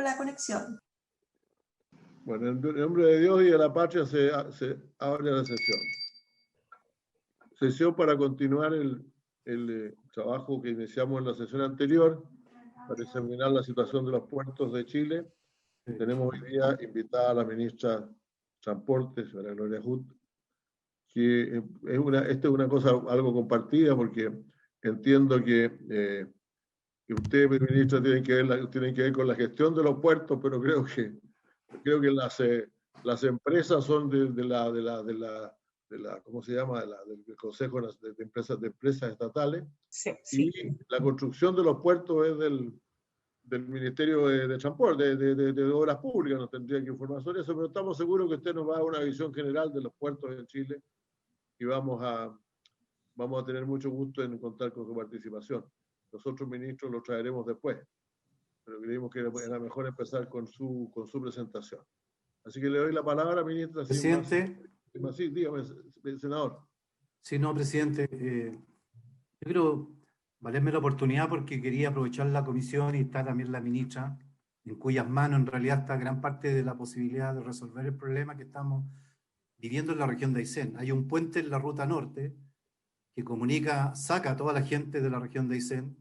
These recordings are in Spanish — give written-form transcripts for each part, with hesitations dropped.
la conexión. Bueno, en nombre de Dios y de la patria se abre la sesión. Sesión para continuar el trabajo que iniciamos en la sesión anterior, para examinar la situación de los puertos de Chile. Tenemos hoy día invitada a la ministra de Transporte, señora Gloria Hutt, que esta es una cosa algo compartida, porque entiendo que usted, ministra, tienen que ver con la gestión de los puertos, pero creo que las empresas son de la ¿cómo se llama? Del Consejo de Empresas Estatales. Sí, y la construcción de los puertos es del Ministerio de Transporte, de Obras Públicas. Nos tendría que informar sobre eso, pero estamos seguros que usted nos va a dar una visión general de los puertos en Chile y vamos a tener mucho gusto en contar con su participación. Nosotros, ministros, lo traeremos después, pero creímos que era mejor empezar con su presentación. Así que le doy la palabra, ministra. Presidente. Sí, dígame, senador. Sí, no, presidente. Yo quiero valerme la oportunidad porque quería aprovechar la comisión y está también la ministra, en cuyas manos en realidad está gran parte de la posibilidad de resolver el problema que estamos viviendo en la región de Aysén. Hay un puente en la ruta norte que saca a toda la gente de la región de Aysén,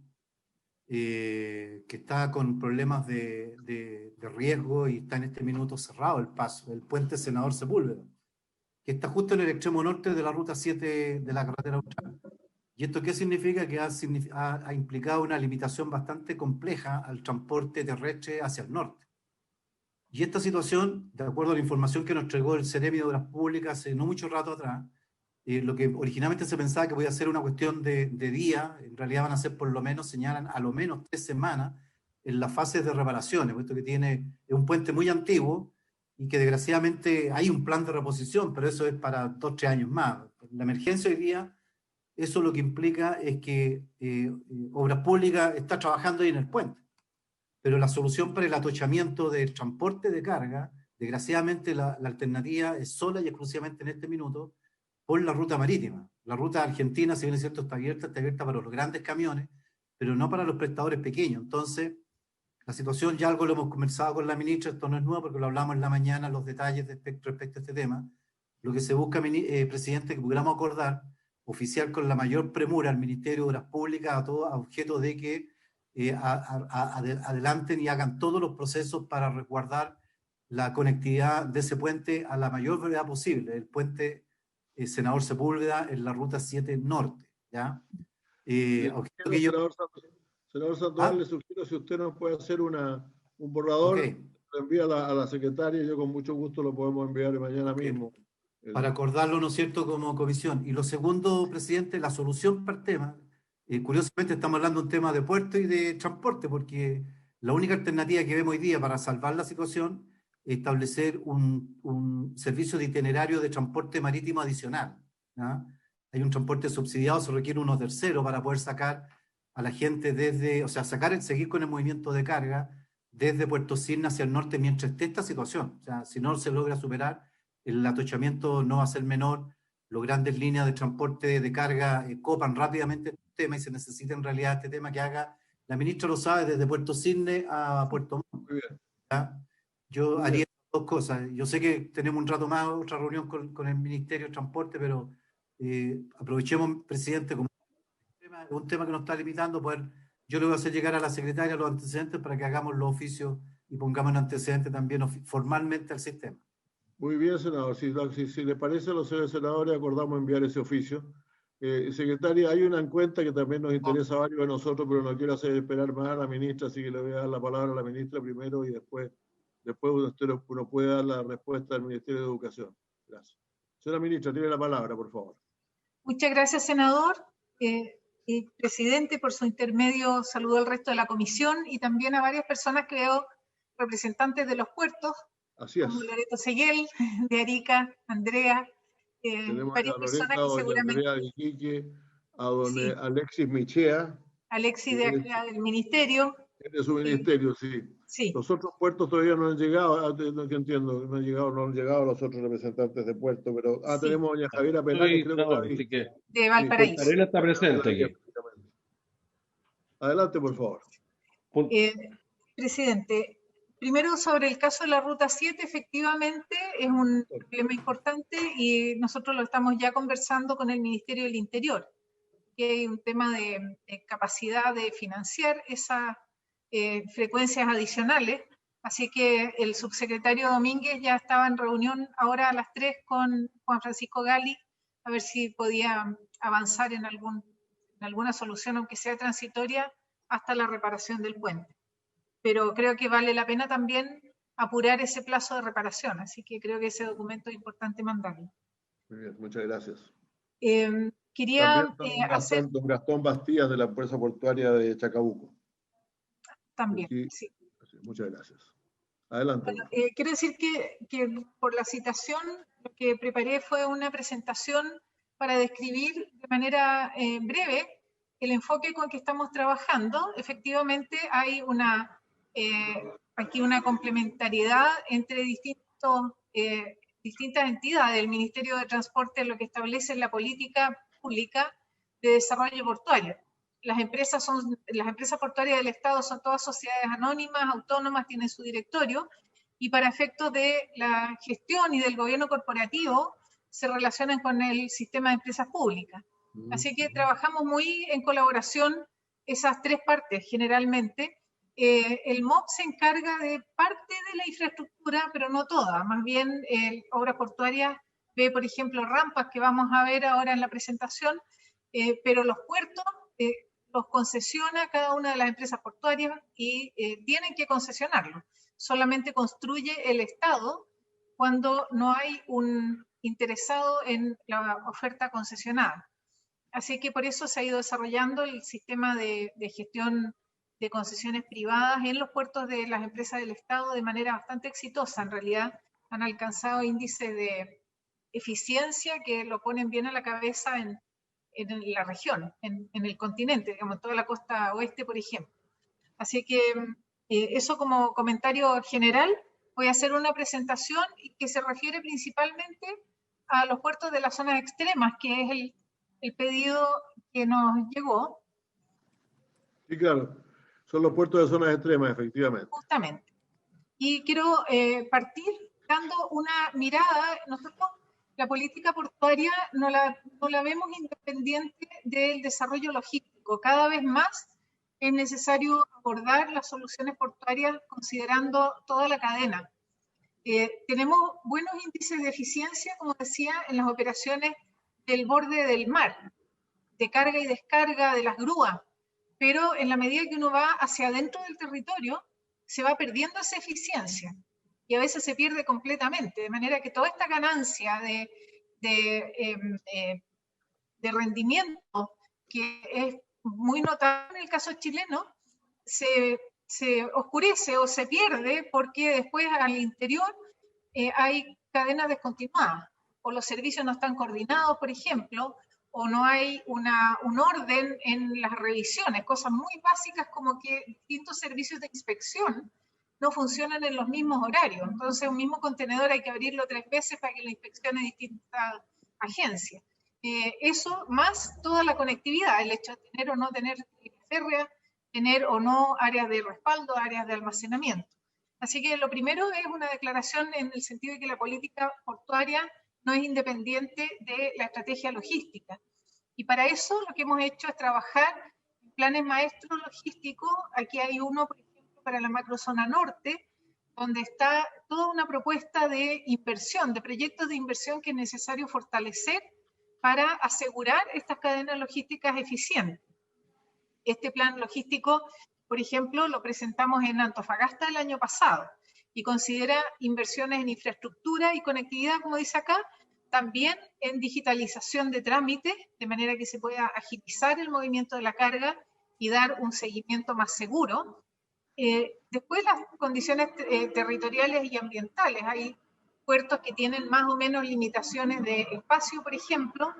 que está con problemas de riesgo y está en este minuto cerrado el paso, el puente Senador Sepúlveda, que está justo en el extremo norte de la ruta 7 de la carretera austral. ¿Y esto qué significa? Que ha implicado una limitación bastante compleja al transporte terrestre hacia el norte. Y esta situación, de acuerdo a la información que nos entregó el Ceremi de Obras Públicas hace no mucho rato atrás, lo que originalmente se pensaba que podía ser una cuestión de día, en realidad van a ser por lo menos, señalan, a lo menos 3 semanas en las fases de reparaciones, puesto que es un puente muy antiguo y que desgraciadamente hay un plan de reposición, pero eso es para 2 o 3 años más. La emergencia hoy día, eso lo que implica es que Obras Públicas está trabajando ahí en el puente, pero la solución para el atochamiento del transporte de carga, desgraciadamente la alternativa es sola y exclusivamente en este minuto por la ruta marítima. La ruta argentina, si bien es cierto, está abierta para los grandes camiones, pero no para los prestadores pequeños. Entonces, la situación, ya algo lo hemos conversado con la ministra, esto no es nuevo porque lo hablamos en la mañana, los detalles respecto a este tema. Lo que se busca, presidente, que pudiéramos acordar, oficiar con la mayor premura al Ministerio de Obras Públicas a objeto de que adelanten y hagan todos los procesos para resguardar la conectividad de ese puente a la mayor brevedad posible, el puente Senador Sepúlveda en la ruta 7 norte, ¿ya? Senador Sandoval, le sugiero, si usted nos puede hacer un borrador, lo envía a la secretaria y yo con mucho gusto lo podemos enviar mañana mismo. Para acordarlo, ¿no es cierto?, como comisión. Y lo segundo, presidente, la solución para el tema, curiosamente estamos hablando de un tema de puerto y de transporte, porque la única alternativa que vemos hoy día para salvar la situación es establecer un servicio de itinerario de transporte marítimo adicional, ¿ya? Hay un transporte subsidiado, se requiere uno tercero para poder sacar a la gente seguir con el movimiento de carga desde Puerto Cisne hacia el norte mientras esté esta situación. O sea, si no se logra superar, el atochamiento no va a ser menor, las grandes líneas de transporte de carga copan rápidamente este tema y se necesita en realidad este tema que haga, la ministra lo sabe, desde Puerto Cisne a Puerto Montt. Yo haría 2 cosas. Yo sé que tenemos un rato más, otra reunión con el Ministerio de Transporte, pero aprovechemos, presidente, como un tema que nos está limitando, yo le voy a hacer llegar a la secretaria los antecedentes para que hagamos los oficios y pongamos en antecedentes también formalmente al sistema. Muy bien, senador. Si le parece a los señores senadores, acordamos enviar ese oficio. Secretaria, hay una encuesta que también nos interesa a varios de nosotros, pero no quiero hacer esperar más a la ministra, así que le voy a dar la palabra a la ministra primero y después usted nos puede dar la respuesta del Ministerio de Educación. Gracias. Señora ministra, tiene la palabra, por favor. Muchas gracias, senador. Presidente, por su intermedio saludo al resto de la comisión y también a varias personas que veo representantes de los puertos. Así es. Como Loreto Seguel, de Arica, Andrea, varias personas que seguramente... Andrea de Iquique, a don Alexis Michea. Alexis de acá del ministerio. De su ministerio, sí. Los otros puertos todavía no han llegado, no han llegado los otros representantes de puerto, pero tenemos a doña Javiera Penales, creo que de Valparaíso. Javiera está presente aquí. Adelante, por favor. Presidente, Primero, sobre el caso de la Ruta 7, efectivamente es un problema importante y nosotros lo estamos ya conversando con el Ministerio del Interior, que hay un tema de capacidad de financiar esas frecuencias adicionales. Así que el subsecretario Domínguez ya estaba en reunión ahora a las 3 con Juan Francisco Gali, a ver si podía avanzar en alguna solución, aunque sea transitoria, hasta la reparación del puente. Pero creo que vale la pena también apurar ese plazo de reparación, así que creo que ese documento es importante mandarlo. Muy bien, muchas gracias. Quería También don Gastón Bastías, de la empresa portuaria de Chacabuco. También, Aquí, sí. Muchas gracias. Adelante. Bueno, quiero decir que por la citación, lo que preparé fue una presentación para describir de manera breve el enfoque con que estamos trabajando. Efectivamente, hay aquí una complementariedad entre distintas entidades. El Ministerio de Transporte es lo que establece la política pública de desarrollo portuario. Las empresas portuarias del Estado son todas sociedades anónimas, autónomas, tienen su directorio, y para efectos de la gestión y del gobierno corporativo se relacionan con el sistema de empresas públicas. Así que trabajamos muy en colaboración esas tres partes generalmente. El MOP se encarga de parte de la infraestructura, pero no toda. Más bien, Obras Portuarias ve, por ejemplo, rampas que vamos a ver ahora en la presentación, pero los puertos los concesiona cada una de las empresas portuarias y tienen que concesionarlos. Solamente construye el Estado cuando no hay un interesado en la oferta concesionada. Así que por eso se ha ido desarrollando el sistema de gestión de concesiones privadas en los puertos de las empresas del Estado de manera bastante exitosa. En realidad han alcanzado índices de eficiencia que lo ponen bien a la cabeza en la región, en el continente, digamos, en toda la costa oeste, por ejemplo. Así que eso como comentario general. Voy a hacer una presentación que se refiere principalmente a los puertos de las zonas extremas, que es el pedido que nos llegó. Sí, claro. Son los puertos de zonas extremas, efectivamente. Justamente. Y quiero partir dando una mirada. Nosotros la política portuaria no la vemos independiente del desarrollo logístico. Cada vez más es necesario abordar las soluciones portuarias considerando toda la cadena. Tenemos buenos índices de eficiencia, como decía, en las operaciones del borde del mar, de carga y descarga de las grúas, pero en la medida que uno va hacia adentro del territorio, se va perdiendo esa eficiencia y a veces se pierde completamente, de manera que toda esta ganancia de rendimiento, que es muy notable en el caso chileno, se oscurece o se pierde porque después al interior hay cadenas descontinuadas, o los servicios no están coordinados, por ejemplo, o no hay un orden en las revisiones, cosas muy básicas como que distintos servicios de inspección no funcionan en los mismos horarios. Entonces, un mismo contenedor hay que abrirlo 3 veces para que lo inspeccione distintas agencias. Eso más toda la conectividad, el hecho de tener o no tener férrea, tener o no áreas de respaldo, áreas de almacenamiento. Así que lo primero es una declaración en el sentido de que la política portuaria no es independiente de la estrategia logística. Y para eso lo que hemos hecho es trabajar en planes maestros logísticos. Aquí hay uno, por ejemplo, para la macrozona norte, donde está toda una propuesta de inversión, de proyectos de inversión que es necesario fortalecer para asegurar estas cadenas logísticas eficientes. Este plan logístico, por ejemplo, lo presentamos en Antofagasta el año pasado y considera inversiones en infraestructura y conectividad, como dice acá, también en digitalización de trámites, de manera que se pueda agilizar el movimiento de la carga y dar un seguimiento más seguro. Después las condiciones territoriales y ambientales. Hay puertos que tienen más o menos limitaciones de espacio, por ejemplo,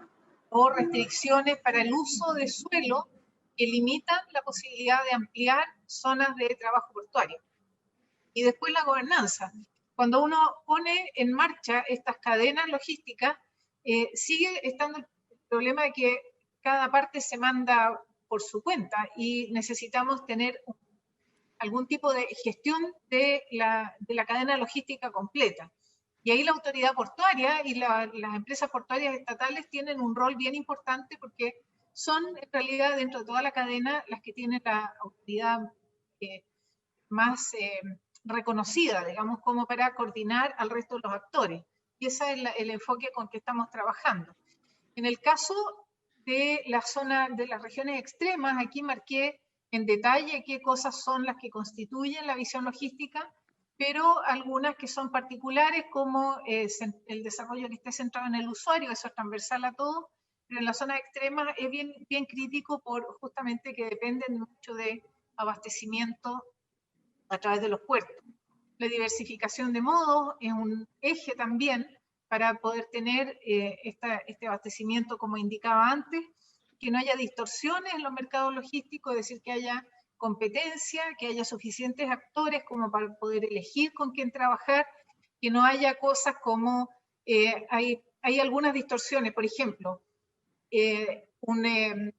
o restricciones para el uso de suelo que limitan la posibilidad de ampliar zonas de trabajo portuario. Y después la gobernanza. Cuando uno pone en marcha estas cadenas logísticas, sigue estando el problema de que cada parte se manda por su cuenta y necesitamos tener algún tipo de gestión de la cadena logística completa. Y ahí la autoridad portuaria y las empresas portuarias estatales tienen un rol bien importante porque son en realidad dentro de toda la cadena las que tienen la autoridad más reconocida, digamos, como para coordinar al resto de los actores. Y ese es el enfoque con que estamos trabajando. En el caso de la zona de las regiones extremas, aquí marqué en detalle qué cosas son las que constituyen la visión logística, pero algunas que son particulares, como el desarrollo que esté centrado en el usuario, eso es transversal a todo, pero en la zona extrema es bien crítico por justamente que dependen mucho de abastecimiento a través de los puertos. La diversificación de modos es un eje también para poder tener este abastecimiento, como indicaba antes, que no haya distorsiones en los mercados logísticos, es decir, que haya competencia, que haya suficientes actores como para poder elegir con quién trabajar, que no haya cosas como, hay algunas distorsiones, por ejemplo, un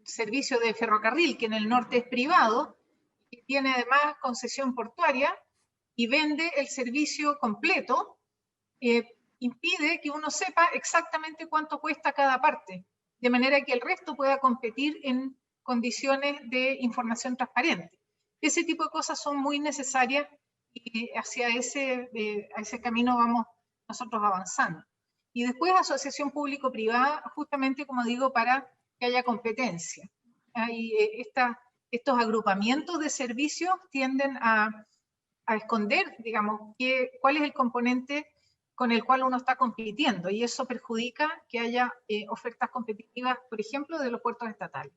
servicio de ferrocarril que en el norte es privado, que tiene además concesión portuaria y vende el servicio completo, impide que uno sepa exactamente cuánto cuesta cada parte, de manera que el resto pueda competir en condiciones de información transparente. Ese tipo de cosas son muy necesarias y hacia ese camino vamos nosotros avanzando. Y después asociación público-privada, justamente como digo, para que haya competencia. Estos agrupamientos de servicios tienden a esconder, digamos, cuál es el componente con el cual uno está compitiendo, y eso perjudica que haya ofertas competitivas, por ejemplo, de los puertos estatales.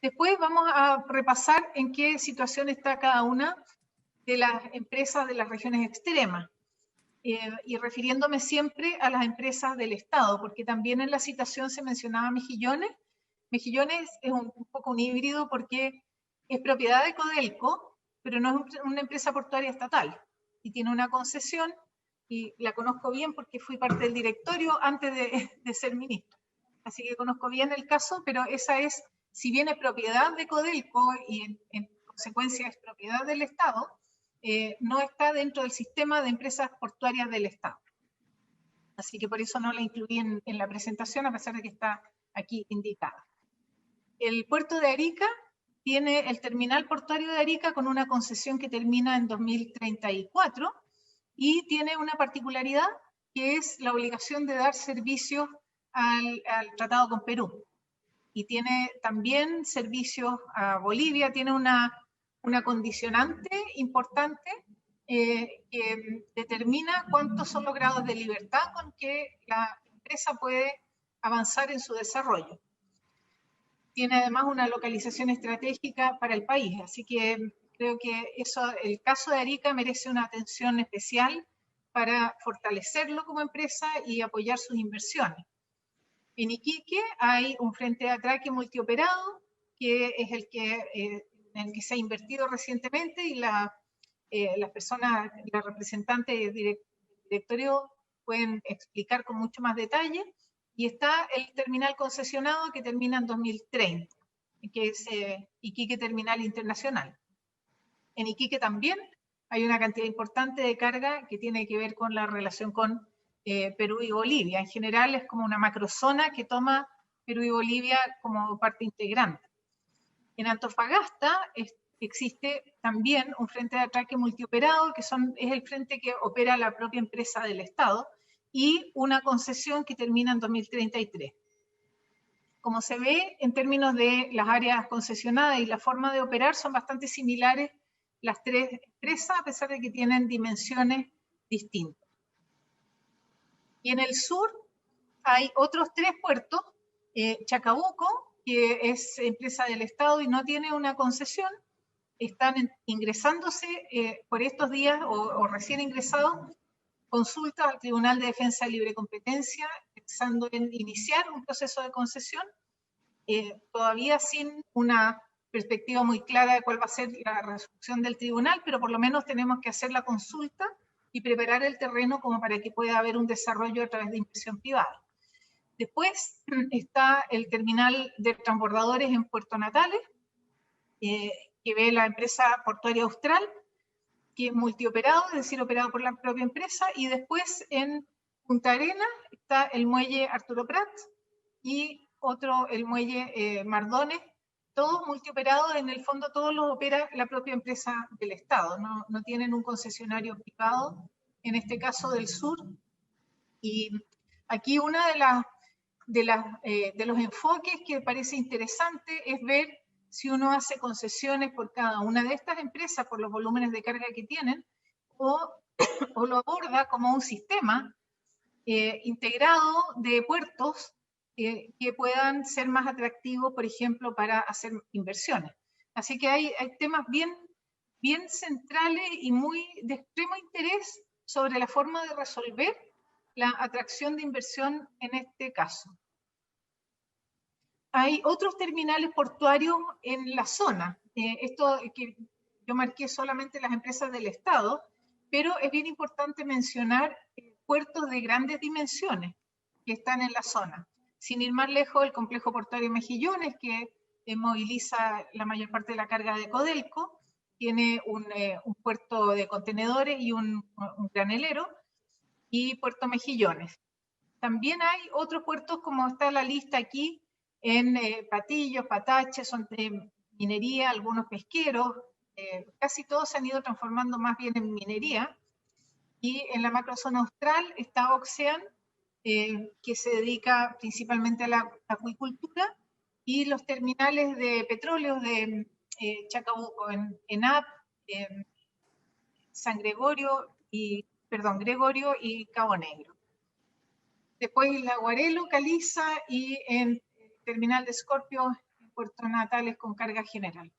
Después vamos a repasar en qué situación está cada una de las empresas de las regiones extremas, y refiriéndome siempre a las empresas del Estado, porque también en la citación se mencionaba Mejillones. Mejillones es un poco un híbrido porque es propiedad de Codelco, pero no es una empresa portuaria estatal, y tiene una concesión, y la conozco bien porque fui parte del directorio antes de ser ministra. Así que conozco bien el caso, pero esa es, si bien es propiedad de Codelco y en consecuencia es propiedad del Estado, no está dentro del sistema de empresas portuarias del Estado. Así que por eso no la incluí en la presentación, a pesar de que está aquí indicada. El puerto de Arica tiene el terminal portuario de Arica con una concesión que termina en 2034 y tiene una particularidad que es la obligación de dar servicios al tratado con Perú. Y tiene también servicios a Bolivia, tiene una condicionante importante que determina cuántos son los grados de libertad con que la empresa puede avanzar en su desarrollo. Tiene además una localización estratégica para el país, así que creo que el caso de Arica merece una atención especial para fortalecerlo como empresa y apoyar sus inversiones. En Iquique hay un frente de atraque multioperado, que es en el que se ha invertido recientemente, y las personas, las representantes del directorio pueden explicar con mucho más detalle. Y está el terminal concesionado que termina en 2030, que es Iquique Terminal Internacional. En Iquique también hay una cantidad importante de carga que tiene que ver con la relación con Perú y Bolivia. En general es como una macrozona que toma Perú y Bolivia como parte integrante. En Antofagasta existe también un frente de atraque multioperado, que es el frente que opera la propia empresa del Estado, y una concesión que termina en 2033. Como se ve, en términos de las áreas concesionadas y la forma de operar, son bastante similares las tres empresas, a pesar de que tienen dimensiones distintas. Y en el sur hay otros 3 puertos, Chacabuco, que es empresa del Estado y no tiene una concesión, están ingresándose por estos días o recién ingresados consulta al Tribunal de Defensa de Libre Competencia, pensando en iniciar un proceso de concesión, todavía sin una perspectiva muy clara de cuál va a ser la resolución del tribunal, pero por lo menos tenemos que hacer la consulta y preparar el terreno como para que pueda haber un desarrollo a través de inversión privada. Después está el terminal de transbordadores en Puerto Natales, que ve la empresa portuaria Austral, que es multioperado, es decir, operado por la propia empresa, y después en Punta Arenas está el muelle Arturo Prat y otro, el muelle Mardones, todos multioperados, en el fondo todos los opera la propia empresa del Estado, no tienen un concesionario privado, en este caso del sur. Y aquí una de los enfoques que parece interesante es ver si uno hace concesiones por cada una de estas empresas por los volúmenes de carga que tienen, o lo aborda como un sistema integrado de puertos que puedan ser más atractivos, por ejemplo, para hacer inversiones. Así que hay temas bien centrales y muy de extremo interés sobre la forma de resolver la atracción de inversión en este caso. Hay otros terminales portuarios en la zona. Esto que yo marqué solamente las empresas del Estado, pero es bien importante mencionar puertos de grandes dimensiones que están en la zona. Sin ir más lejos, el complejo portuario Mejillones, que moviliza la mayor parte de la carga de Codelco, tiene un puerto de contenedores y un granelero, y Puerto Mejillones. También hay otros puertos, como está la lista aquí, en Patillos, Pataches, son de minería, algunos pesqueros, casi todos se han ido transformando más bien en minería. Y en la macrozona austral está Ocean, que se dedica principalmente a la acuicultura, y los terminales de petróleo de Chacabuco, en ENAP, San Gregorio y Cabo Negro. Después Isla Guarelo, Caliza, y en terminal de Escorpio, en Puerto Natales con carga general.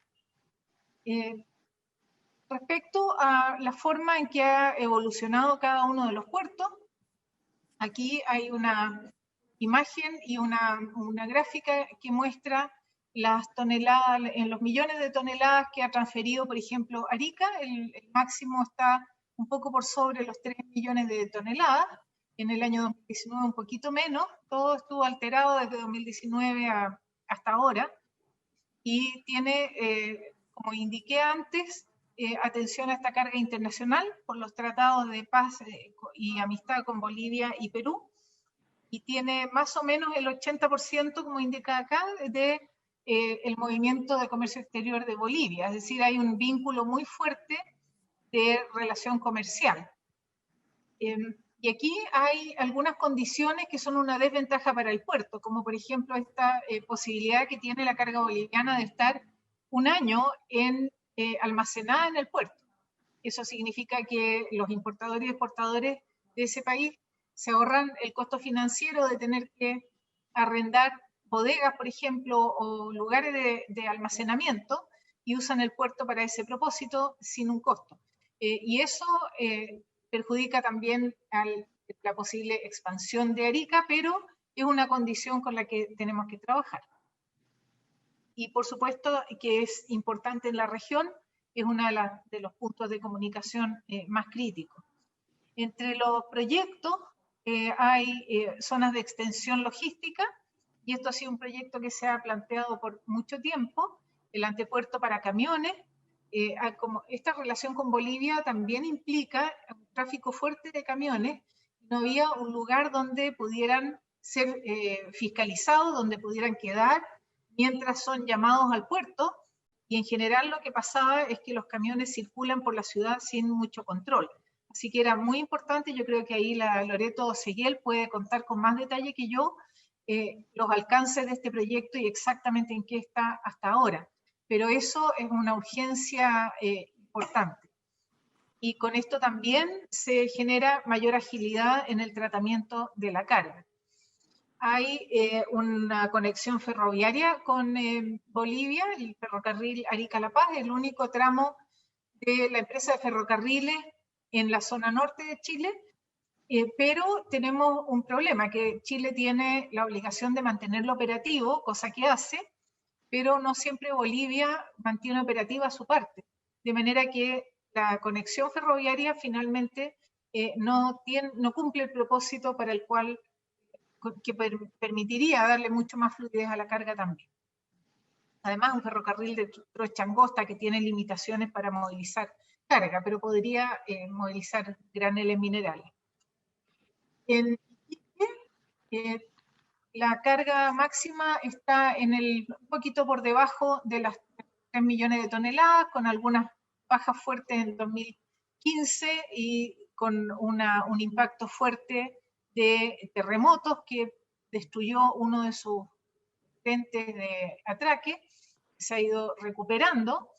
Respecto a la forma en que ha evolucionado cada uno de los puertos, aquí hay una imagen y una gráfica que muestra las toneladas, en los millones de toneladas que ha transferido, por ejemplo, Arica. El máximo está un poco por sobre los 3 millones de toneladas. En el año 2019 un poquito menos. Todo estuvo alterado desde 2019 hasta ahora. Y tiene, como indiqué antes, atención a esta carga internacional por los tratados de paz y amistad con Bolivia y Perú, y tiene más o menos el 80%, como indica acá, de el movimiento de comercio exterior de Bolivia, es decir, hay un vínculo muy fuerte de relación comercial. Y aquí hay algunas condiciones que son una desventaja para el puerto, como por ejemplo esta posibilidad que tiene la carga boliviana de estar un año almacenada en el puerto. Eso significa que los importadores y exportadores de ese país se ahorran el costo financiero de tener que arrendar bodegas, por ejemplo, o lugares de almacenamiento, y usan el puerto para ese propósito sin un costo. Y eso perjudica también a la posible expansión de Arica, pero es una condición con la que tenemos que trabajar. Y por supuesto que es importante en la región, es uno de los puntos de comunicación más críticos. Entre los proyectos hay zonas de extensión logística, y esto ha sido un proyecto que se ha planteado por mucho tiempo, el antepuerto para camiones. Como esta relación con Bolivia también implica un tráfico fuerte de camiones, no había un lugar donde pudieran ser fiscalizados, donde pudieran quedar mientras son llamados al puerto, y en general lo que pasaba es que los camiones circulan por la ciudad sin mucho control. Así que era muy importante, yo creo que ahí la Loreto Seguiel puede contar con más detalle que yo los alcances de este proyecto y exactamente en qué está hasta ahora. Pero eso es una urgencia importante. Y con esto también se genera mayor agilidad en el tratamiento de la carga. Hay una conexión ferroviaria con Bolivia, el ferrocarril Arica-La Paz, el único tramo de la empresa de ferrocarriles en la zona norte de Chile, pero tenemos un problema, que Chile tiene la obligación de mantenerlo operativo, cosa que hace, pero no siempre Bolivia mantiene operativa su parte, de manera que la conexión ferroviaria finalmente no cumple el propósito para el cual que permitiría darle mucho más fluidez a la carga también. Además, un ferrocarril de trocha angosta que tiene limitaciones para movilizar carga, pero podría movilizar graneles minerales. En Iquique, la carga máxima está un poquito por debajo de las 3 millones de toneladas, con algunas bajas fuertes en 2015 y con un impacto fuerte de terremotos que destruyó uno de sus frentes de atraque, se ha ido recuperando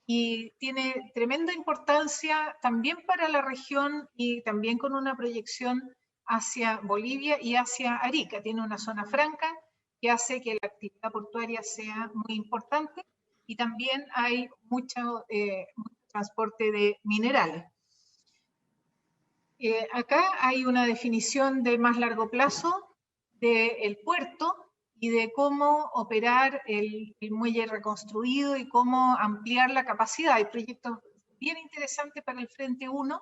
y tiene tremenda importancia también para la región y también con una proyección hacia Bolivia y hacia Arica. Tiene una zona franca que hace que la actividad portuaria sea muy importante y también hay mucho transporte de minerales. Acá hay una definición de más largo plazo del puerto y de cómo operar el muelle reconstruido y cómo ampliar la capacidad. Hay proyectos bien interesantes para el Frente 1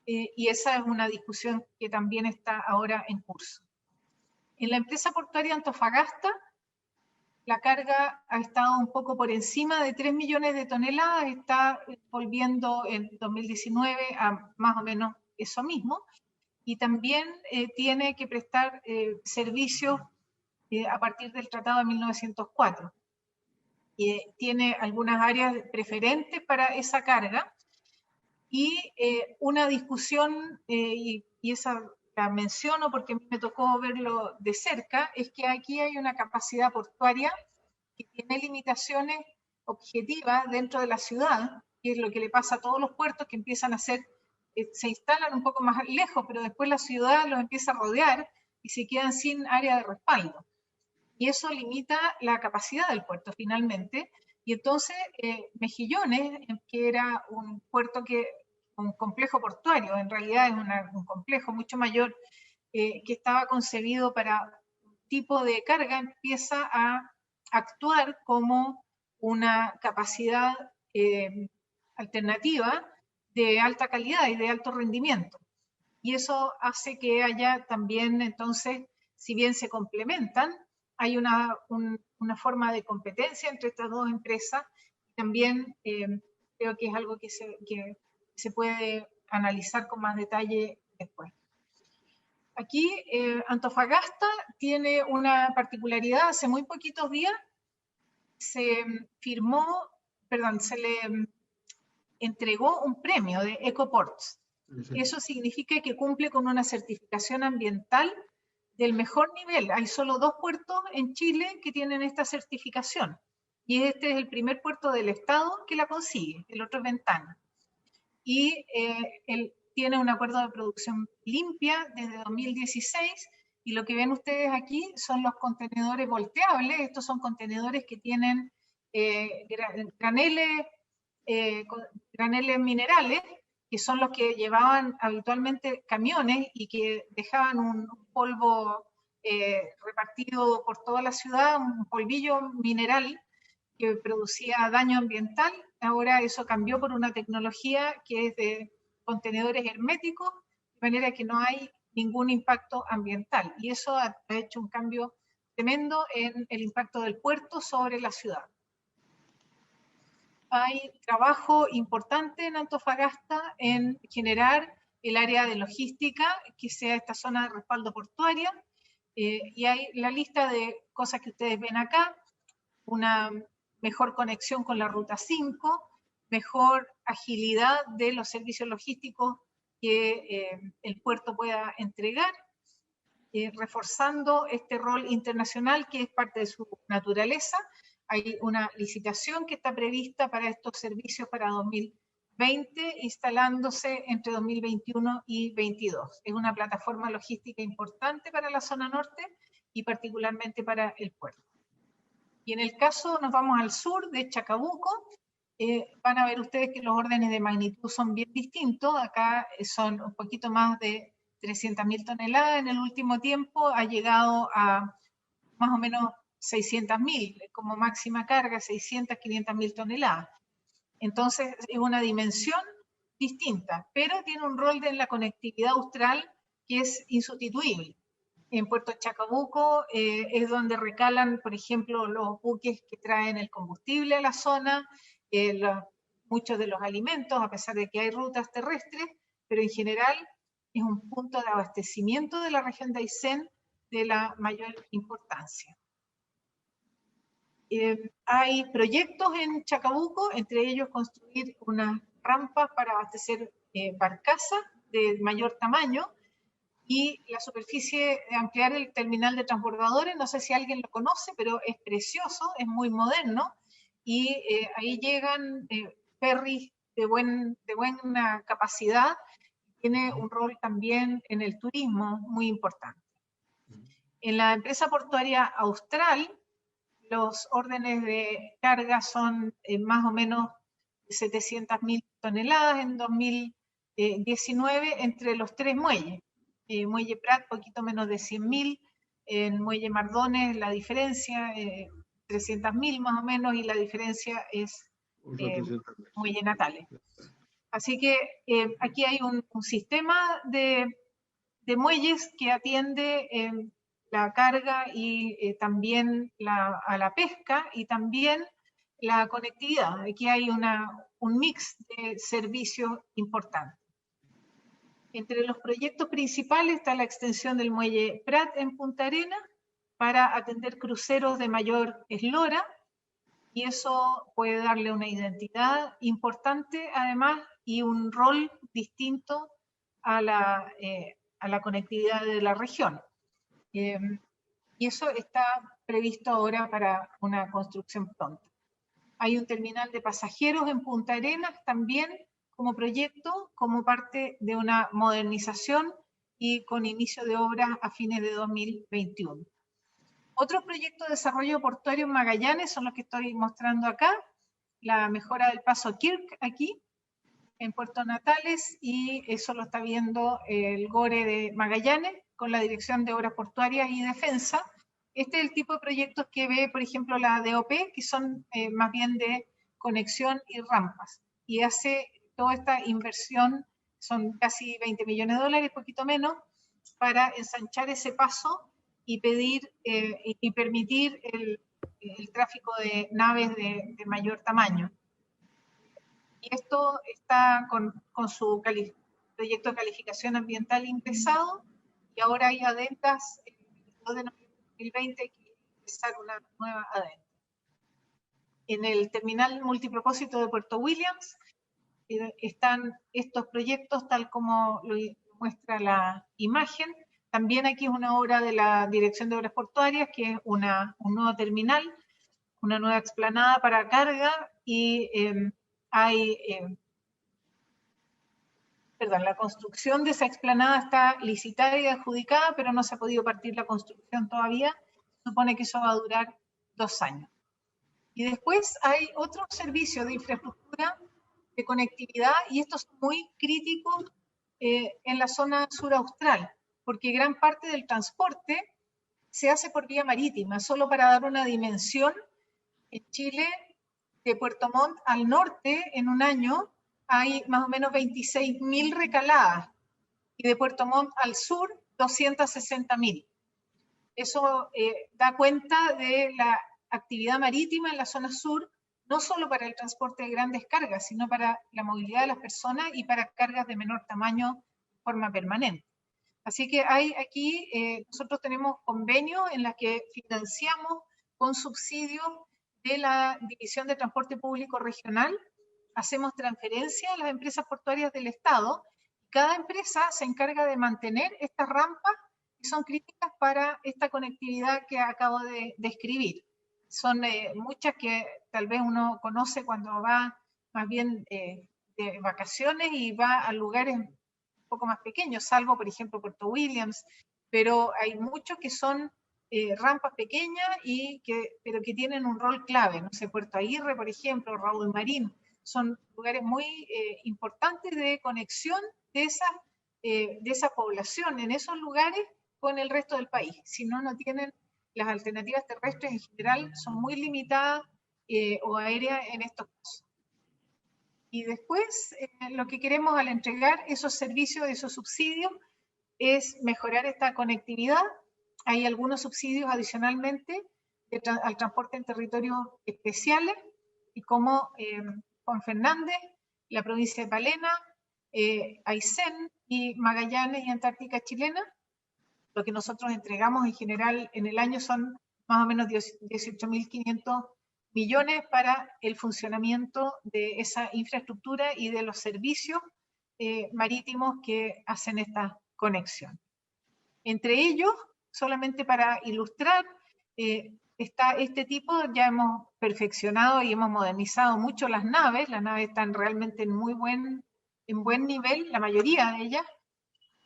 y esa es una discusión que también está ahora en curso. En la empresa portuaria Antofagasta, la carga ha estado un poco por encima de 3 millones de toneladas, está volviendo en 2019 a más o menos eso mismo, y también tiene que prestar servicios a partir del Tratado de 1904. Tiene algunas áreas preferentes para esa carga, y una discusión, y esa la menciono porque me tocó verlo de cerca, es que aquí hay una capacidad portuaria que tiene limitaciones objetivas dentro de la ciudad, que es lo que le pasa a todos los puertos que empiezan a ser, se instalan un poco más lejos, pero después la ciudad los empieza a rodear y se quedan sin área de respaldo. Y eso limita la capacidad del puerto finalmente. Y entonces Mejillones, que era un puerto un complejo portuario, en realidad es un complejo mucho mayor, que estaba concebido para un tipo de carga, empieza a actuar como una capacidad alternativa de alta calidad y de alto rendimiento. Y eso hace que haya también, entonces, si bien se complementan, hay una forma de competencia entre estas dos empresas. También creo que es algo que se puede analizar con más detalle después. Aquí Antofagasta tiene una particularidad. Hace muy poquitos días se le entregó un premio de Ecoports. Eso significa que cumple con una certificación ambiental del mejor nivel. Hay solo 2 puertos en Chile que tienen esta certificación. Y este es el primer puerto del Estado que la consigue, el otro es Ventana. Y él tiene un acuerdo de producción limpia desde 2016, y lo que ven ustedes aquí son los contenedores volteables. Estos son contenedores que tienen graneles minerales, que son los que llevaban habitualmente camiones y que dejaban un polvo repartido por toda la ciudad, un polvillo mineral que producía daño ambiental. Ahora eso cambió por una tecnología que es de contenedores herméticos, de manera que no hay ningún impacto ambiental. Y eso ha hecho un cambio tremendo en el impacto del puerto sobre la ciudad. Hay trabajo importante en Antofagasta en generar el área de logística, que sea esta zona de respaldo portuaria, y hay la lista de cosas que ustedes ven acá: una mejor conexión con la Ruta 5, mejor agilidad de los servicios logísticos que el puerto pueda entregar, reforzando este rol internacional que es parte de su naturaleza. Hay una licitación que está prevista para estos servicios para 2020, instalándose entre 2021 y 2022. Es una plataforma logística importante para la zona norte y particularmente para el puerto. Y en el caso, nos vamos al sur de Chacabuco, van a ver ustedes que los órdenes de magnitud son bien distintos. Acá son un poquito más de 300.000 toneladas. En el último tiempo ha llegado a más o menos 600.000 como máxima carga, 600, 500.000 toneladas. Entonces es una dimensión distinta, pero tiene un rol en la conectividad austral que es insustituible. En Puerto Chacabuco es donde recalan, por ejemplo, los buques que traen el combustible a la zona, muchos de los alimentos, a pesar de que hay rutas terrestres, pero en general es un punto de abastecimiento de la región de Aysén de la mayor importancia. Hay proyectos en Chacabuco, entre ellos construir unas rampas para abastecer barcazas de mayor tamaño, y la superficie de ampliar el terminal de transbordadores. No sé si alguien lo conoce, pero es precioso, es muy moderno, y ahí llegan ferries de buena capacidad. Tiene un rol también en el turismo muy importante. En la empresa portuaria Austral, los órdenes de carga son más o menos 700.000 toneladas en 2019 entre los 3 muelles. Muelle Prat, poquito menos de 100.000, en Muelle Mardones la diferencia, 300.000 más o menos, y la diferencia es Muelle Natales. Así que aquí hay un sistema de muelles que atiende la carga y también a la pesca y también la conectividad. Aquí hay un mix de servicios importantes. Entre los proyectos principales está la extensión del muelle Prat en Punta Arenas para atender cruceros de mayor eslora, y eso puede darle una identidad importante además y un rol distinto a la conectividad de la región. Y eso está previsto ahora para una construcción pronta. Hay un terminal de pasajeros en Punta Arenas también como proyecto, como parte de una modernización y con inicio de obras a fines de 2021. Otros proyectos de desarrollo portuario en Magallanes son los que estoy mostrando acá. La mejora del paso Kirk aquí, en Puerto Natales, y eso lo está viendo el GORE de Magallanes con la Dirección de Obras Portuarias y Defensa. Este es el tipo de proyectos que ve, por ejemplo, la DOP, que son más bien de conexión y rampas, y hace toda esta inversión, son casi 20 millones de dólares, poquito menos, para ensanchar ese paso y permitir el tráfico de naves de mayor tamaño. Y esto está con su proyecto de calificación ambiental ingresado, y ahora hay adendas en el 2020 que empezar una nueva adenda. En el terminal multipropósito de Puerto Williams están estos proyectos tal como lo muestra la imagen. También aquí es una obra de la Dirección de Obras Portuarias, que es un nuevo terminal, una nueva explanada para carga, y la construcción de esa explanada está licitada y adjudicada, pero no se ha podido partir la construcción todavía. Se supone que eso va a durar 2 años. Y después hay otros servicios de infraestructura de conectividad, y estos son muy críticos en la zona sur austral, porque gran parte del transporte se hace por vía marítima. Solo para dar una dimensión, en Chile, de Puerto Montt al norte, en un año, hay más o menos 26.000 recaladas, y de Puerto Montt al sur, 260.000. Eso da cuenta de la actividad marítima en la zona sur, no solo para el transporte de grandes cargas, sino para la movilidad de las personas y para cargas de menor tamaño de forma permanente. Así que hay aquí, nosotros tenemos convenios en los que financiamos con subsidios de la División de Transporte Público Regional, hacemos transferencias a las empresas portuarias del Estado, y cada empresa se encarga de mantener estas rampas que son críticas para esta conectividad que acabo de describir. Son muchas que tal vez uno conoce cuando va más bien de vacaciones y va a lugares un poco más pequeños, salvo por ejemplo Puerto Williams, pero hay muchos que son rampas pequeñas pero que tienen un rol clave. No sé, Puerto Aguirre, por ejemplo, Raúl Marín, son lugares muy importantes de conexión de esa población en esos lugares con el resto del país. Si no, no tienen las alternativas terrestres, en general son muy limitadas, o aéreas en estos casos. Y después lo que queremos al entregar esos servicios, esos subsidios, es mejorar esta conectividad hay algunos subsidios adicionalmente al transporte en territorios especiales, y como Juan Fernández, la provincia de Palena, Aysén y Magallanes y Antártica Chilena. Lo que nosotros entregamos en general en el año son más o menos 18.500 millones para el funcionamiento de esa infraestructura y de los servicios marítimos que hacen esta conexión. Entre ellos, solamente para ilustrar, está este tipo, ya hemos perfeccionado y hemos modernizado mucho las naves están realmente en buen nivel, la mayoría de ellas.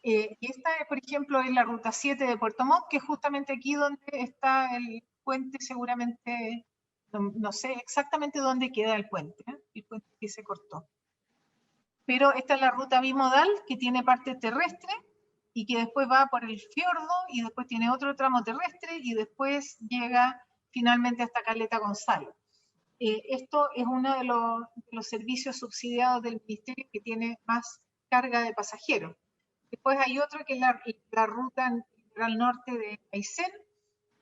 Y esta, por ejemplo, es la ruta 7 de Puerto Montt, que es justamente aquí donde está el puente, seguramente, no sé exactamente dónde queda el puente que se cortó. Pero esta es la ruta bimodal, que tiene parte terrestre y que después va por el fiordo y después tiene otro tramo terrestre y después llega finalmente hasta Caleta Gonzalo. Esto es uno de los servicios subsidiados del Ministerio que tiene más carga de pasajeros. Después hay otro que es la ruta al norte de Aysén,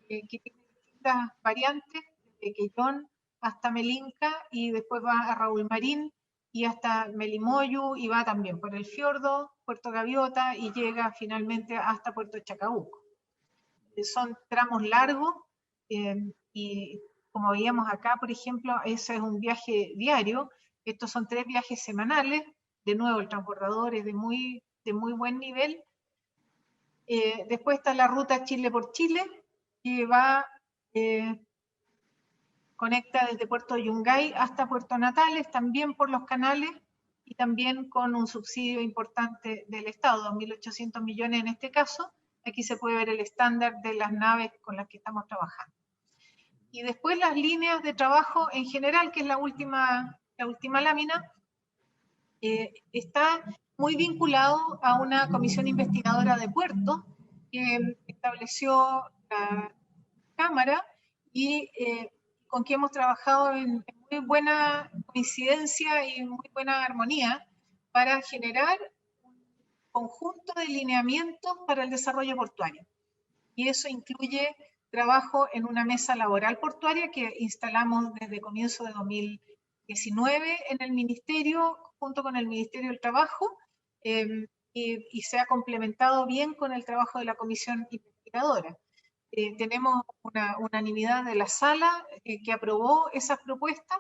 que tiene distintas variantes, desde Quellón hasta Melinca, y después va a Raúl Marín y hasta Melimoyu, y va también por el fiordo, Puerto Gaviota, y llega finalmente hasta Puerto Chacabuco. Son tramos largos, y como veíamos acá, por ejemplo, ese es un viaje diario. Estos son 3 viajes semanales. De nuevo, el transbordador es de muy buen nivel. Después está la ruta Chile por Chile, que va, conecta desde Puerto Yungay hasta Puerto Natales, también por los canales y también con un subsidio importante del Estado, 2.800 millones en este caso. Aquí se puede ver el estándar de las naves con las que estamos trabajando. Y después las líneas de trabajo en general, que es la última lámina, está muy vinculado a una comisión investigadora de puertos que estableció la Cámara y con que hemos trabajado en muy buena coincidencia y muy buena armonía para generar un conjunto de lineamientos para el desarrollo portuario. Y eso incluye trabajo en una mesa laboral portuaria que instalamos desde comienzo de 2019 en el Ministerio, junto con el Ministerio del Trabajo, y se ha complementado bien con el trabajo de la comisión investigadora. Tenemos una unanimidad de la sala que aprobó esas propuestas,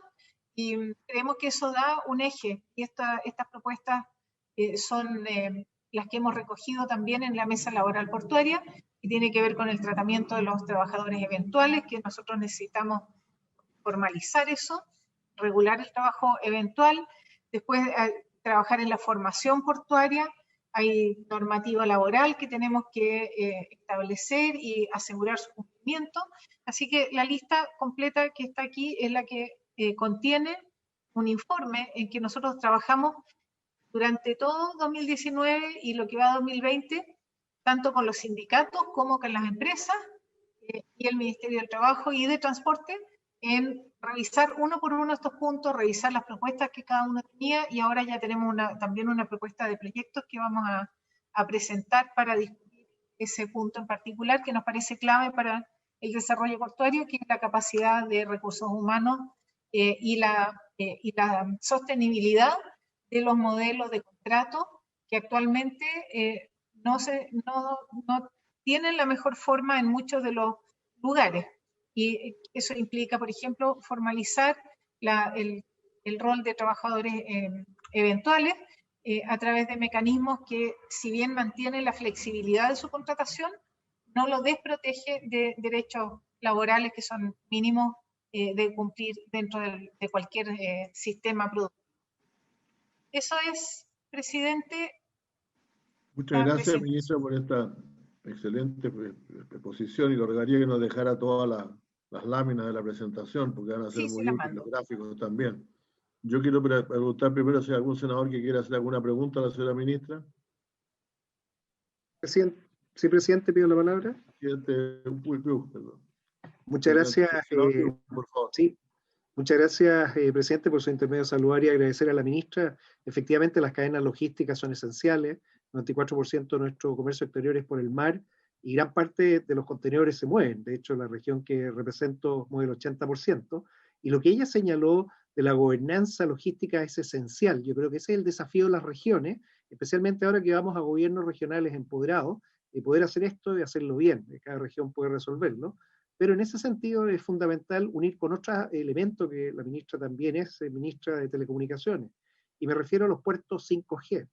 y creemos que eso da un eje, y estas propuestas son las que hemos recogido también en la mesa laboral portuaria, y tiene que ver con el tratamiento de los trabajadores eventuales, que nosotros necesitamos formalizar eso, regular el trabajo eventual, después trabajar en la formación portuaria. Hay normativa laboral que tenemos que establecer y asegurar su cumplimiento. Así que la lista completa que está aquí es la que contiene un informe en que nosotros trabajamos durante todo 2019 y lo que va a 2020, tanto con los sindicatos como con las empresas y el Ministerio del Trabajo y de Transporte, en revisar uno por uno estos puntos, revisar las propuestas que cada uno tenía, y ahora ya tenemos también una propuesta de proyectos que vamos a presentar para discutir ese punto en particular que nos parece clave para el desarrollo portuario, que es la capacidad de recursos humanos y la sostenibilidad de los modelos de contrato que actualmente no tienen la mejor forma en muchos de los lugares. Y eso implica, por ejemplo, formalizar el rol de trabajadores eventuales a través de mecanismos que, si bien mantienen la flexibilidad de su contratación, no lo desprotege de derechos laborales que son mínimos de cumplir dentro de cualquier sistema productivo. Eso es, presidente. Muchas gracias, ministra, por esta excelente exposición, y lo rogaría que nos dejara todas las láminas de la presentación, porque van a ser muy útiles, los gráficos también. Yo quiero preguntar primero si hay algún senador que quiera hacer alguna pregunta a la señora ministra. Sí, presidente, pido la palabra. Perdón. Muchas gracias. Por favor. Sí. Muchas gracias, presidente, por su intermedio saludar y agradecer a la ministra. Efectivamente, las cadenas logísticas son esenciales. El 94% de nuestro comercio exterior es por el mar, y gran parte de los contenedores se mueven. De hecho, la región que represento mueve el 80%, y lo que ella señaló de la gobernanza logística es esencial. Yo creo que ese es el desafío de las regiones, especialmente ahora que vamos a gobiernos regionales empoderados, de poder hacer esto y hacerlo bien. Cada región puede resolverlo. Pero en ese sentido es fundamental unir con otros elementos que la ministra también es ministra de Telecomunicaciones. Y me refiero a los puertos 5G.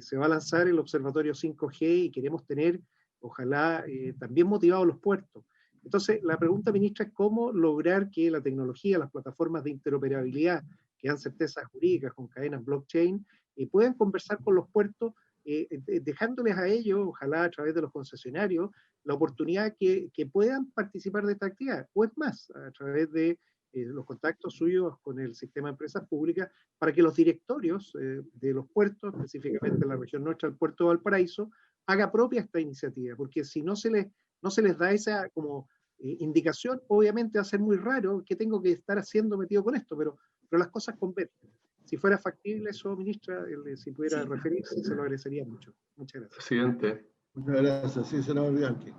Se va a lanzar el observatorio 5G y queremos tener, ojalá, también motivados los puertos. Entonces, la pregunta, ministra, es cómo lograr que la tecnología, las plataformas de interoperabilidad que dan certezas jurídicas con cadenas blockchain, puedan conversar con los puertos, dejándoles a ellos, ojalá a través de los concesionarios, la oportunidad que puedan participar de esta actividad, o es más, a través de los contactos suyos con el sistema de empresas públicas, para que los directorios de los puertos, específicamente en la región nuestra, el puerto de Valparaíso, haga propia esta iniciativa, porque si no se les da esa como indicación, obviamente va a ser muy raro qué tengo que estar haciendo metido con esto, pero las cosas convergen. Si fuera factible eso, ministra, si pudiera referirse, se lo agradecería mucho. Muchas gracias. Presidente. Muchas gracias. Sí, senador Bianchi.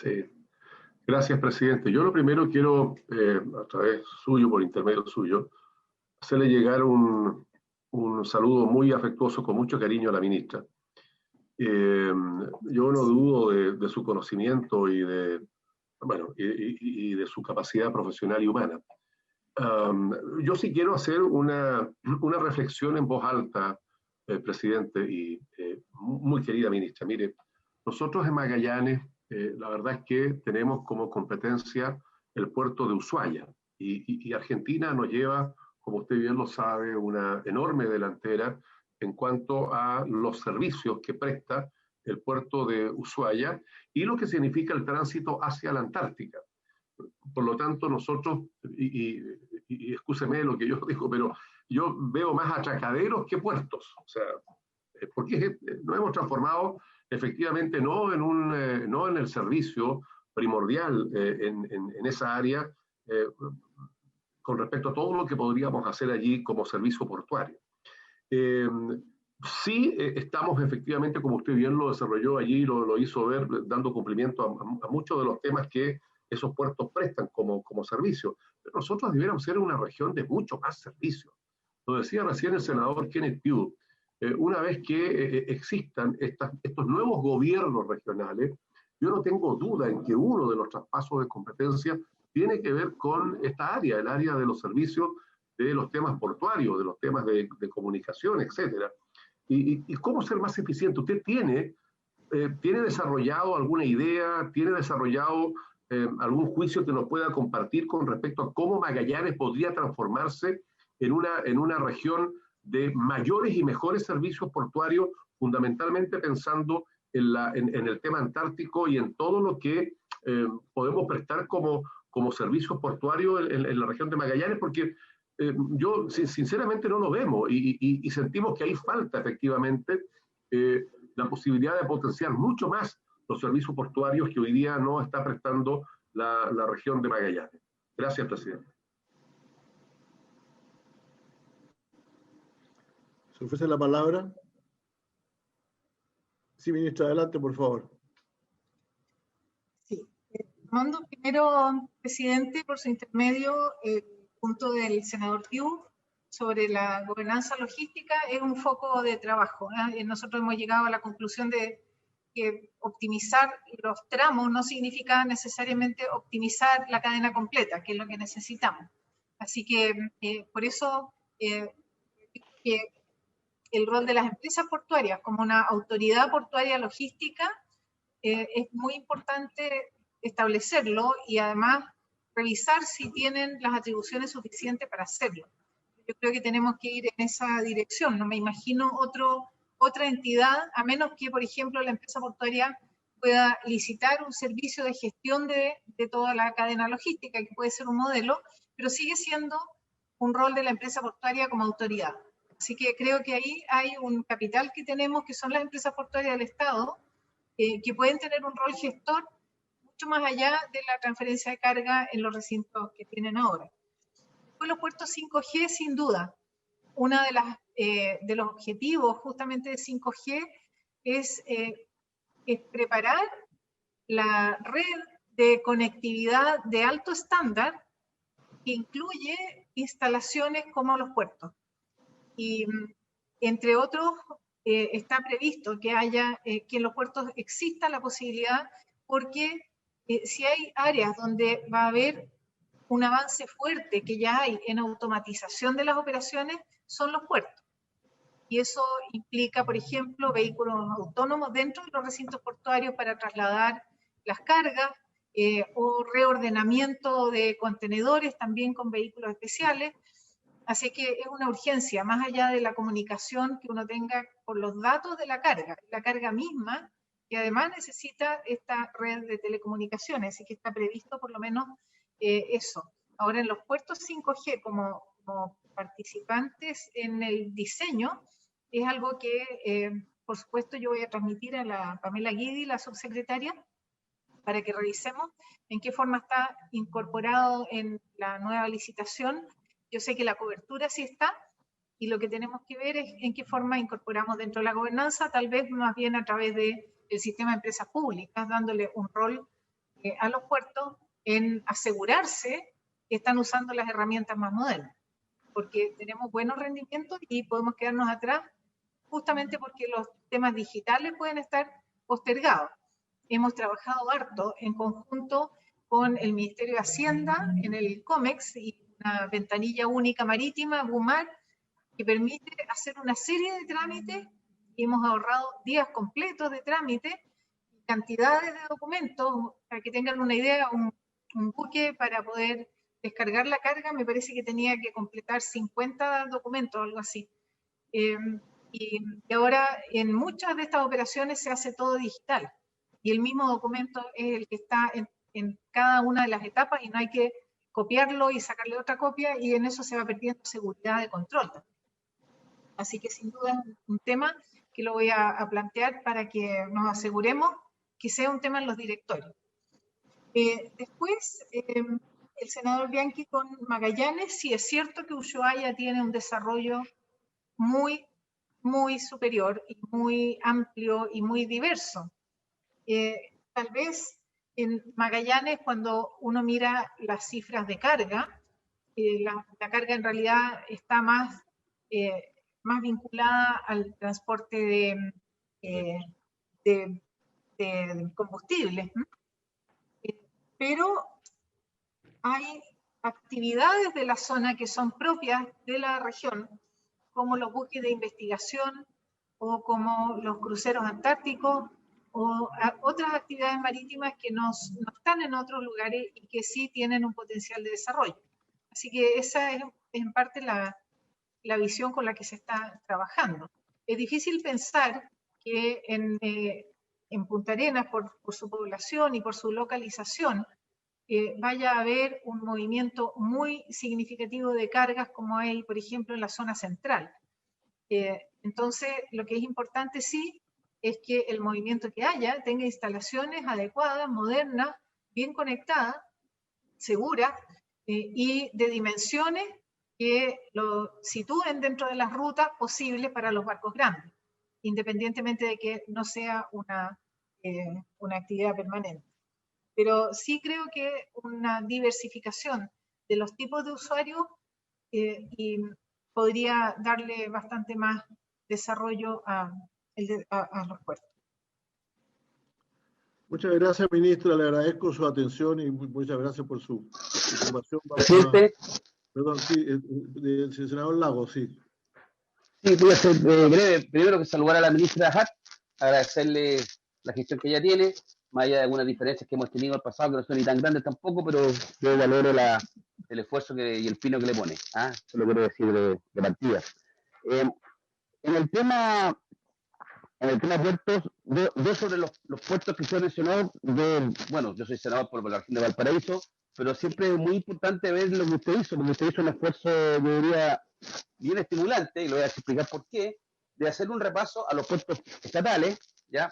Sí. Gracias, presidente. Yo lo primero quiero, a través suyo, por intermedio suyo, hacerle llegar un saludo muy afectuoso, con mucho cariño a la ministra. Yo no dudo de su conocimiento y de su capacidad profesional y humana. Yo sí quiero hacer una reflexión en voz alta, presidente y muy querida ministra. Mire, nosotros en Magallanes, la verdad es que tenemos como competencia el puerto de Ushuaia, y Argentina nos lleva, como usted bien lo sabe, una enorme delantera en cuanto a los servicios que presta el puerto de Ushuaia y lo que significa el tránsito hacia la Antártica. Por lo tanto, nosotros, y excúseme lo que yo digo, pero yo veo más atracaderos que puertos. O sea, porque nos hemos transformado efectivamente no en el servicio primordial en esa área con respecto a todo lo que podríamos hacer allí como servicio portuario. Sí, estamos efectivamente, como usted bien lo desarrolló allí, lo hizo ver, dando cumplimiento a muchos de los temas que esos puertos prestan como servicio. Pero nosotros debiéramos ser una región de mucho más servicio. Lo decía recién el senador Kenneth Pugh. Una vez que existan estos nuevos gobiernos regionales, yo no tengo duda en que uno de los traspasos de competencia tiene que ver con esta área, el área de los servicios, de los temas portuarios, de los temas de comunicación, etcétera. ¿Y cómo ser más eficiente? ¿Usted tiene desarrollado alguna idea, tiene desarrollado algún juicio que nos pueda compartir con respecto a cómo Magallanes podría transformarse en una región de mayores y mejores servicios portuarios, fundamentalmente pensando en el tema antártico y en todo lo que podemos prestar como servicios portuarios en la región de Magallanes? Porque yo sinceramente no lo vemos y sentimos que ahí falta efectivamente la posibilidad de potenciar mucho más los servicios portuarios que hoy día no está prestando la región de Magallanes. Gracias, presidente. ¿Se ofrece la palabra? Sí, ministra, adelante, por favor. Sí. Mando primero, presidente, por su intermedio, el punto del senador Pugh sobre la gobernanza logística es un foco de trabajo. Nosotros hemos llegado a la conclusión de que optimizar los tramos no significa necesariamente optimizar la cadena completa, que es lo que necesitamos. Así que por eso que el rol de las empresas portuarias como una autoridad portuaria logística es muy importante establecerlo y además revisar si tienen las atribuciones suficientes para hacerlo. Yo creo que tenemos que ir en esa dirección. No me imagino otra entidad, a menos que, por ejemplo, la empresa portuaria pueda licitar un servicio de gestión de toda la cadena logística, que puede ser un modelo, pero sigue siendo un rol de la empresa portuaria como autoridad. Así que creo que ahí hay un capital que tenemos, que son las empresas portuarias del Estado, que pueden tener un rol gestor mucho más allá de la transferencia de carga en los recintos que tienen ahora. Después los puertos 5G, sin duda. Uno de los objetivos justamente de 5G es preparar la red de conectividad de alto estándar que incluye instalaciones como los puertos. Y entre otros, está previsto que que en los puertos exista la posibilidad, porque si hay áreas donde va a haber un avance fuerte que ya hay en automatización de las operaciones, son los puertos. Y eso implica, por ejemplo, vehículos autónomos dentro de los recintos portuarios para trasladar las cargas, o reordenamiento de contenedores también con vehículos especiales. Así que es una urgencia, más allá de la comunicación que uno tenga por los datos de la carga misma, que además necesita esta red de telecomunicaciones, así que está previsto por lo menos eso. Ahora, en los puertos 5G, como participantes en el diseño, es algo que, por supuesto, yo voy a transmitir a la Pamela Guidi, la subsecretaria, para que revisemos en qué forma está incorporado en la nueva licitación. Yo sé que la cobertura sí está, y lo que tenemos que ver es en qué forma incorporamos dentro de la gobernanza, tal vez más bien a través del sistema de empresas públicas, dándole un rol a los puertos en asegurarse que están usando las herramientas más modernas, porque tenemos buenos rendimientos y podemos quedarnos atrás justamente porque los temas digitales pueden estar postergados. Hemos trabajado harto en conjunto con el Ministerio de Hacienda en el COMEX y una ventanilla única marítima, BUMAR, que permite hacer una serie de trámites, y hemos ahorrado días completos de trámite, cantidades de documentos. Para que tengan una idea, un buque para poder descargar la carga me parece que tenía que completar 50 documentos, algo así. Y ahora en muchas de estas operaciones se hace todo digital, y el mismo documento es el que está en cada una de las etapas, y no hay que copiarlo y sacarle otra copia, y en eso se va perdiendo seguridad de control. Así que sin duda es un tema que lo voy a plantear para que nos aseguremos que sea un tema en los directorios. Después, el senador Bianchi con Magallanes, sí es cierto que Ushuaia tiene un desarrollo muy, muy superior y muy amplio y muy diverso. Tal vez en Magallanes, cuando uno mira las cifras de carga, la carga en realidad está más vinculada al transporte de combustibles. Pero hay actividades de la zona que son propias de la región, como los buques de investigación, o como los cruceros antárticos, o otras actividades marítimas que no están en otros lugares y que sí tienen un potencial de desarrollo. Así que esa es en parte la visión con la que se está trabajando. Es difícil pensar que en Punta Arenas, por su población y por su localización, vaya a haber un movimiento muy significativo de cargas como hay, por ejemplo, en la zona central. Entonces, lo que es importante sí es que el movimiento que haya tenga instalaciones adecuadas, modernas, bien conectadas, seguras, y de dimensiones que lo sitúen dentro de las rutas posibles para los barcos grandes, independientemente de que no sea una actividad permanente. Pero sí creo que una diversificación de los tipos de usuarios y podría darle bastante más desarrollo a los puertos. Muchas gracias, ministra. Le agradezco su atención y muchas gracias por su información. Perdón, sí, el senador Lago, sí. Sí, voy a ser breve. Primero que saludar a la ministra Hart, agradecerle la gestión que ella tiene, más allá de algunas diferencias que hemos tenido en el pasado, que no son ni tan grandes tampoco, pero yo valoro el esfuerzo y el pino que le pone. Eso lo quiero decir de partida. En el tema puertos, dos sobre los puertos que se han mencionado, bueno, yo soy senador por la región de Valparaíso, pero siempre es muy importante ver lo que usted hizo, porque usted hizo un esfuerzo, yo diría, bien estimulante, y lo voy a explicar por qué, de hacer un repaso a los puertos estatales, ¿ya?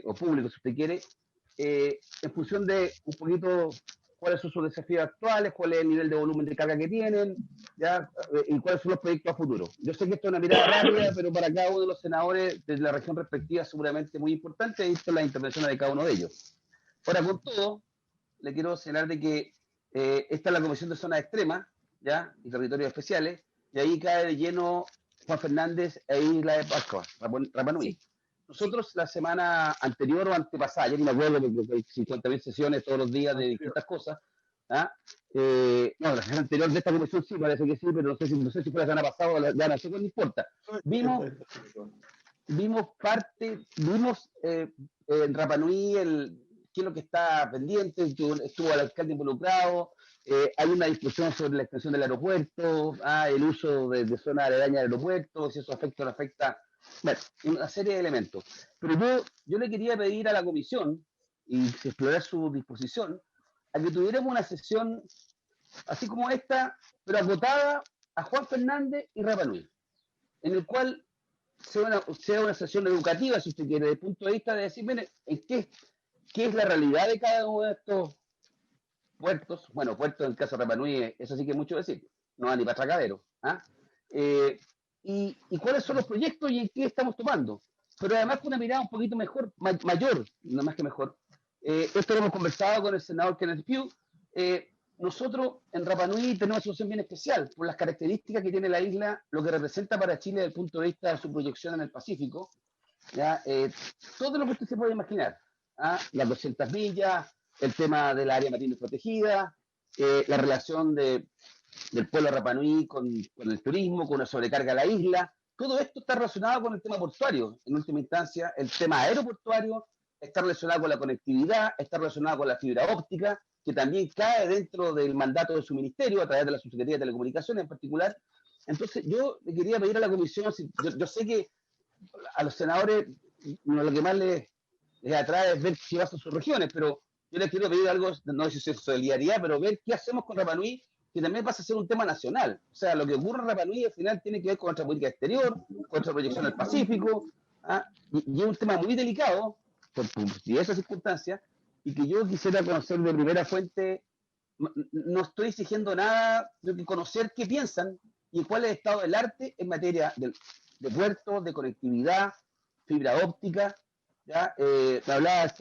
O públicos, si usted quiere, en función de un poquito cuáles son sus desafíos actuales, cuál es el nivel de volumen de carga que tienen, ¿ya? Y cuáles son los proyectos a futuro. Yo sé que esto es una mirada rápida, pero para cada uno de los senadores de la región respectiva seguramente muy importante, he visto las intervenciones de cada uno de ellos. Ahora, con todo, le quiero señalar de que esta es la Comisión de Zonas Extremas, ¿ya? Y Territorios Especiales, y ahí cae de lleno Juan Fernández e Isla de Pascua, Rapa Nui. Sí, Nosotros la semana anterior o antepasada, ya ni me acuerdo porque hay 50.000 sesiones todos los días de distintas cosas. ¿Ah? No, la semana anterior de esta comisión sí, parece que sí, pero no sé si fue la semana pasada o la no sé, no importa. Vimos en Rapa Nui qué es lo que está pendiente, estuvo el alcalde involucrado, hay una discusión sobre la extensión del aeropuerto, el uso de zonas aledañas del aeropuerto, si eso afecta o no afecta, bueno, una serie de elementos. Pero yo le quería pedir a la comisión, y explorar su disposición, a que tuviéramos una sesión así como esta, pero acotada a Juan Fernández y Rapa Nui, en el cual sea una sesión educativa, si usted quiere, desde el punto de vista de decir, mire, ¿qué es la realidad de cada uno de estos puertos? Bueno, puertos en el caso de Rapa Nui, eso sí que es mucho decir, no va ni para Tracadero. ¿Ah? Y cuáles son los proyectos y en qué estamos tomando. Pero además con una mirada un poquito mejor, mayor, no más que mejor. Esto lo hemos conversado con el senador Kenneth Pugh. Nosotros en Rapa Nui tenemos una situación bien especial por las características que tiene la isla, lo que representa para Chile desde el punto de vista de su proyección en el Pacífico. ¿Ya? Todo lo que usted se puede imaginar. Las 200 millas, el tema del área marina protegida, la relación del pueblo de Rapa Nui con el turismo, con una sobrecarga a la isla. Todo esto está relacionado con el tema portuario, en última instancia, el tema aeroportuario, está relacionado con la conectividad, está relacionado con la fibra óptica, que también cae dentro del mandato de su ministerio, a través de la Subsecretaría de Telecomunicaciones en particular. Entonces, yo le quería pedir a la comisión, yo sé que a los senadores lo que más les atrae es ver si va a sus regiones, pero yo les quiero pedir algo, no sé si es solidaridad, pero ver qué hacemos con Rapa Nui, que también pasa a ser un tema nacional. O sea, lo que ocurre en Rapa Nui al final tiene que ver con nuestra política exterior, con nuestra proyección al Pacífico, y es un tema muy delicado, por diversas circunstancias, y que yo quisiera conocer de primera fuente. No estoy exigiendo nada, tengo que conocer qué piensan y cuál es el estado del arte en materia de puertos, de conectividad, fibra óptica. ¿Ya? Me hablaba,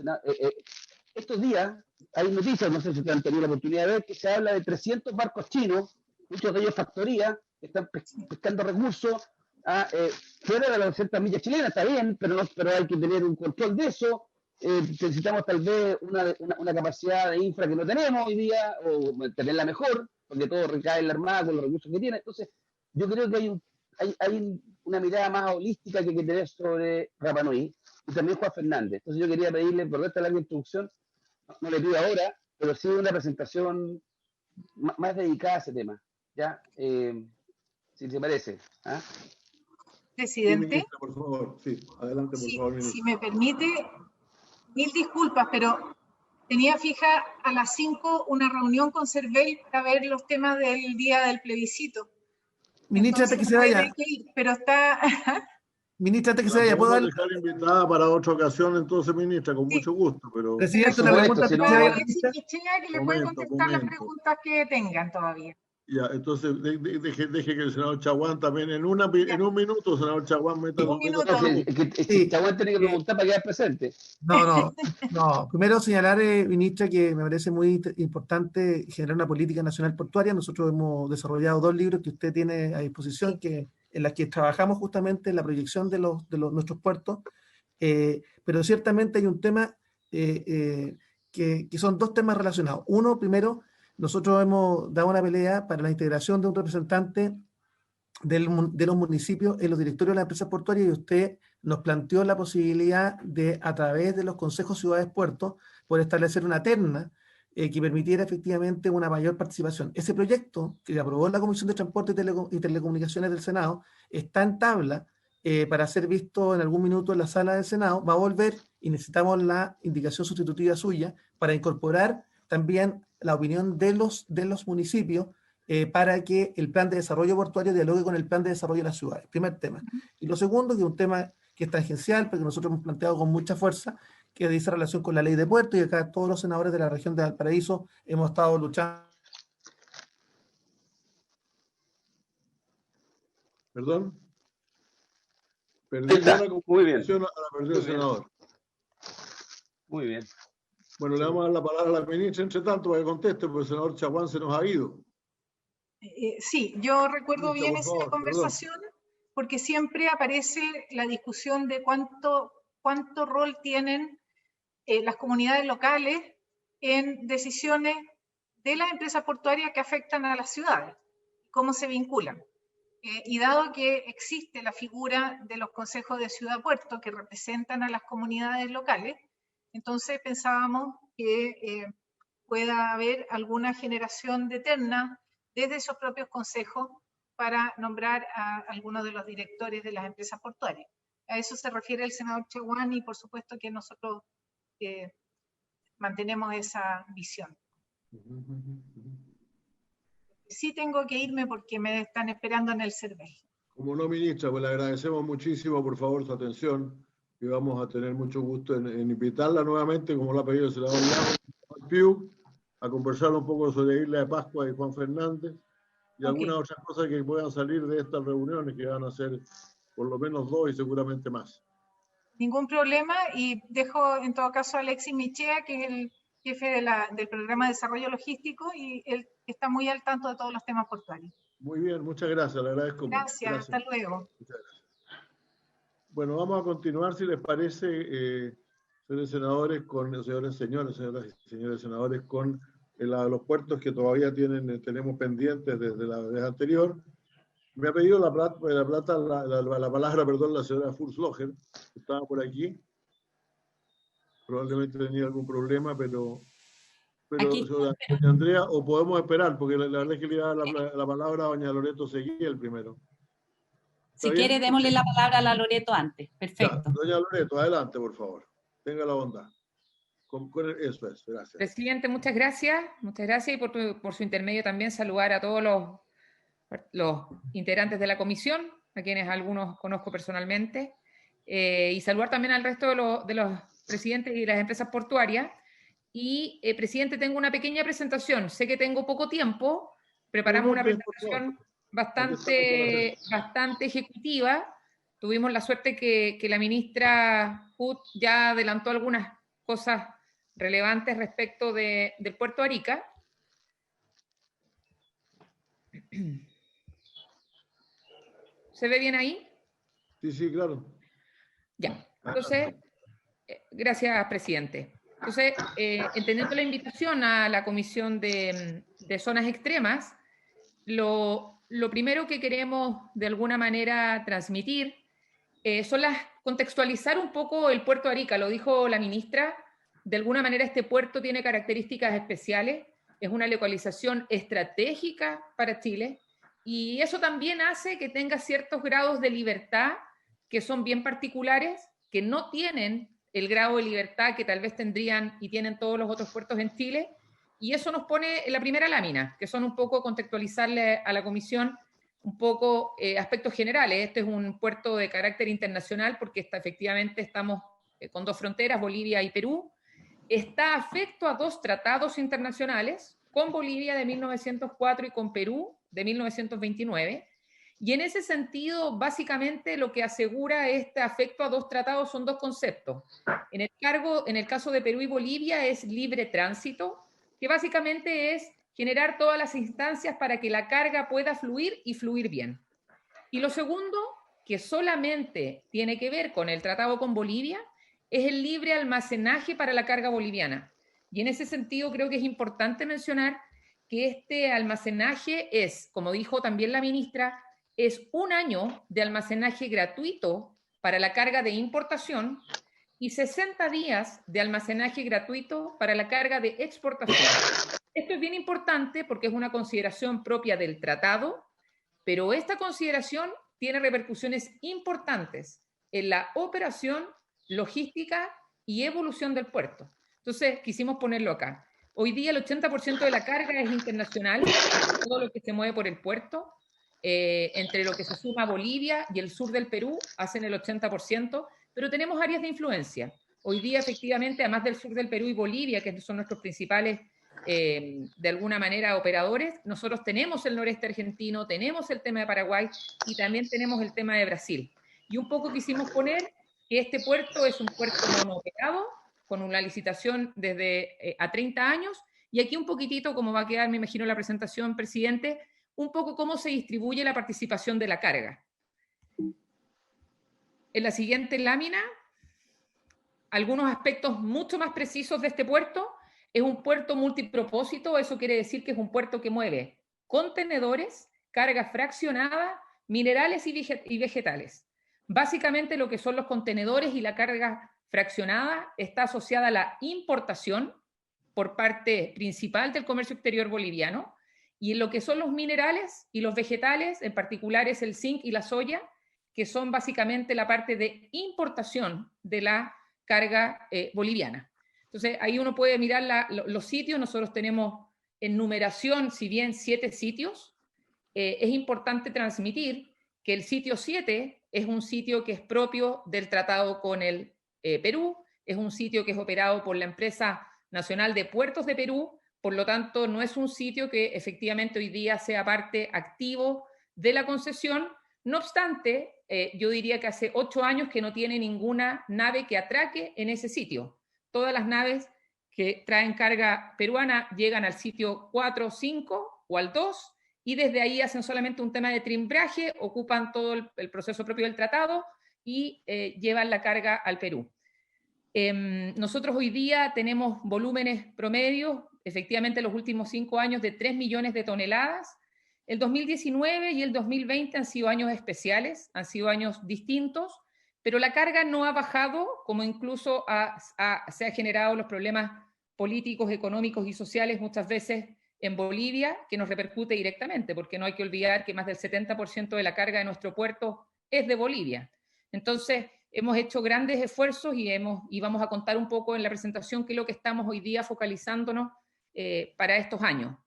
estos días hay noticias, no sé si ustedes han tenido la oportunidad de ver, que se habla de 300 barcos chinos, muchos de ellos factorías, que están pescando recursos fuera de las 200 millas chilenas, está bien, pero hay que tener un control de eso. Necesitamos tal vez una capacidad de infra que no tenemos hoy día, o tenerla mejor, porque todo recae en la Armada con los recursos que tiene. Entonces, yo creo que hay una mirada más holística que hay que tener sobre Rapa Nui y también Juan Fernández. Entonces, yo quería pedirle, por esta larga introducción, no le pido ahora, pero sí una presentación más dedicada a ese tema. ¿Ya? Si te parece. Presidente. Sí, ministra, por favor. Sí, adelante, por favor, ministra. Si me permite, mil disculpas, pero tenía fija a las 5 una reunión con CERVEL para ver los temas del día del plebiscito. Ministra, antes que se vaya. Pero está... Ministra, antes que se vaya, ¿puedo dar? Dejar invitada para otra ocasión, entonces, ministra, con mucho gusto. Pero... Presidente, una pregunta antes que se vaya. Que le puede contestar las preguntas que tengan todavía. Ya, entonces deje que el senador Chaguán también en un minuto, senador Chaguán, meta un minuto. Chaguán tiene que preguntar para quedar presente. No. Primero señalar, ministra, que me parece muy importante generar una política nacional portuaria. Nosotros hemos desarrollado 2 libros que usted tiene a disposición, en las que trabajamos justamente en la proyección de nuestros puertos, pero ciertamente hay un tema que son 2 temas relacionados. Uno, primero, nosotros hemos dado una pelea para la integración de un representante de los municipios en los directorios de las empresas portuarias, y usted nos planteó la posibilidad de, a través de los consejos ciudades-puertos, poder establecer una terna que permitiera efectivamente una mayor participación. Ese proyecto, que aprobó la Comisión de Transporte y Telecomunicaciones del Senado, está en tabla para ser visto en algún minuto en la sala del Senado. Va a volver y necesitamos la indicación sustitutiva suya para incorporar también la opinión de los municipios para que el plan de desarrollo portuario dialogue con el plan de desarrollo de las ciudades. Primer tema. Y lo segundo, que es un tema que es tangencial, porque nosotros hemos planteado con mucha fuerza, que dice relación con la ley de puertos, y acá todos los senadores de la región de Valparaíso hemos estado luchando. ¿Perdón? Perdí la comunicación a la persona del senador. Muy bien. Bueno, le vamos a dar la palabra a la ministra, entre tanto, para que conteste, porque el senador Chaguán se nos ha ido. Sí, yo recuerdo Ministra, bien por esa favor, conversación porque siempre aparece la discusión de cuánto rol tienen las comunidades locales en decisiones de las empresas portuarias que afectan a las ciudades, cómo se vinculan. Y dado que existe la figura de los consejos de ciudad-puerto que representan a las comunidades locales, entonces pensábamos que pueda haber alguna generación de terna desde esos propios consejos para nombrar a algunos de los directores de las empresas portuarias. A eso se refiere el senador Chaguán y por supuesto que nosotros mantenemos esa visión. Sí tengo que irme porque me están esperando en el CERVEL. Como no, ministra, pues le agradecemos muchísimo, por favor, su atención y vamos a tener mucho gusto en invitarla nuevamente, como lo ha pedido el senador Lago, Piu, a conversar un poco sobre Isla de Pascua y Juan Fernández y algunas otras cosas que puedan salir de estas reuniones, que van a ser por lo menos 2 y seguramente más. Ningún problema, y dejo en todo caso a Alexis Michea, que es el jefe del programa de desarrollo logístico, y él está muy al tanto de todos los temas portuarios. Muy bien, muchas gracias, le agradezco mucho. Gracias, hasta luego. Muchas gracias. Bueno, vamos a continuar, si les parece, señores senadores, señoras y señores senadores, con los puertos que todavía tenemos pendientes desde la vez anterior. Me ha pedido la palabra, perdón, la señora Fursloger, que estaba por aquí. Probablemente tenía algún problema, pero doña Andrea, o podemos esperar, porque la verdad es que le iba a dar la palabra a doña Loreto Seguí primero. Si quiere, démosle la palabra a la Loreto antes. Perfecto. Ya, doña Loreto, adelante, por favor. Tenga la bondad. Eso es, gracias. Presidente, muchas gracias. Muchas gracias y por su intermedio también saludar a todos los integrantes de la comisión, a quienes algunos conozco personalmente, y saludar también al resto de los presidentes y las empresas portuarias. Y, presidente, tengo una pequeña presentación. Sé que tengo poco tiempo. Preparamos una presentación bastante ejecutiva. Tuvimos la suerte que la ministra Hood ya adelantó algunas cosas relevantes respecto del puerto de Arica. ¿Se ve bien ahí? Sí, claro. Ya. Entonces, gracias, presidente. Entonces, entendiendo la invitación a la Comisión de Zonas Extremas, lo primero que queremos de alguna manera transmitir son contextualizar un poco el puerto de Arica. Lo dijo la ministra, de alguna manera este puerto tiene características especiales, es una localización estratégica para Chile, y eso también hace que tenga ciertos grados de libertad que son bien particulares, que no tienen el grado de libertad que tal vez tendrían y tienen todos los otros puertos en Chile, y eso nos pone en la primera lámina, que son un poco contextualizarle a la comisión un poco aspectos generales. Este es un puerto de carácter internacional porque efectivamente estamos con 2 fronteras, Bolivia y Perú. Está afecto a 2 tratados internacionales, con Bolivia de 1904 y con Perú de 1929. Y en ese sentido, básicamente lo que asegura este afecto a 2 tratados son 2 conceptos. En el caso de Perú y Bolivia es libre tránsito, que básicamente es generar todas las instancias para que la carga pueda fluir y fluir bien. Y lo segundo, que solamente tiene que ver con el tratado con Bolivia, es el libre almacenaje para la carga boliviana. Y en ese sentido creo que es importante mencionar que este almacenaje es, como dijo también la ministra, es 1 año de almacenaje gratuito para la carga de importación y 60 días de almacenaje gratuito para la carga de exportación. Esto es bien importante porque es una consideración propia del tratado, pero esta consideración tiene repercusiones importantes en la operación, logística y evolución del puerto. Entonces, quisimos ponerlo acá. Hoy día el 80% de la carga es internacional, todo lo que se mueve por el puerto, entre lo que se suma Bolivia y el sur del Perú, hacen el 80%, pero tenemos áreas de influencia. Hoy día, efectivamente, además del sur del Perú y Bolivia, que son nuestros principales, de alguna manera, operadores, nosotros tenemos el noreste argentino, tenemos el tema de Paraguay y también tenemos el tema de Brasil. Y un poco quisimos poner que este puerto es un puerto monooperado, con una licitación desde a 30 años, y aquí un poquitito, como va a quedar, me imagino, la presentación, presidente, un poco cómo se distribuye la participación de la carga. En la siguiente lámina, algunos aspectos mucho más precisos de este puerto. Es un puerto multipropósito, eso quiere decir que es un puerto que mueve contenedores, carga fraccionada, minerales y vegetales. Básicamente lo que son los contenedores y la carga fraccionada está asociada a la importación por parte principal del comercio exterior boliviano, y en lo que son los minerales y los vegetales, en particular es el zinc y la soya, que son básicamente la parte de importación de la carga boliviana. Entonces, ahí uno puede mirar los sitios. Nosotros tenemos en numeración, si bien 7 sitios, es importante transmitir que el sitio 7 es un sitio que es propio del tratado con el Perú, es un sitio que es operado por la Empresa Nacional de Puertos de Perú, por lo tanto, no es un sitio que efectivamente hoy día sea parte activo de la concesión. No obstante, yo diría que hace 8 años que no tiene ninguna nave que atraque en ese sitio. Todas las naves que traen carga peruana llegan al sitio 4, 5 o al 2, y desde ahí hacen solamente un tema de timbraje, ocupan todo el proceso propio del tratado y llevan la carga al Perú. Nosotros hoy día tenemos volúmenes promedios, efectivamente los últimos 5 años, de 3 millones de toneladas. El 2019 y el 2020 han sido años especiales, han sido años distintos, pero la carga no ha bajado, como incluso se han generado los problemas políticos, económicos y sociales muchas veces en Bolivia, que nos repercute directamente, porque no hay que olvidar que más del 70% de la carga de nuestro puerto es de Bolivia. Entonces, hemos hecho grandes esfuerzos y vamos a contar un poco en la presentación qué es lo que estamos hoy día focalizándonos para estos años.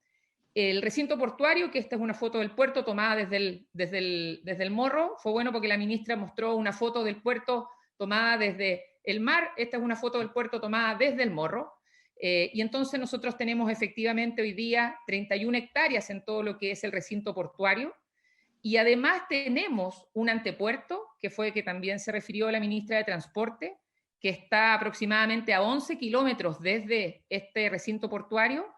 El recinto portuario, que esta es una foto del puerto tomada desde el Morro, fue bueno porque la ministra mostró una foto del puerto tomada desde el mar, esta es una foto del puerto tomada desde el Morro, y entonces nosotros tenemos efectivamente hoy día 31 hectáreas en todo lo que es el recinto portuario, y además tenemos un antepuerto, que fue que también se refirió la ministra de Transporte, que está aproximadamente a 11 kilómetros desde este recinto portuario,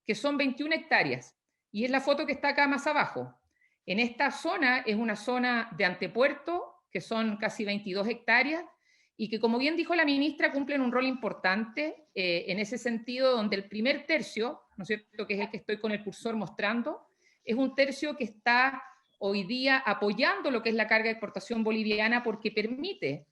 que son 21 hectáreas, y es la foto que está acá más abajo. En esta zona es una zona de antepuerto, que son casi 22 hectáreas, y que, como bien dijo la ministra, cumplen un rol importante en ese sentido, donde el primer tercio, ¿no es cierto?, que es el que estoy con el cursor mostrando, es un tercio que está hoy día apoyando lo que es la carga de exportación boliviana, porque permite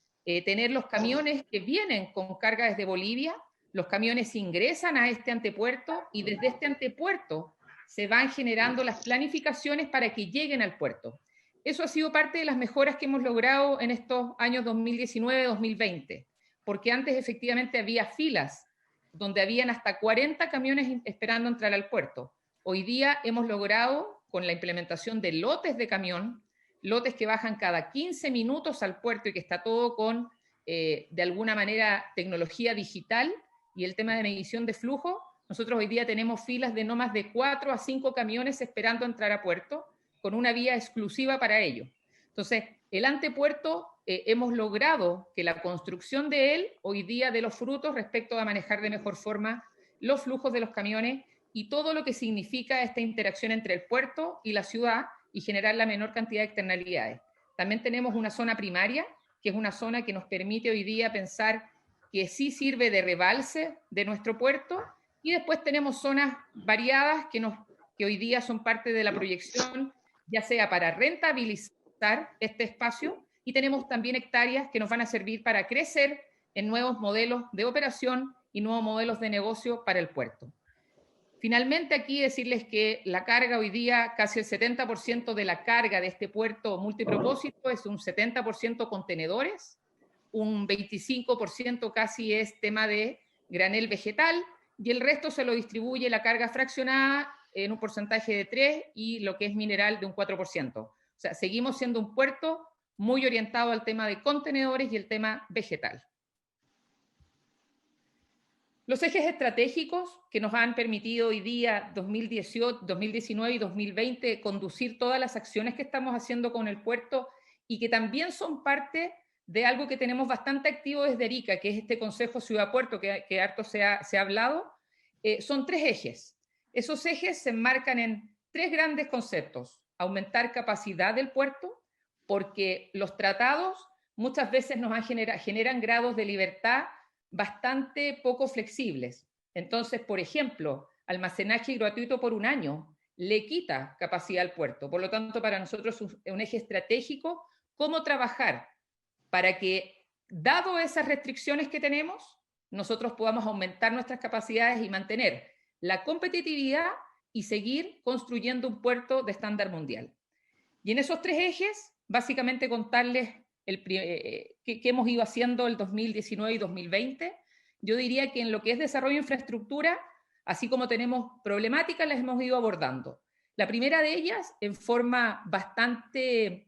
tener los camiones que vienen con carga desde Bolivia. Los camiones ingresan a este antepuerto y desde este antepuerto se van generando las planificaciones para que lleguen al puerto. Eso ha sido parte de las mejoras que hemos logrado en estos años 2019-2020, porque antes efectivamente había filas donde habían hasta 40 camiones esperando entrar al puerto. Hoy día hemos logrado, con la implementación de lotes de camión, lotes que bajan cada 15 minutos al puerto y que está todo con, de alguna manera, tecnología digital, y el tema de medición de flujo, nosotros hoy día tenemos filas de no más de 4 a 5 camiones esperando entrar a puerto, con una vía exclusiva para ello. Entonces, el antepuerto, hemos logrado que la construcción de él hoy día dé los frutos respecto a manejar de mejor forma los flujos de los camiones y todo lo que significa esta interacción entre el puerto y la ciudad y generar la menor cantidad de externalidades. También tenemos una zona primaria, que es una zona que nos permite hoy día pensar que sí sirve de rebalse de nuestro puerto, y después tenemos zonas variadas que hoy día son parte de la proyección, ya sea para rentabilizar este espacio, y tenemos también hectáreas que nos van a servir para crecer en nuevos modelos de operación y nuevos modelos de negocio para el puerto. Finalmente, aquí decirles que la carga hoy día, casi el 70% de la carga de este puerto multipropósito es un 70% contenedores, un 25% casi es tema de granel vegetal, y el resto se lo distribuye la carga fraccionada en un porcentaje de 3% y lo que es mineral de un 4%. O sea, seguimos siendo un puerto muy orientado al tema de contenedores y el tema vegetal. Los ejes estratégicos que nos han permitido hoy día, 2018, 2019 y 2020, conducir todas las acciones que estamos haciendo con el puerto y que también son parte de algo que tenemos bastante activo desde Arica, que es este Consejo Ciudad-Puerto, que harto se ha hablado. Son 3 ejes. Esos ejes se enmarcan en 3 grandes conceptos. Aumentar capacidad del puerto, porque los tratados muchas veces generan grados de libertad bastante poco flexibles. Entonces, por ejemplo, almacenaje gratuito por 1 año le quita capacidad al puerto. Por lo tanto, para nosotros es un eje estratégico cómo trabajar para que, dado esas restricciones que tenemos, nosotros podamos aumentar nuestras capacidades y mantener la competitividad y seguir construyendo un puerto de estándar mundial. Y en esos 3 ejes, básicamente contarles qué hemos ido haciendo el 2019 y 2020. Yo diría que en lo que es desarrollo de infraestructura, así como tenemos problemáticas, las hemos ido abordando. La primera de ellas, en forma bastante,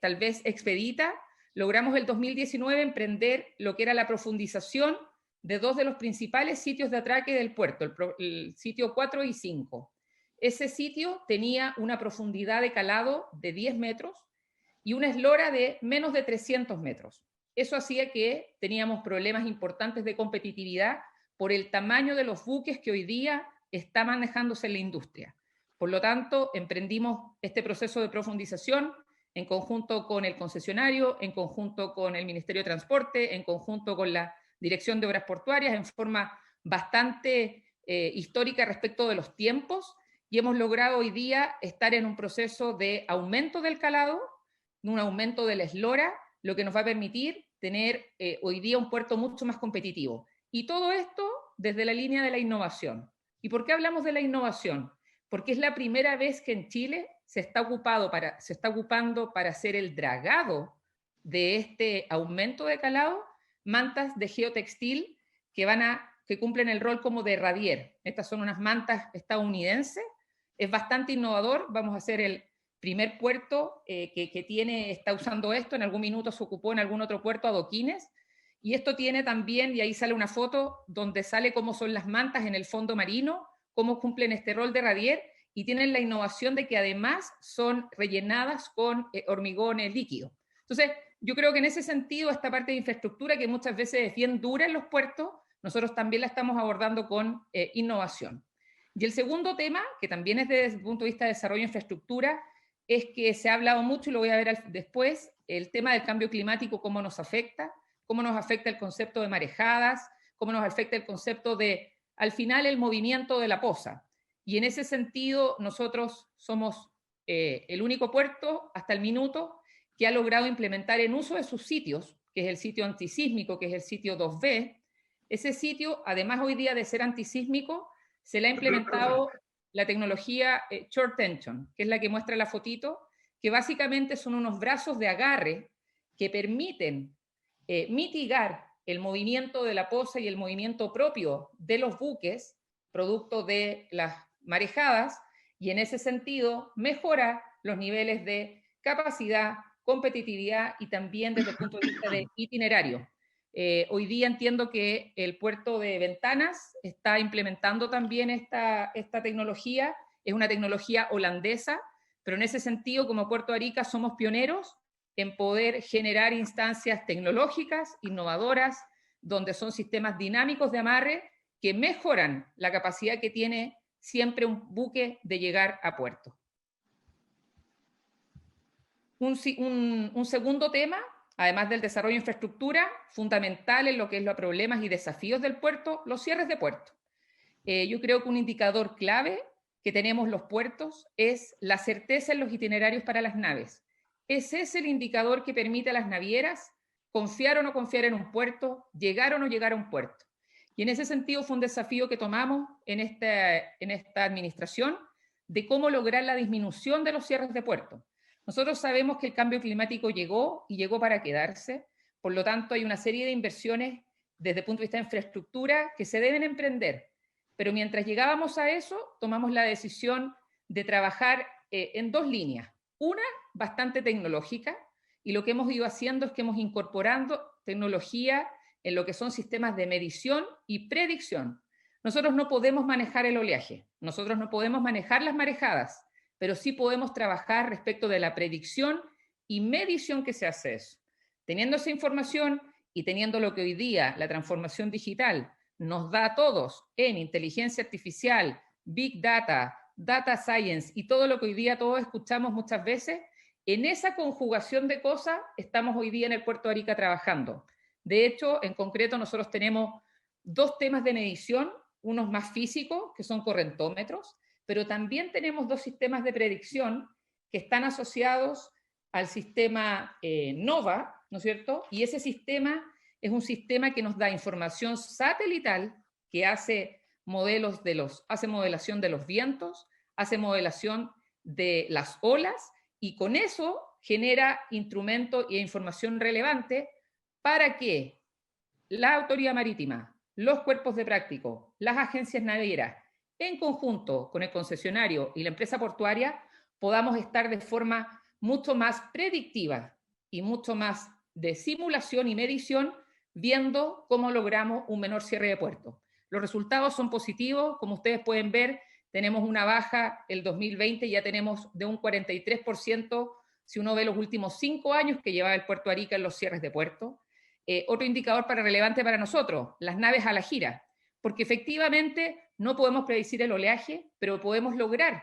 tal vez expedita, logramos el 2019 emprender lo que era la profundización de 2 de los principales sitios de atraque del puerto, el sitio 4 y 5. Ese sitio tenía una profundidad de calado de 10 metros y una eslora de menos de 300 metros. Eso hacía que teníamos problemas importantes de competitividad por el tamaño de los buques que hoy día está manejándose en la industria. Por lo tanto, emprendimos este proceso de profundización en conjunto con el concesionario, en conjunto con el Ministerio de Transporte, en conjunto con la Dirección de Obras Portuarias, en forma bastante histórica respecto de los tiempos, y hemos logrado hoy día estar en un proceso de aumento del calado, un aumento de la eslora, lo que nos va a permitir tener hoy día un puerto mucho más competitivo. Y todo esto desde la línea de la innovación. ¿Y por qué hablamos de la innovación? Porque es la primera vez que en Chile se está ocupando para hacer el dragado de este aumento de calado, mantas de geotextil que cumplen el rol como de radier. Estas son unas mantas estadounidenses. Es bastante innovador. Vamos a hacer el primer puerto que está usando esto. En algún minuto se ocupó en algún otro puerto adoquines. Y esto tiene también, y ahí sale una foto donde sale cómo son las mantas en el fondo marino, cómo cumplen este rol de radier, y tienen la innovación de que además son rellenadas con hormigón líquido. Entonces, yo creo que en ese sentido, esta parte de infraestructura que muchas veces es bien dura en los puertos, nosotros también la estamos abordando con innovación. Y el segundo tema, que también es desde el punto de vista de desarrollo de infraestructura, es que se ha hablado mucho, y lo voy a ver después, el tema del cambio climático, cómo nos afecta el concepto de marejadas, cómo nos afecta el concepto de, al final, el movimiento de la poza. Y en ese sentido, nosotros somos el único puerto, hasta el minuto, que ha logrado implementar en uso de sus sitios, que es el sitio antisísmico, que es el sitio 2B. Ese sitio, además hoy día de ser antisísmico, se le ha implementado la tecnología Short Tension, que es la que muestra la fotito, que básicamente son unos brazos de agarre que permiten mitigar el movimiento de la poza y el movimiento propio de los buques, producto de las marejadas, y en ese sentido mejora los niveles de capacidad, competitividad y también desde el punto de vista de itinerario. Hoy día entiendo que el puerto de Ventanas está implementando también esta tecnología. Es una tecnología holandesa, pero en ese sentido, como Puerto Arica, somos pioneros en poder generar instancias tecnológicas, innovadoras, donde son sistemas dinámicos de amarre que mejoran la capacidad que tiene siempre un buque de llegar a puerto. Un segundo tema, además del desarrollo de infraestructura, fundamental en lo que es los problemas y desafíos del puerto, los cierres de puerto. Yo creo que un indicador clave que tenemos los puertos es la certeza en los itinerarios para las naves. Ese es el indicador que permite a las navieras confiar o no confiar en un puerto, llegar o no llegar a un puerto. Y en ese sentido fue un desafío que tomamos en esta administración de cómo lograr la disminución de los cierres de puerto. Nosotros sabemos que el cambio climático llegó y llegó para quedarse, por lo tanto hay una serie de inversiones desde el punto de vista de infraestructura que se deben emprender. Pero mientras llegábamos a eso, tomamos la decisión de trabajar en 2 líneas. Una, bastante tecnológica, y lo que hemos ido haciendo es que hemos incorporado tecnología en lo que son sistemas de medición y predicción. Nosotros no podemos manejar el oleaje, nosotros no podemos manejar las marejadas, pero sí podemos trabajar respecto de la predicción y medición que se hace eso. Teniendo esa información y teniendo lo que hoy día la transformación digital nos da a todos en inteligencia artificial, big data, data science y todo lo que hoy día todos escuchamos muchas veces, en esa conjugación de cosas estamos hoy día en el Puerto de Arica trabajando. De hecho, en concreto, nosotros tenemos 2 temas de medición, unos más físicos, que son correntómetros, pero también tenemos 2 sistemas de predicción que están asociados al sistema NOVA, ¿no es cierto? Y ese sistema es un sistema que nos da información satelital, que hace modelación de los vientos, hace modelación de las olas, y con eso genera instrumentos e información relevante para que la autoridad marítima, los cuerpos de práctico, las agencias navieras, en conjunto con el concesionario y la empresa portuaria, podamos estar de forma mucho más predictiva y mucho más de simulación y medición, viendo cómo logramos un menor cierre de puertos. Los resultados son positivos, como ustedes pueden ver, tenemos una baja el 2020, ya tenemos de un 43%, si uno ve los últimos 5 años que llevaba el Puerto Arica en los cierres de puerto. Otro indicador relevante para nosotros, las naves a la gira, porque efectivamente no podemos predecir el oleaje, pero podemos lograr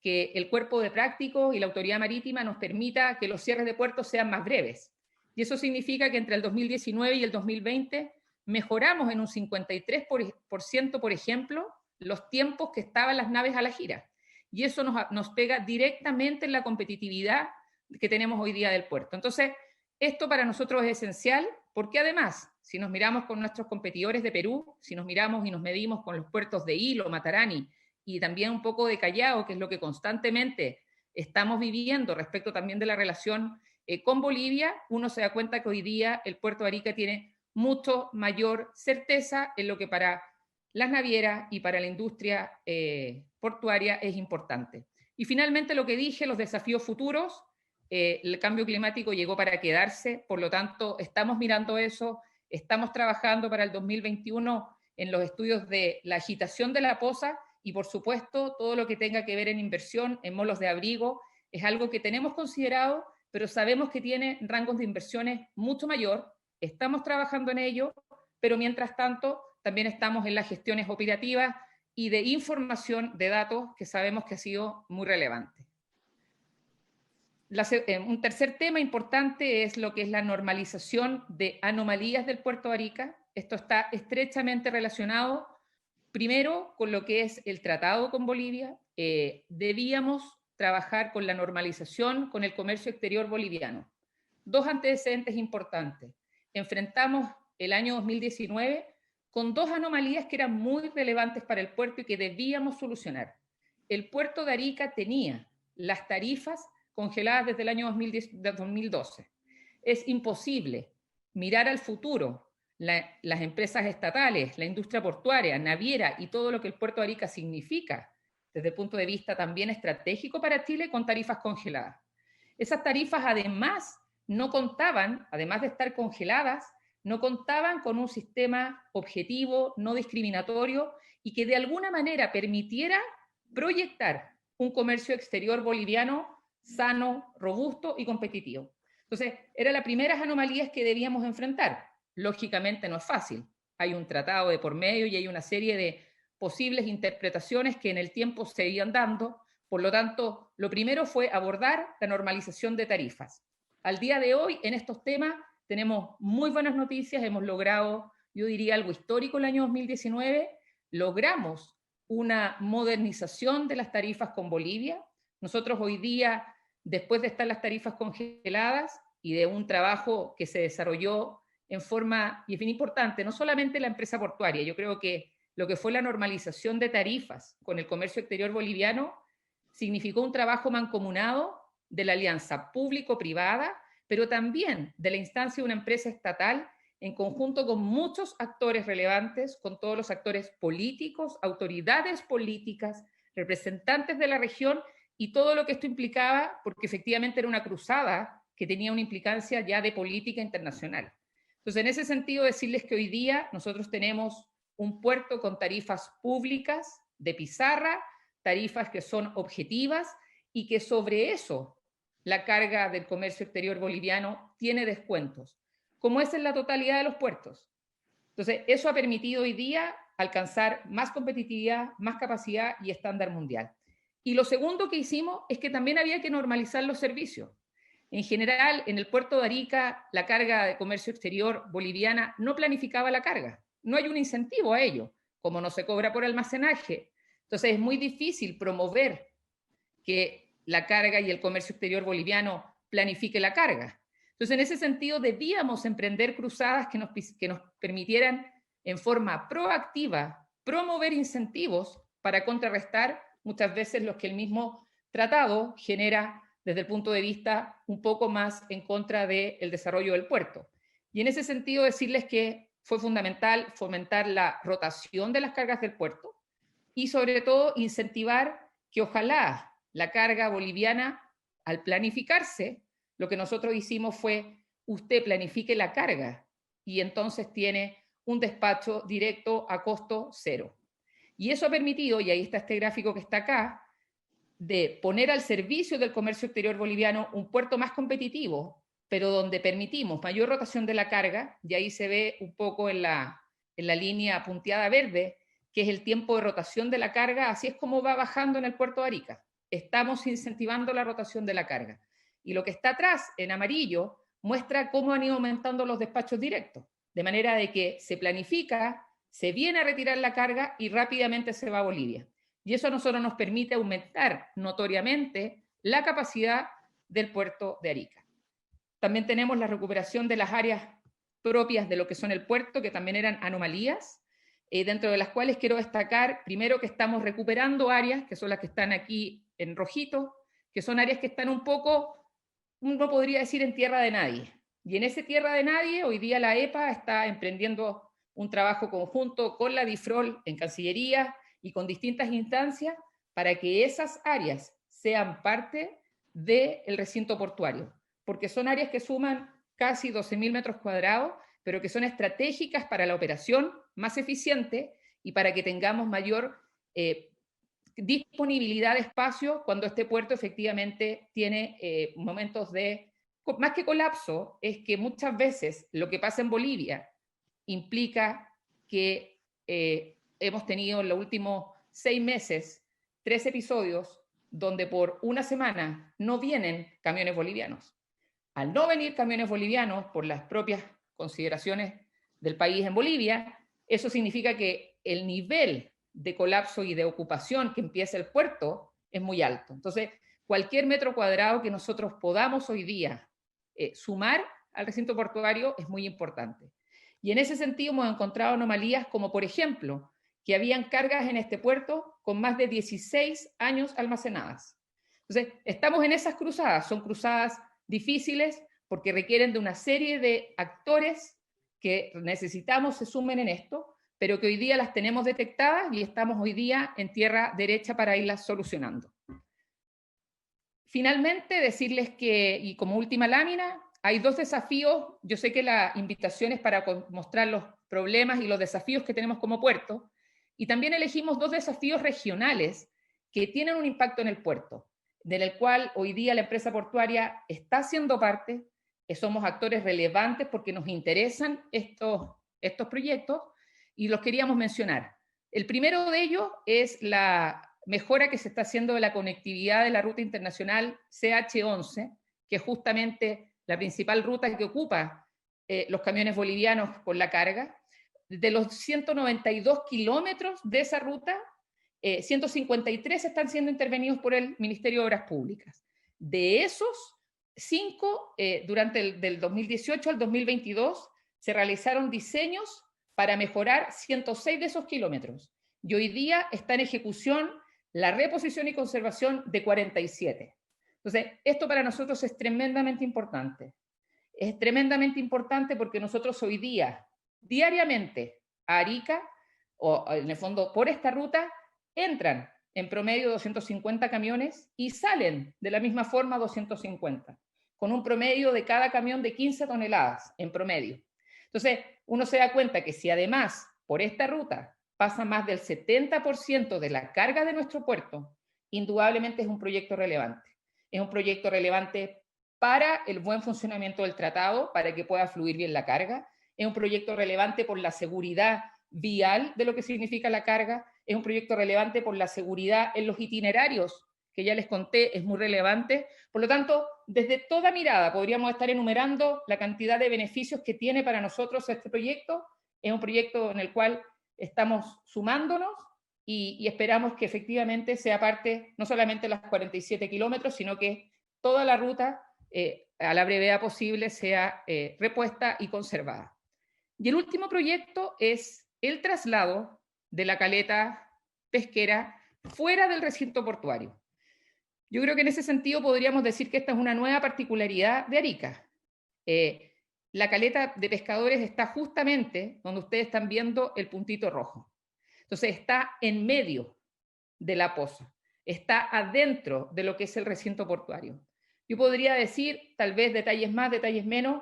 que el cuerpo de prácticos y la autoridad marítima nos permita que los cierres de puertos sean más breves. Y eso significa que entre el 2019 y el 2020 mejoramos en un 53%, por ejemplo, los tiempos que estaban las naves a la gira. Y eso nos pega directamente en la competitividad que tenemos hoy día del puerto. Entonces, esto para nosotros es esencial, porque además, si nos miramos con nuestros competidores de Perú, si nos miramos y nos medimos con los puertos de Hilo, Matarani, y también un poco de Callao, que es lo que constantemente estamos viviendo respecto también de la relación con Bolivia, uno se da cuenta que hoy día el Puerto de Arica tiene mucho mayor certeza en lo que para las navieras y para la industria portuaria es importante. Y finalmente lo que dije, los desafíos futuros, el cambio climático llegó para quedarse, por lo tanto estamos mirando eso, estamos trabajando para el 2021 en los estudios de la agitación de la poza y por supuesto todo lo que tenga que ver en inversión en molos de abrigo es algo que tenemos considerado, pero sabemos que tiene rangos de inversiones mucho mayor, estamos trabajando en ello, pero mientras tanto también estamos en las gestiones operativas y de información de datos que sabemos que ha sido muy relevante. Un tercer tema importante es lo que es la normalización de anomalías del Puerto de Arica. Esto está estrechamente relacionado, primero, con lo que es el tratado con Bolivia. Debíamos trabajar con la normalización con el comercio exterior boliviano. 2 antecedentes importantes. Enfrentamos el año 2019 con 2 anomalías que eran muy relevantes para el puerto y que debíamos solucionar. El Puerto de Arica tenía las tarifas congeladas desde el año 2012. Es imposible mirar al futuro, las empresas estatales, la industria portuaria, naviera y todo lo que el Puerto de Arica significa desde el punto de vista también estratégico para Chile con tarifas congeladas. Esas tarifas además no contaban, además de estar congeladas, no contaban con un sistema objetivo, no discriminatorio y que de alguna manera permitiera proyectar un comercio exterior boliviano sano, robusto y competitivo. Entonces, eran las primeras anomalías que debíamos enfrentar. Lógicamente no es fácil. Hay un tratado de por medio y hay una serie de posibles interpretaciones que en el tiempo se iban dando. Por lo tanto, lo primero fue abordar la normalización de tarifas. Al día de hoy, en estos temas, tenemos muy buenas noticias. Hemos logrado, yo diría, algo histórico el año 2019. Logramos una modernización de las tarifas con Bolivia. Nosotros hoy día, después de estar las tarifas congeladas y de un trabajo que se desarrolló en forma, y es bien importante, no solamente la empresa portuaria, yo creo que lo que fue la normalización de tarifas con el comercio exterior boliviano significó un trabajo mancomunado de la alianza público-privada, pero también de la instancia de una empresa estatal en conjunto con muchos actores relevantes, con todos los actores políticos, autoridades políticas, representantes de la región y todo lo que esto implicaba, porque efectivamente era una cruzada que tenía una implicancia ya de política internacional. Entonces, en ese sentido, decirles que hoy día nosotros tenemos un puerto con tarifas públicas de pizarra, tarifas que son objetivas y que sobre eso la carga del comercio exterior boliviano tiene descuentos. como es en la totalidad de los puertos. Entonces, eso ha permitido hoy día alcanzar más competitividad, más capacidad y estándar mundial. Y lo segundo que hicimos es que también había que normalizar los servicios. En general, en el puerto de Arica, la carga de comercio exterior boliviana no planificaba la carga. No hay un incentivo a ello, como no se cobra por almacenaje. Entonces, es muy difícil promover que la carga y el comercio exterior boliviano planifique la carga. Entonces, en ese sentido, debíamos emprender cruzadas que nos permitieran en forma proactiva promover incentivos para contrarrestar muchas veces los que el mismo tratado genera desde el punto de vista un poco más en contra del desarrollo del puerto. Y en ese sentido, decirles que fue fundamental fomentar la rotación de las cargas del puerto y sobre todo incentivar que ojalá la carga boliviana, al planificarse, lo que nosotros hicimos fue, usted planifique la carga y entonces tiene un despacho directo a costo cero. Y eso ha permitido, y ahí está este gráfico que está acá, de poner al servicio del comercio exterior boliviano un puerto más competitivo, pero donde permitimos mayor rotación de la carga, y ahí se ve un poco en la línea punteada verde, que es el tiempo de rotación de la carga, así es como va bajando en el puerto de Arica. Estamos incentivando la rotación de la carga. Y lo que está atrás, en amarillo, muestra cómo han ido aumentando los despachos directos, de manera de que se planifica, se viene a retirar la carga y rápidamente se va a Bolivia. Y eso a nosotros nos permite aumentar notoriamente la capacidad del puerto de Arica. También tenemos la recuperación de las áreas propias de lo que son el puerto, que también eran anomalías, dentro de las cuales quiero destacar, primero, que estamos recuperando áreas, que son las que están aquí en rojito, que son áreas que están un poco, uno podría decir, en tierra de nadie. Y en ese tierra de nadie, hoy día la EPA está emprendiendo un trabajo conjunto con la DIFROL en Cancillería y con distintas instancias para que esas áreas sean parte del recinto portuario, porque son áreas que suman casi 12.000 metros cuadrados, pero que son estratégicas para la operación más eficiente y para que tengamos mayor disponibilidad de espacio cuando este puerto efectivamente tiene momentos de, más que colapso, es que muchas veces lo que pasa en Bolivia implica que hemos tenido en los últimos 6 meses 3 episodios donde por una semana no vienen camiones bolivianos. Al no venir camiones bolivianos por las propias consideraciones del país en Bolivia, eso significa que el nivel de colapso y de ocupación que empieza el puerto es muy alto. Entonces, cualquier metro cuadrado que nosotros podamos hoy día sumar al recinto portuario es muy importante. Y en ese sentido hemos encontrado anomalías como, por ejemplo, que habían cargas en este puerto con más de 16 años almacenadas. Entonces, estamos en esas cruzadas, son cruzadas difíciles porque requieren de una serie de actores que necesitamos se sumen en esto, pero que hoy día las tenemos detectadas y estamos hoy día en tierra derecha para irlas solucionando. Finalmente, decirles que, y como última lámina, hay 2 desafíos. Yo sé que la invitación es para mostrar los problemas y los desafíos que tenemos como puerto, y también elegimos 2 desafíos regionales que tienen un impacto en el puerto, del cual hoy día la empresa portuaria está haciendo parte, somos actores relevantes porque nos interesan estos proyectos y los queríamos mencionar. El primero de ellos es la mejora que se está haciendo de la conectividad de la ruta internacional CH11, que es justamente la principal ruta que ocupa los camiones bolivianos con la carga. De los 192 kilómetros de esa ruta, 153 están siendo intervenidos por el Ministerio de Obras Públicas. De esos, 5, durante del 2018 al 2022, se realizaron diseños para mejorar 106 de esos kilómetros. Y hoy día está en ejecución la reposición y conservación de 47. Entonces, esto para nosotros es tremendamente importante. Es tremendamente importante porque nosotros hoy día, diariamente, a Arica, o en el fondo por esta ruta, entran en promedio 250 camiones y salen de la misma forma 250, con un promedio de cada camión de 15 toneladas en promedio. Entonces, uno se da cuenta que si además por esta ruta pasa más del 70% de la carga de nuestro puerto, indudablemente es un proyecto relevante. Es un proyecto relevante para el buen funcionamiento del tratado, para que pueda fluir bien la carga. Es un proyecto relevante por la seguridad vial de lo que significa la carga. Es un proyecto relevante por la seguridad en los itinerarios, que ya les conté, es muy relevante. Por lo tanto, desde toda mirada podríamos estar enumerando la cantidad de beneficios que tiene para nosotros este proyecto. Es un proyecto en el cual estamos sumándonos y esperamos que efectivamente sea parte, no solamente de los 47 kilómetros, sino que toda la ruta, a la brevedad posible, sea repuesta y conservada. Y el último proyecto es el traslado de la caleta pesquera fuera del recinto portuario. Yo creo que en ese sentido podríamos decir que esta es una nueva particularidad de Arica. La caleta de pescadores está justamente donde ustedes están viendo el puntito rojo. Entonces está en medio de la poza, está adentro de lo que es el recinto portuario. Yo podría decir, tal vez detalles más, detalles menos,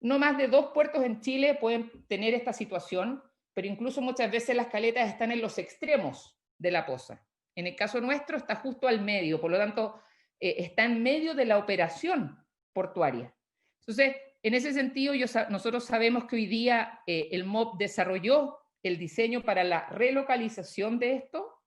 no más de 2 puertos en Chile pueden tener esta situación, pero incluso muchas veces las caletas están en los extremos de la poza. En el caso nuestro está justo al medio, por lo tanto está en medio de la operación portuaria. Entonces, en ese sentido, nosotros sabemos que hoy día el MOP desarrolló el diseño para la relocalización de esto,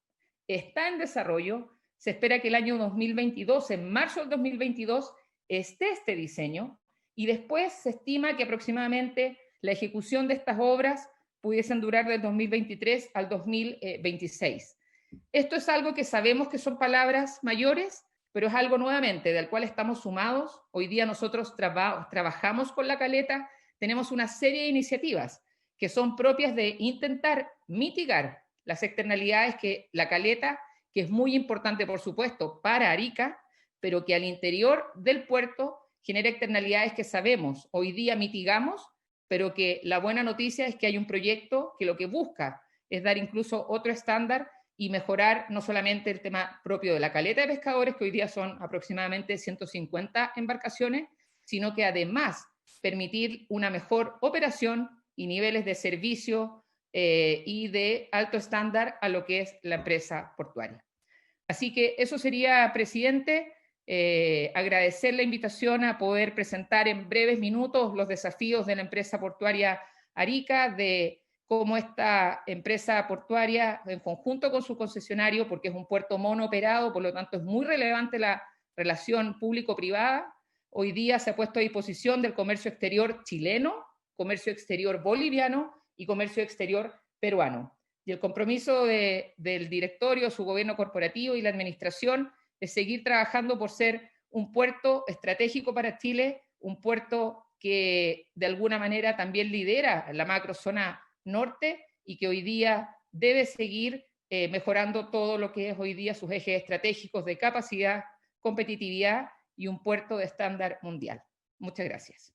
está en desarrollo, se espera que el año 2022, en marzo del 2022, esté este diseño, y después se estima que aproximadamente la ejecución de estas obras pudiesen durar del 2023 al 2026. Esto es algo que sabemos que son palabras mayores, pero es algo nuevamente del cual estamos sumados. Hoy día nosotros trabajamos con la caleta, tenemos una serie de iniciativas que son propias de intentar mitigar las externalidades que la caleta, que es muy importante por supuesto para Arica, pero que al interior del puerto genera externalidades que sabemos, hoy día mitigamos, pero que la buena noticia es que hay un proyecto que lo que busca es dar incluso otro estándar y mejorar no solamente el tema propio de la caleta de pescadores, que hoy día son aproximadamente 150 embarcaciones, sino que además permitir una mejor operación y niveles de servicio y de alto estándar a lo que es la empresa portuaria. Así que eso sería, presidente, agradecer la invitación a poder presentar en breves minutos los desafíos de la empresa portuaria Arica, de cómo esta empresa portuaria, en conjunto con su concesionario, porque es un puerto monooperado, por lo tanto es muy relevante la relación público-privada, hoy día se ha puesto a disposición del comercio exterior chileno, comercio exterior boliviano y comercio exterior peruano. Y el compromiso del directorio, su gobierno corporativo y la administración es seguir trabajando por ser un puerto estratégico para Chile, un puerto que de alguna manera también lidera la macrozona norte y que hoy día debe seguir mejorando todo lo que es hoy día sus ejes estratégicos de capacidad, competitividad y un puerto de estándar mundial. Muchas gracias.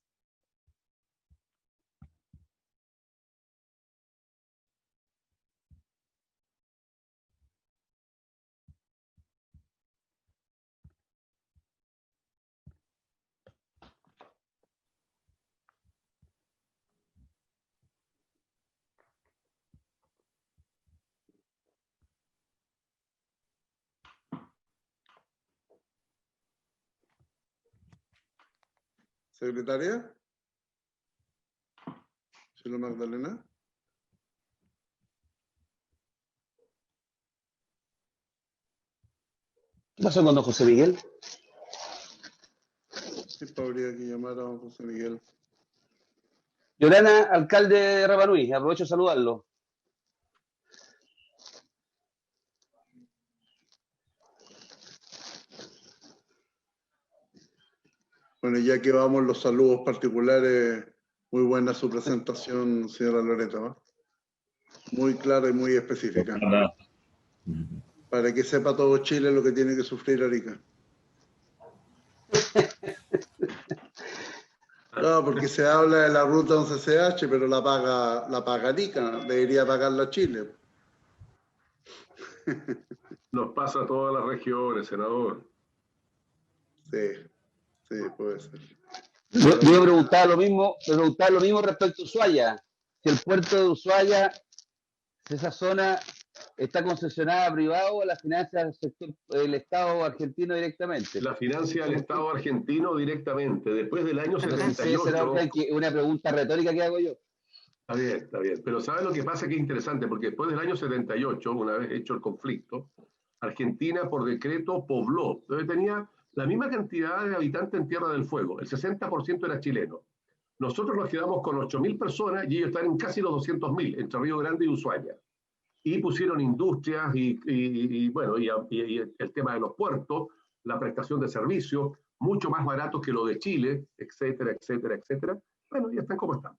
Secretaria. Señora Magdalena. ¿Qué pasó con don José Miguel? Sí, habría que llamar a don José Miguel. Llorana, alcalde de Rapa Nui, aprovecho de saludarlo. Bueno, ya que vamos los saludos particulares, muy buena su presentación, señora Loreta, ¿no? Muy clara y muy específica. Para que sepa todo Chile lo que tiene que sufrir Arica. No, porque se habla de la ruta 11CH, pero la paga Arica, debería pagarla Chile. Nos pasa a todas las regiones, senador. Sí, puede ser. Yo me preguntaba lo mismo respecto a Ushuaia. Si el puerto de Ushuaia, esa zona ¿está concesionada a privado o la financia el Estado argentino directamente? La financia el Estado argentino directamente. Después del año 78... Una pregunta retórica que hago yo. Está bien, está bien. Pero ¿sabes lo que pasa? Que es interesante, porque después del año 78, una vez hecho el conflicto, Argentina por decreto pobló. Entonces tenía la misma cantidad de habitantes en Tierra del Fuego. El 60% era chileno. Nosotros nos quedamos con 8.000 personas y ellos están en casi los 200.000, entre Río Grande y Ushuaia. Y pusieron industrias y el tema de los puertos, la prestación de servicios, mucho más baratos que lo de Chile, etcétera, etcétera, etcétera. Bueno, y están como están.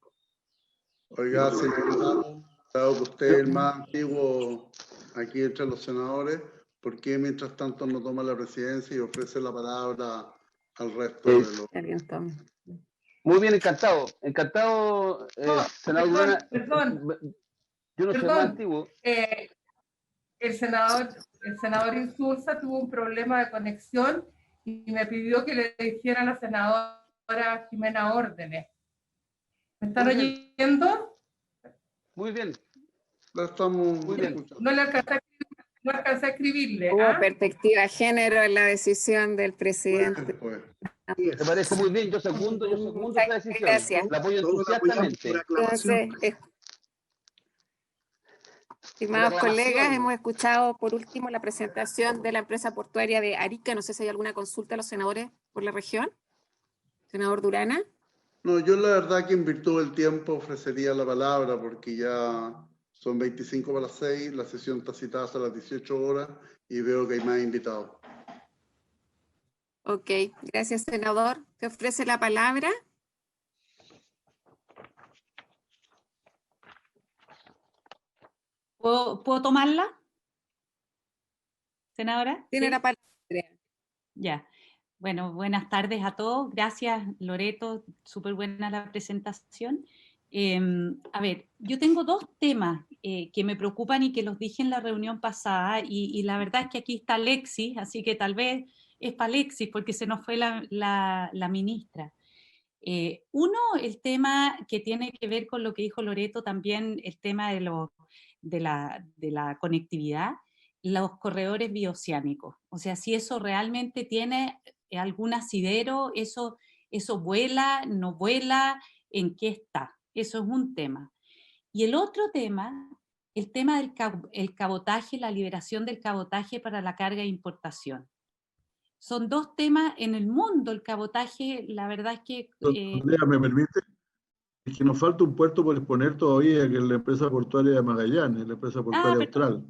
Oiga, señor, dado que usted es el más antiguo aquí entre los senadores, ¿por qué mientras tanto no toma la presidencia y ofrece la palabra al resto de los... Muy bien, encantado. Encantado, senador Durana. Perdón. Yo no soy más antiguo. El senador Insulza tuvo un problema de conexión y me pidió que le dijera a la senadora Jimena órdenes. ¿Me están oyendo? Muy bien. Lo estamos muy bien. No le alcancé a escribirle. Hubo perspectiva de género en la decisión del presidente. Me parece muy bien. Yo segundo esa decisión. Gracias. La apoyo entusiastamente. Entonces, estimados colegas, hemos escuchado por último la presentación de la empresa portuaria de Arica. No sé si hay alguna consulta a los senadores por la región. Senador Durana. No, yo la verdad que en virtud del tiempo ofrecería la palabra porque ya son 25 para las 6, la sesión está citada hasta las 18 horas y veo que hay más invitados. Ok, gracias, senador. ¿Te ofrece la palabra? ¿Puedo tomarla? ¿Senadora? Tiene la palabra. Ya. Bueno, buenas tardes a todos. Gracias, Loreto. Súper buena la presentación. A ver, yo tengo dos temas que me preocupan y que los dije en la reunión pasada y la verdad es que aquí está Alexis, así que tal vez es para Alexis porque se nos fue la ministra. Uno, el tema que tiene que ver con lo que dijo Loreto, también el tema de la conectividad, los corredores bioceánicos. O sea, si eso realmente tiene algún asidero, eso vuela, no vuela, ¿en qué está? Eso es un tema. Y el otro tema, el tema del cabotaje, la liberación del cabotaje para la carga e importación. Son dos temas en el mundo, el cabotaje, la verdad es que... ¿Me permite? Es que nos falta un puerto por exponer todavía, que es la empresa portuaria de Magallanes, la empresa portuaria austral.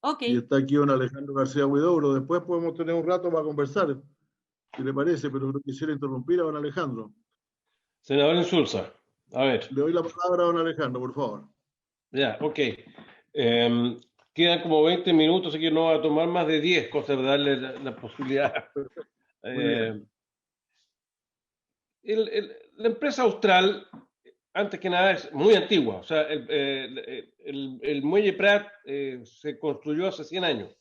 Okay. Y está aquí don Alejandro García Huidobro. Después podemos tener un rato para conversar, si le parece, pero no quisiera interrumpir a don Alejandro. Senador Insulza, a ver. Le doy la palabra a don Alejandro, por favor. Ya, ok. Quedan como 20 minutos, así que no va a tomar más de 10, cosas de darle la posibilidad. La empresa austral, antes que nada, es muy antigua. O sea, el muelle Prat se construyó hace 100 años.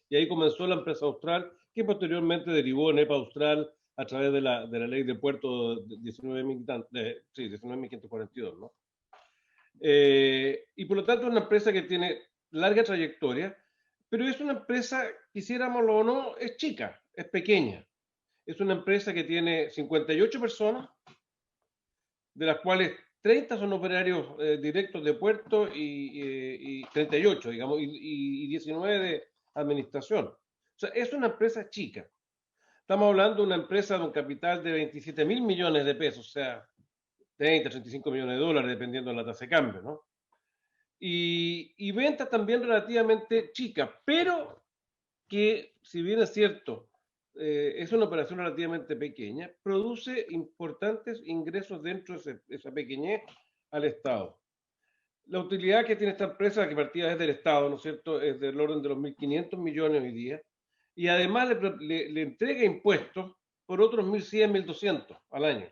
Y ahí comenzó la empresa austral, que posteriormente derivó en EPA Austral a través de la ley de puerto 19.542, ¿no? Y por lo tanto es una empresa que tiene larga trayectoria, pero es una empresa, quisiéramoslo o no, es chica, es pequeña. Es una empresa que tiene 58 personas, de las cuales 30 son operarios directos de puerto y 38, digamos, y 19 de administración. O sea, es una empresa chica. Estamos hablando de una empresa de un capital de 27.000 millones de pesos, o sea, 30, 35 millones de dólares, dependiendo de la tasa de cambio, ¿no? Y ventas también relativamente chicas, pero que, si bien es cierto, es una operación relativamente pequeña, produce importantes ingresos dentro de esa pequeñez al Estado. La utilidad que tiene esta empresa, que partida desde el Estado, ¿no es cierto?, es del orden de los 1.500 millones hoy día, y además le entrega impuestos por otros 1.100, 1.200 al año,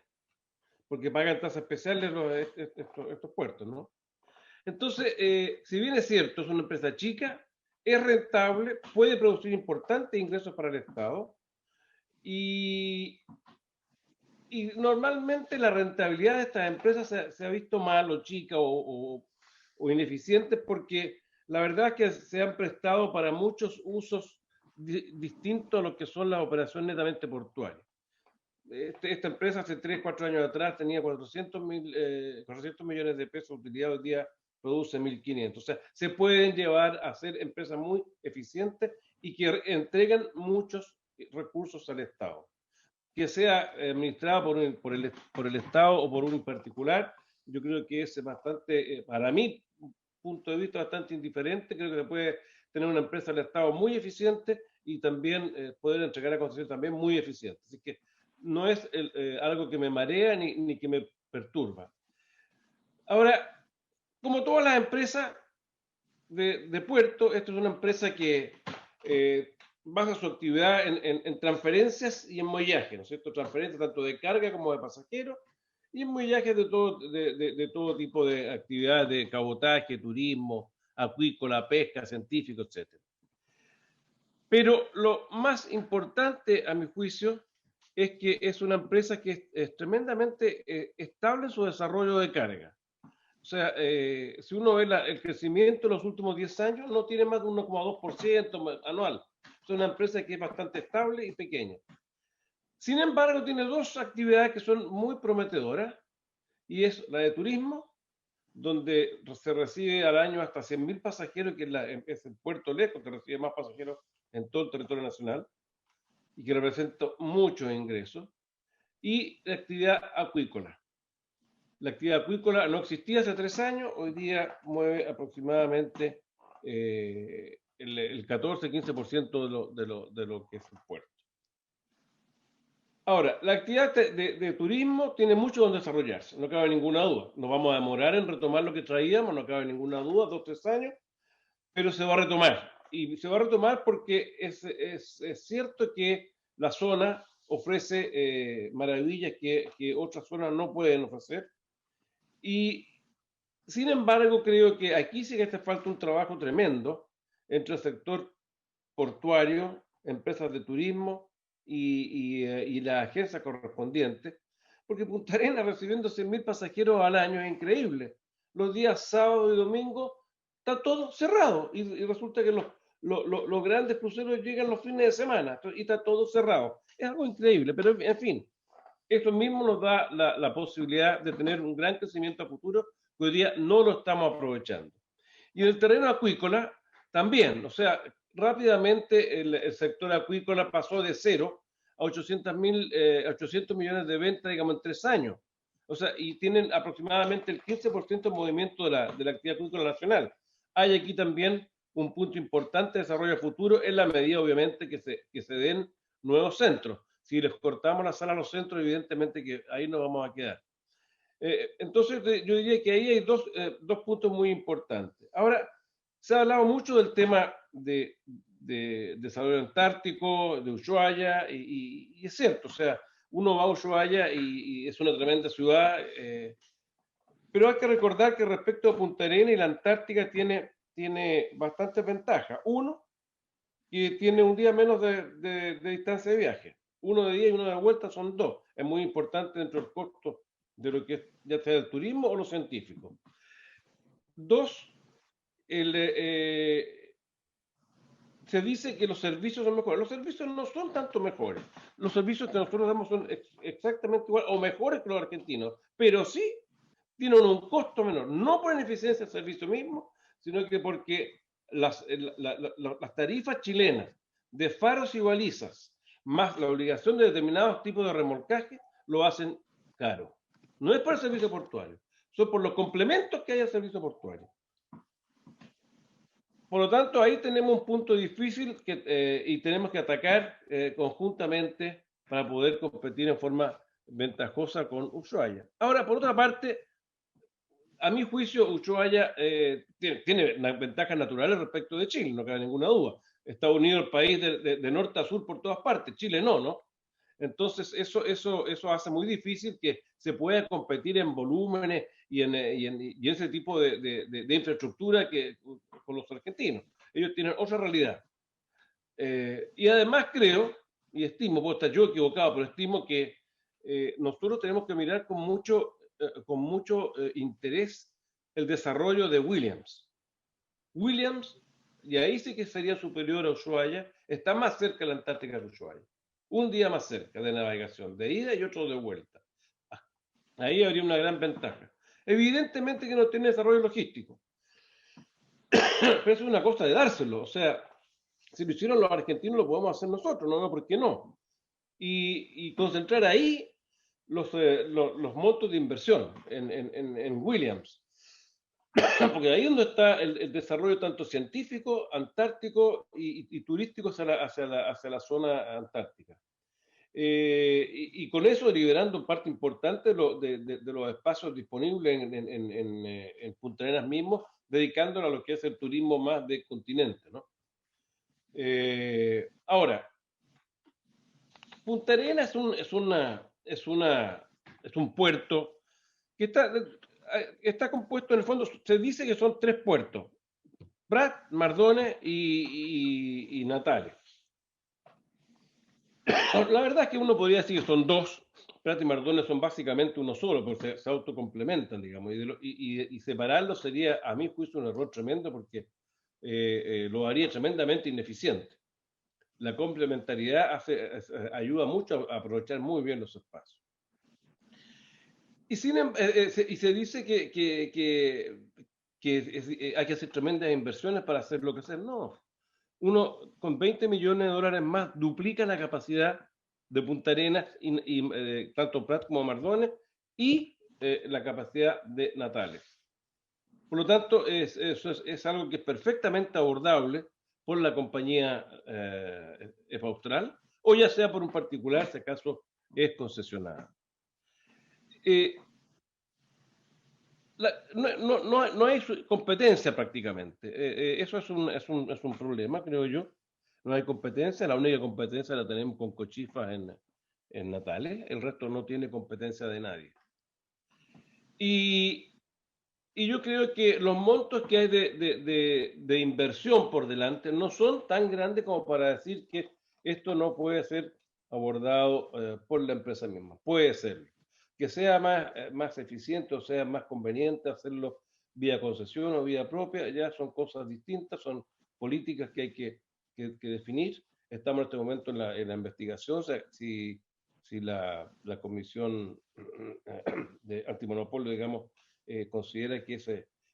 porque pagan tasas especiales estos puertos, ¿no? Entonces, si bien es cierto, es una empresa chica, es rentable, puede producir importantes ingresos para el Estado, y normalmente la rentabilidad de estas empresas se ha visto mal o chica o ineficiente porque la verdad es que se han prestado para muchos usos distintos a lo que son las operaciones netamente portuarias. Esta empresa hace 3, 4 años atrás tenía 400 millones de pesos de utilidad, hoy día produce 1.500. O sea, se pueden llevar a ser empresas muy eficientes y que entregan muchos recursos al Estado. Que sea administrada por el Estado o por un particular, yo creo que es bastante, para mí, punto de vista bastante indiferente. Creo que se puede tener una empresa del Estado muy eficiente y también poder entregar a concesión también muy eficiente. Así que no es algo que me marea ni que me perturba. Ahora, como todas las empresas de puerto, esto es una empresa que basa su actividad en transferencias y en muellaje, ¿no es cierto? Transferencias tanto de carga como de pasajeros y en muellajes de todo tipo de actividades de cabotaje, turismo, acuícola, pesca, científico, etc. Pero lo más importante, a mi juicio, es que es una empresa que es tremendamente estable en su desarrollo de carga. O sea, si uno ve el crecimiento en los últimos 10 años, no tiene más de 1,2% anual. Es una empresa que es bastante estable y pequeña. Sin embargo, tiene dos actividades que son muy prometedoras, y es la de turismo, donde se recibe al año hasta 100.000 pasajeros, que es el puerto lejos que recibe más pasajeros en todo el territorio nacional, y que representa muchos ingresos, y la actividad acuícola. La actividad acuícola no existía hace 3 años, hoy día mueve aproximadamente el 14-15% de lo que es el puerto. Ahora, la actividad de turismo tiene mucho donde desarrollarse, no cabe ninguna duda. Nos vamos a demorar en retomar lo que traíamos, no cabe ninguna duda, 2 o 3 años, pero se va a retomar. Y se va a retomar porque es cierto que la zona ofrece maravillas que otras zonas no pueden ofrecer. Y sin embargo, creo que aquí sí que hace falta un trabajo tremendo entre el sector portuario, empresas de turismo y la agencia correspondiente, porque Punta Arenas recibiendo 100.000 pasajeros al año es increíble. Los días sábado y domingo está todo cerrado y resulta que los grandes cruceros llegan los fines de semana y está todo cerrado. Es algo increíble, pero en fin, eso mismo nos da la posibilidad de tener un gran crecimiento a futuro que hoy día no lo estamos aprovechando. Y en el terreno acuícola también, o sea, rápidamente el sector acuícola pasó de 0 a 800 millones de ventas, digamos, en 3 años. O sea, y tienen aproximadamente el 15% de movimiento de la actividad acuícola nacional. Hay aquí también un punto importante de desarrollo futuro en la medida, obviamente, que se den nuevos centros. Si les cortamos la sala a los centros, evidentemente que ahí nos vamos a quedar. Entonces, yo diría que ahí hay dos puntos muy importantes. Ahora, se ha hablado mucho del tema de desarrollo antártico, de Ushuaia, y es cierto, o sea, uno va a Ushuaia y es una tremenda ciudad, pero hay que recordar que respecto a Punta Arenas y la Antártica tiene bastantes ventajas. Uno, que tiene un día menos de distancia de viaje. Uno de ida y uno de vuelta son 2. Es muy importante dentro del costo de lo que es, ya sea el turismo o lo científico. 2, se dice que los servicios son mejores. Los servicios no son tanto mejores. Los servicios que nosotros damos son exactamente igual o mejores que los argentinos, pero sí tienen un costo menor. No por ineficiencia del servicio mismo, sino que porque las tarifas chilenas de faros y balizas, más la obligación de determinados tipos de remolcaje, lo hacen caro. No es por el servicio portuario, son por los complementos que hay al servicio portuario. Por lo tanto, ahí tenemos un punto difícil y tenemos que atacar conjuntamente para poder competir en forma ventajosa con Ushuaia. Ahora, por otra parte, a mi juicio, Ushuaia tiene ventajas naturales respecto de Chile, no cabe ninguna duda. Estados Unidos es el país de norte a sur por todas partes, Chile no. Entonces, eso hace muy difícil que se pueda competir en volúmenes y en ese tipo de infraestructura con los argentinos. Ellos tienen otra realidad. Y además creo, y estimo, puedo estar yo equivocado, pero estimo que nosotros tenemos que mirar con mucho interés el desarrollo de Williams. Williams, y ahí sí que sería superior a Ushuaia, está más cerca de la Antártica que Ushuaia. Un día más cerca de navegación, de ida y otro de vuelta. Ahí habría una gran ventaja. Evidentemente que no tiene desarrollo logístico. Pero es una cosa de dárselo. O sea, si lo hicieron los argentinos, lo podemos hacer nosotros, no veo por qué no. Y concentrar ahí los montos de inversión en Williams. Porque ahí es donde está el desarrollo tanto científico, antártico y turístico hacia la zona antártica. Y con eso liberando parte importante de los espacios disponibles en Punta Arenas mismo, dedicándolo a lo que es el turismo más del continente, ¿no? Ahora, Punta Arenas es un puerto que está compuesto, en el fondo, se dice que son 3 puertos: Prat, Mardones y Natales. La verdad es que uno podría decir que son 2. Prat y Mardones son básicamente uno solo, porque se autocomplementan, digamos, y separarlos sería, a mi juicio, un error tremendo, porque lo haría tremendamente ineficiente. La complementariedad ayuda mucho a aprovechar muy bien los espacios. Y se dice que hay que hacer tremendas inversiones para hacer lo que hacer. No. Uno con 20 millones de dólares más duplica la capacidad de Punta Arenas, tanto Prat como Mardones, y la capacidad de Natales. Por lo tanto, eso es algo que es perfectamente abordable por la compañía EFA Austral, o ya sea por un particular, si acaso es concesionada. No hay competencia prácticamente. Eso es un problema, creo yo. No hay competencia. La única competencia la tenemos con Cochifas en Natales. El resto no tiene competencia de nadie. Y yo creo que los montos que hay de inversión por delante no son tan grandes como para decir que esto no puede ser abordado por la empresa misma. Puede ser. Que sea más eficiente o sea más conveniente hacerlo vía concesión o vía propia, ya son cosas distintas, son políticas que hay que definir. Estamos en este momento en la investigación, o sea, si la Comisión de Antimonopolio, digamos, considera que es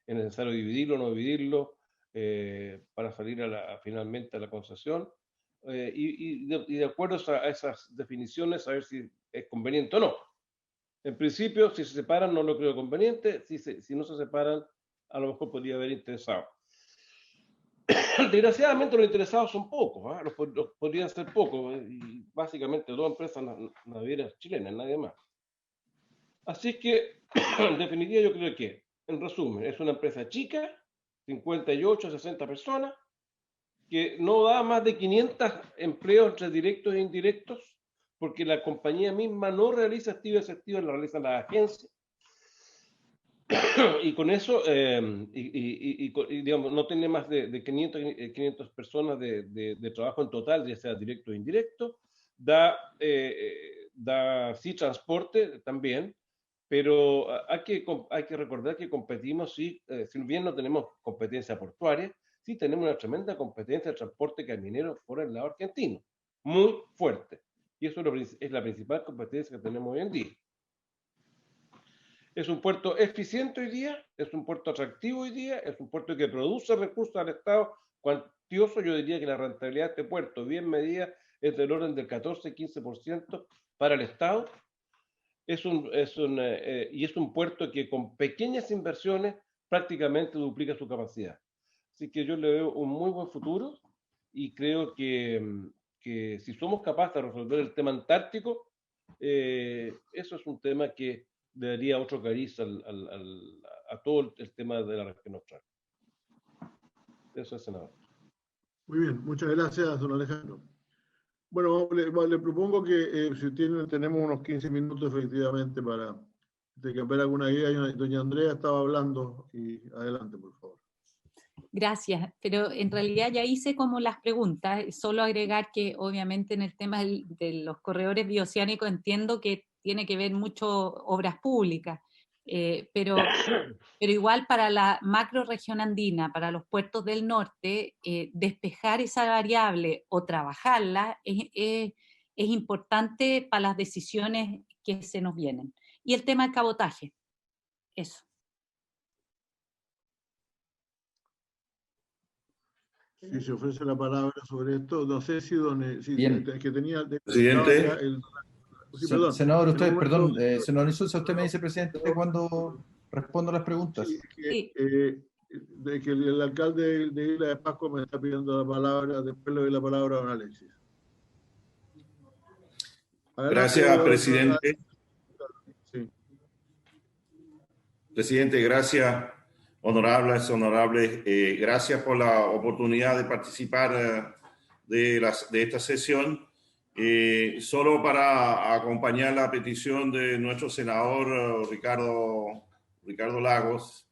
necesario dividirlo o no dividirlo para salir finalmente a la concesión, y de acuerdo a esas definiciones, a ver si es conveniente o no. En principio, si se separan, no lo creo conveniente. Si no se separan, a lo mejor podría haber interesado. Desgraciadamente, los interesados son pocos, ¿eh? Los podrían ser pocos, y básicamente 2 empresas navieras chilenas, nadie más. Así que, en definitiva, yo creo que, en resumen, es una empresa chica, 58, 60 personas, que no da más de 500 empleos entre directos e indirectos, porque la compañía misma no realiza actividades activas, la realizan las agencias. Y con eso, digamos, no tiene más de 500 personas de trabajo en total, ya sea directo o indirecto. Da sí transporte también, pero hay que recordar que competimos, si bien no tenemos competencia portuaria, sí tenemos una tremenda competencia de transporte caminero por el lado argentino, muy fuerte. Y eso es la principal competencia que tenemos hoy en día. Es un puerto eficiente hoy día, es un puerto atractivo hoy día, es un puerto que produce recursos al Estado cuantioso. Yo diría que la rentabilidad de este puerto, bien medida, es del orden del 14-15% para el Estado. Y es un puerto que con pequeñas inversiones prácticamente duplica su capacidad. Así que yo le veo un muy buen futuro y creo que si somos capaces de resolver el tema antártico, eso es un tema que le daría otro cariz a todo el tema de la región austral. Eso es, senador. Muy bien, muchas gracias, don Alejandro. Bueno, le propongo que si tenemos unos 15 minutos efectivamente para cambiar alguna idea. Doña Andrea estaba hablando y adelante, por favor. Gracias, pero en realidad ya hice como las preguntas, solo agregar que obviamente en el tema de los corredores bioceánicos entiendo que tiene que ver mucho obras públicas, Pero igual para la macro región andina, para los puertos del norte, despejar esa variable o trabajarla es importante para las decisiones que se nos vienen. Y el tema del cabotaje, eso. Si se ofrece la palabra sobre esto, no sé si que tenía... Presidente. Sí, perdón. Senador, usted, perdón, senador Insulza, usted me dice, presidente, cuando respondo las preguntas. Sí, de que el alcalde de Isla de Pascua me está pidiendo la palabra, después le doy la palabra a don Alexis. Adelante, gracias, presidente. Sí. Presidente, gracias, honorables, gracias por la oportunidad de participar de esta sesión. Solo para acompañar la petición de nuestro senador Ricardo Lagos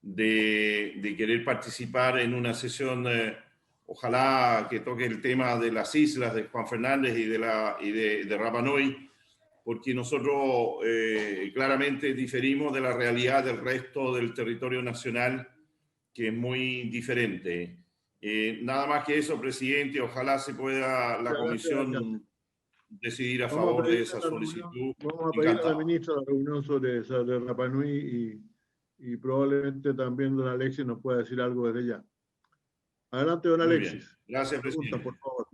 de querer participar en una sesión, ojalá que toque el tema de las islas de Juan Fernández y de Rapa Nui, porque nosotros claramente diferimos de la realidad del resto del territorio nacional, que es muy diferente. Nada más que eso, presidente, ojalá se pueda la comisión decidir a favor de esa solicitud. Vamos a pedir a la ministra la reunión sobre Rapa Nui y probablemente también don Alexis nos pueda decir algo desde ya. Adelante, don Alexis. Gracias, presidente. Por favor.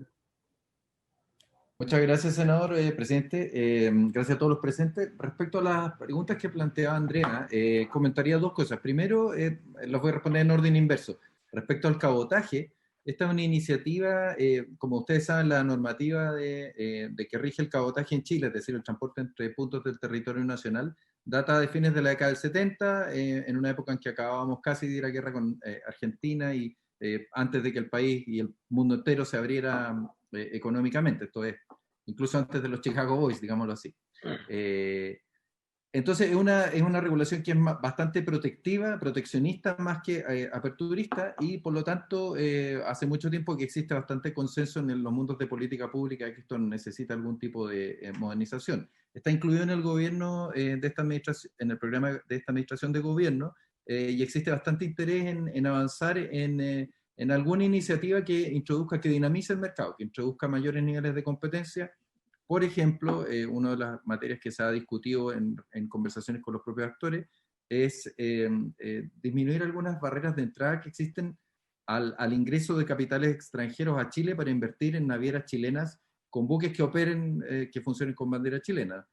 Muchas gracias, senador, presidente. Gracias a todos los presentes. Respecto a las preguntas que planteaba Andrea, comentaría dos cosas. Primero, las voy a responder en orden inverso. Respecto al cabotaje, esta es una iniciativa, como ustedes saben, la normativa de que rige el cabotaje en Chile, es decir, el transporte entre puntos del territorio nacional, data de fines de la década del 70, en una época en que acabábamos casi de ir a guerra con Argentina y antes de que el país y el mundo entero se abriera económicamente, esto es, incluso antes de los Chicago Boys, digámoslo así. Entonces es una regulación que es bastante proteccionista más que aperturista, y por lo tanto hace mucho tiempo que existe bastante consenso en los mundos de política pública que esto necesita algún tipo de modernización. Está incluido en el gobierno de esta administración, en el programa de esta administración de gobierno, y existe bastante interés en avanzar en alguna iniciativa que introduzca, que dinamice el mercado, que introduzca mayores niveles de competencia. Por ejemplo, una de las materias que se ha discutido en conversaciones con los propios actores es disminuir algunas barreras de entrada que existen al ingreso de capitales extranjeros a Chile para invertir en navieras chilenas con buques que operen, que funcionen con bandera chilena.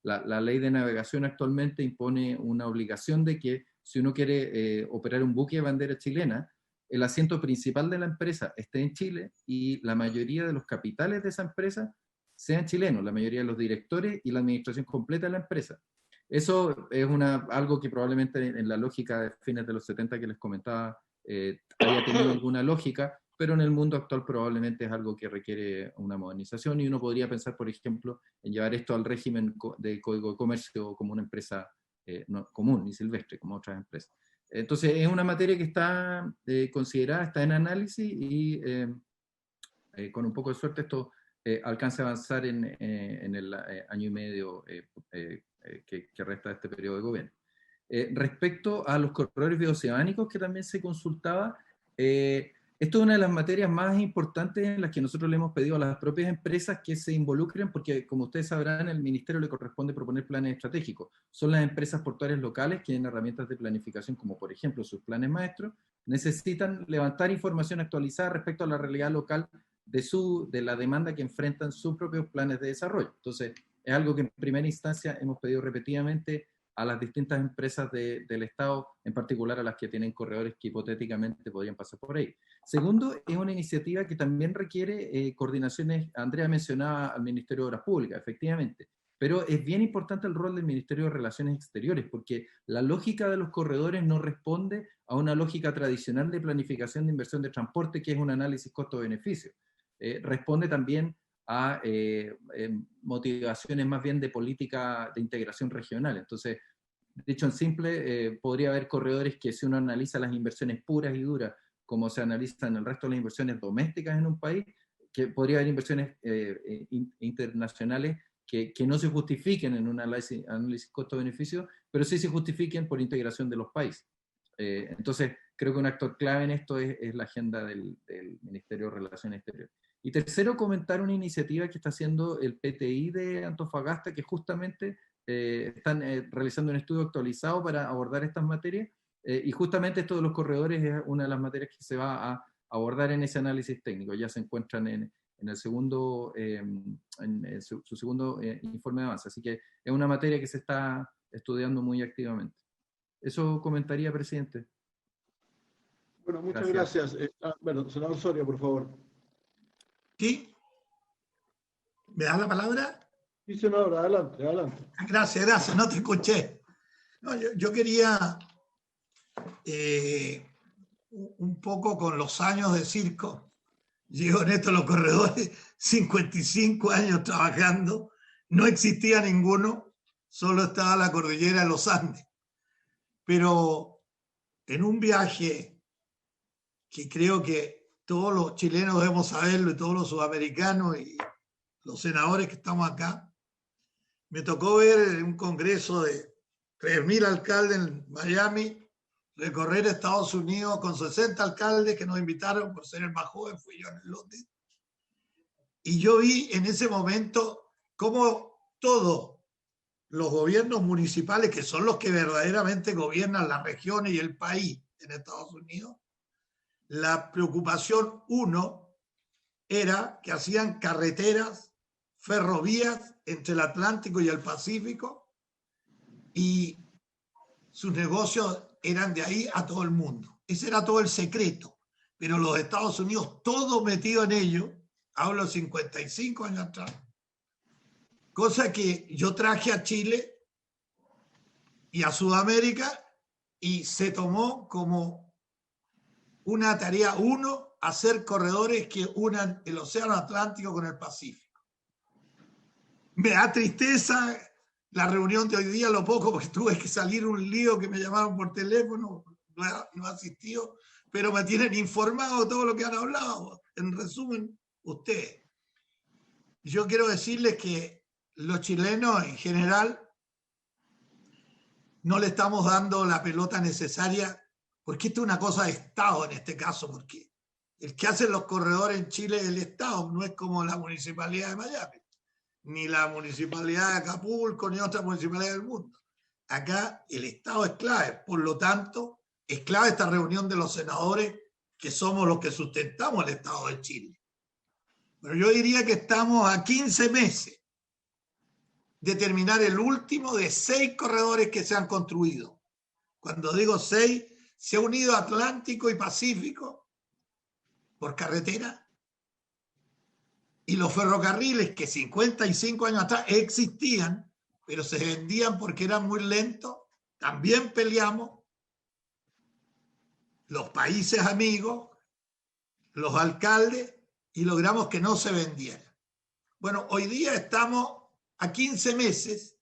La ley de navegación actualmente impone una obligación de que si uno quiere operar un buque de bandera chilena, el asiento principal de la empresa esté en Chile y la mayoría de los capitales de esa empresa sean chilenos, la mayoría de los directores y la administración completa de la empresa. Eso es algo que probablemente en la lógica de fines de los 70 que les comentaba haya tenido alguna lógica, pero en el mundo actual probablemente es algo que requiere una modernización, y uno podría pensar, por ejemplo, en llevar esto al régimen de Código de Comercio como una empresa no común y silvestre, como otras empresas. Entonces es una materia que está considerada, está en análisis, y con un poco de suerte esto alcance a avanzar en el año y medio que resta de este periodo de gobierno. Respecto a los corredores bioceánicos que también se consultaba, esto es una de las materias más importantes en las que nosotros le hemos pedido a las propias empresas que se involucren, porque como ustedes sabrán, al Ministerio le corresponde proponer planes estratégicos. Son las empresas portuarias locales que tienen herramientas de planificación, como por ejemplo sus planes maestros, necesitan levantar información actualizada respecto a la realidad local de la demanda que enfrentan sus propios planes de desarrollo. Entonces, es algo que en primera instancia hemos pedido repetidamente a las distintas empresas del Estado, en particular a las que tienen corredores que hipotéticamente podrían pasar por ahí. Segundo, es una iniciativa que también requiere coordinaciones. Andrea mencionaba al Ministerio de Obras Públicas, efectivamente, pero es bien importante el rol del Ministerio de Relaciones Exteriores, porque la lógica de los corredores no responde a una lógica tradicional de planificación de inversión de transporte, que es un análisis costo-beneficio. Responde también a motivaciones más bien de política de integración regional. Entonces, dicho en simple, podría haber corredores que, si uno analiza las inversiones puras y duras, como se analizan el resto de las inversiones domésticas en un país, que podría haber inversiones internacionales que no se justifiquen en un análisis costo-beneficio, pero sí se justifiquen por integración de los países. Entonces, creo que un actor clave en esto es la agenda del Ministerio de Relaciones Exteriores. Y tercero, comentar una iniciativa que está haciendo el PTI de Antofagasta, que justamente están realizando un estudio actualizado para abordar estas materias, y justamente esto de los corredores es una de las materias que se va a abordar en ese análisis técnico. Ya se encuentran en el segundo, su segundo informe de avance, así que es una materia que se está estudiando muy activamente. Eso comentaría, presidente. Bueno, muchas gracias. Bueno, senador Soria, por favor. ¿Sí? ¿Me das la palabra? Sí, senador, adelante, adelante. Gracias, no te escuché. No, yo quería un poco con los años de circo. Llevo en esto los corredores 55 años trabajando, no existía ninguno, solo estaba la cordillera de los Andes. Pero en un viaje que creo que todos los chilenos debemos saberlo y todos los sudamericanos y los senadores que estamos acá, me tocó ver un congreso de 3.000 alcaldes en Miami, recorrer Estados Unidos con 60 alcaldes que nos invitaron por ser el más joven, fui yo en el lote. Y yo vi en ese momento cómo todos los gobiernos municipales, que son los que verdaderamente gobiernan las regiones y el país en Estados Unidos, la preocupación uno era que hacían carreteras, ferrovías entre el Atlántico y el Pacífico, y sus negocios eran de ahí a todo el mundo. Ese era todo el secreto. Pero los Estados Unidos, todo metido en ello, hablo 55 años atrás, cosa que yo traje a Chile y a Sudamérica y se tomó como una tarea, uno, hacer corredores que unan el Océano Atlántico con el Pacífico. Me da tristeza la reunión de hoy día, lo poco, porque tuve que salir un lío que me llamaron por teléfono, no asistió, pero me tienen informado de todo lo que han hablado. En resumen, ustedes. Yo quiero decirles que los chilenos en general no le estamos dando la pelota necesaria, porque esto es una cosa de Estado en este caso, porque el que hace los corredores en Chile es el Estado, no es como la Municipalidad de Miami, ni la Municipalidad de Acapulco, ni otra municipalidad del mundo. Acá el Estado es clave, por lo tanto, es clave esta reunión de los senadores, que somos los que sustentamos el Estado de Chile. Pero yo diría que estamos a 15 meses de terminar el último de 6 corredores que se han construido. Cuando digo 6, se ha unido Atlántico y Pacífico por carretera, y los ferrocarriles que 55 años atrás existían, pero se vendían porque eran muy lentos, también peleamos, los países amigos, los alcaldes, y logramos que no se vendieran. Bueno, hoy día estamos a 15 meses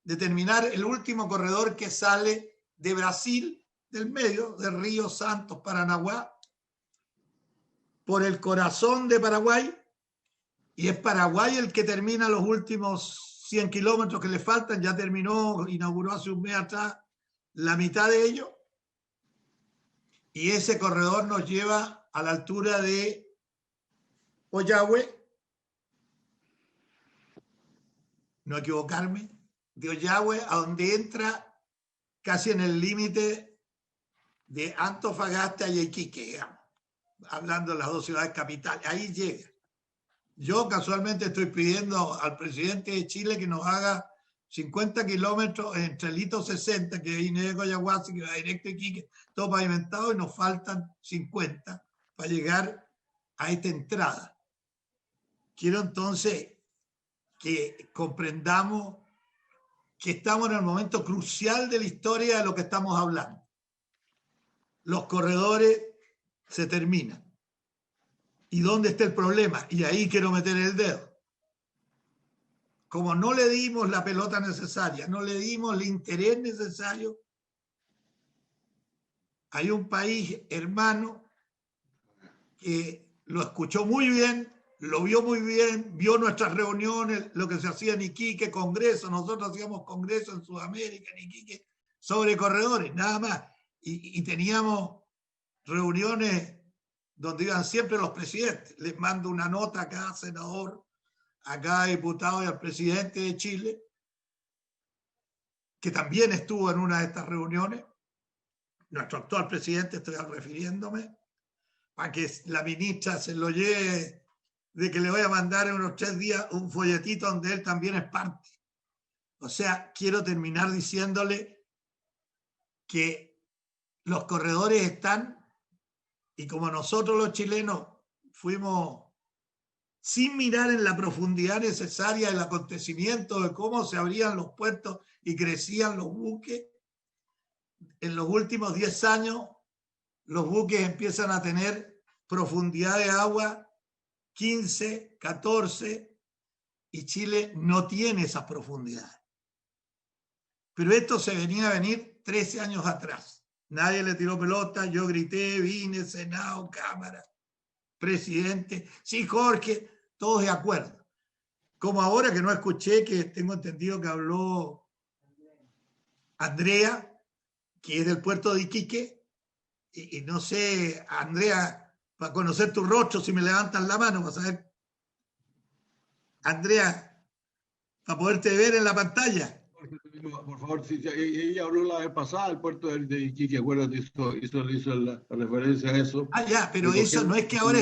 de terminar el último corredor que sale de Brasil, del medio, de Río Santos, Paranaguá, por el corazón de Paraguay, y es Paraguay el que termina los últimos 100 kilómetros que le faltan, ya terminó, inauguró hace un mes atrás la mitad de ellos, y ese corredor nos lleva a la altura de Oyagüe, no equivocarme, de Oyagüe a donde entra casi en el límite de Antofagasta y Iquique, digamos, hablando de las dos ciudades capitales, ahí llega. Yo casualmente estoy pidiendo al presidente de Chile que nos haga 50 kilómetros entre el hito 60, que viene de Coyahuasi, que va directo a Iquique, todo pavimentado, y nos faltan 50 para llegar a esta entrada. Quiero entonces que comprendamos que estamos en el momento crucial de la historia de lo que estamos hablando. Los corredores se terminan. ¿Y dónde está el problema? Y ahí quiero meter el dedo. Como no le dimos la pelota necesaria, no le dimos el interés necesario, hay un país hermano que lo escuchó muy bien lo vio muy bien, vio nuestras reuniones, lo que se hacía en Iquique, congresos, nosotros hacíamos congresos en Sudamérica, en Iquique, sobre corredores, nada más. Y teníamos reuniones donde iban siempre los presidentes. Les mando una nota a cada senador, a cada diputado y al presidente de Chile, que también estuvo en una de estas reuniones, nuestro actual presidente, estoy refiriéndome, para que la ministra se lo lleve, de que le voy a mandar en unos 3 días un folletito donde él también es parte. O sea, quiero terminar diciéndole que los corredores están, y como nosotros los chilenos fuimos sin mirar en la profundidad necesaria del acontecimiento de cómo se abrían los puertos y crecían los buques, en los últimos 10 años los buques empiezan a tener profundidad de agua 15, 14, y Chile no tiene esas profundidades. Pero esto se venía a venir 13 años atrás. Nadie le tiró pelota, yo grité, vine, Senado, Cámara, presidente, sí, Jorge, todos de acuerdo. Como ahora que no escuché, que tengo entendido que habló Andrea, que es del puerto de Iquique, y no sé, Andrea, para conocer tu rostro, si me levantan la mano, para saber, Andrea, para poderte ver en la pantalla. Por favor, si ella habló la vez pasada del puerto de Iquique, acuérdate, hizo la referencia a eso. Ah, ya, pero eso no es que ahora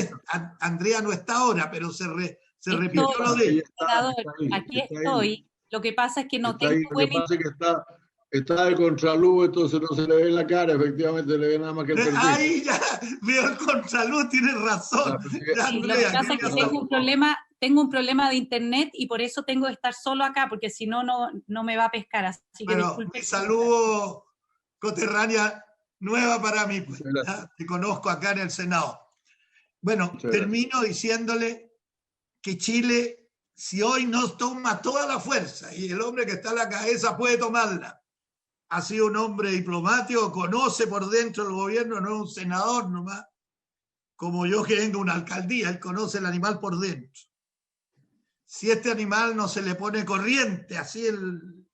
Andrea no está ahora, pero se repitió lo de ella. Aquí estoy. Lo que pasa es que no tengo Lo que pasa es que está de contraluz, entonces no se le ve en la cara, efectivamente se le ve nada más que el perfil. Ahí ya veo el contraluz, tienes razón. Sí, lo que pasa es que tengo un problema de internet y por eso tengo que estar solo acá, porque si no, no me va a pescar. Así que disculpe. Mi saludo coterránea nueva para mí, pues, te conozco acá en el Senado. Bueno, termino diciéndole que Chile, si hoy no toma toda la fuerza, y el hombre que está a la cabeza puede tomarla, ha sido un hombre diplomático, conoce por dentro el gobierno, no es un senador nomás, como yo que vengo de una alcaldía, él conoce el animal por dentro. Si este animal no se le pone corriente así en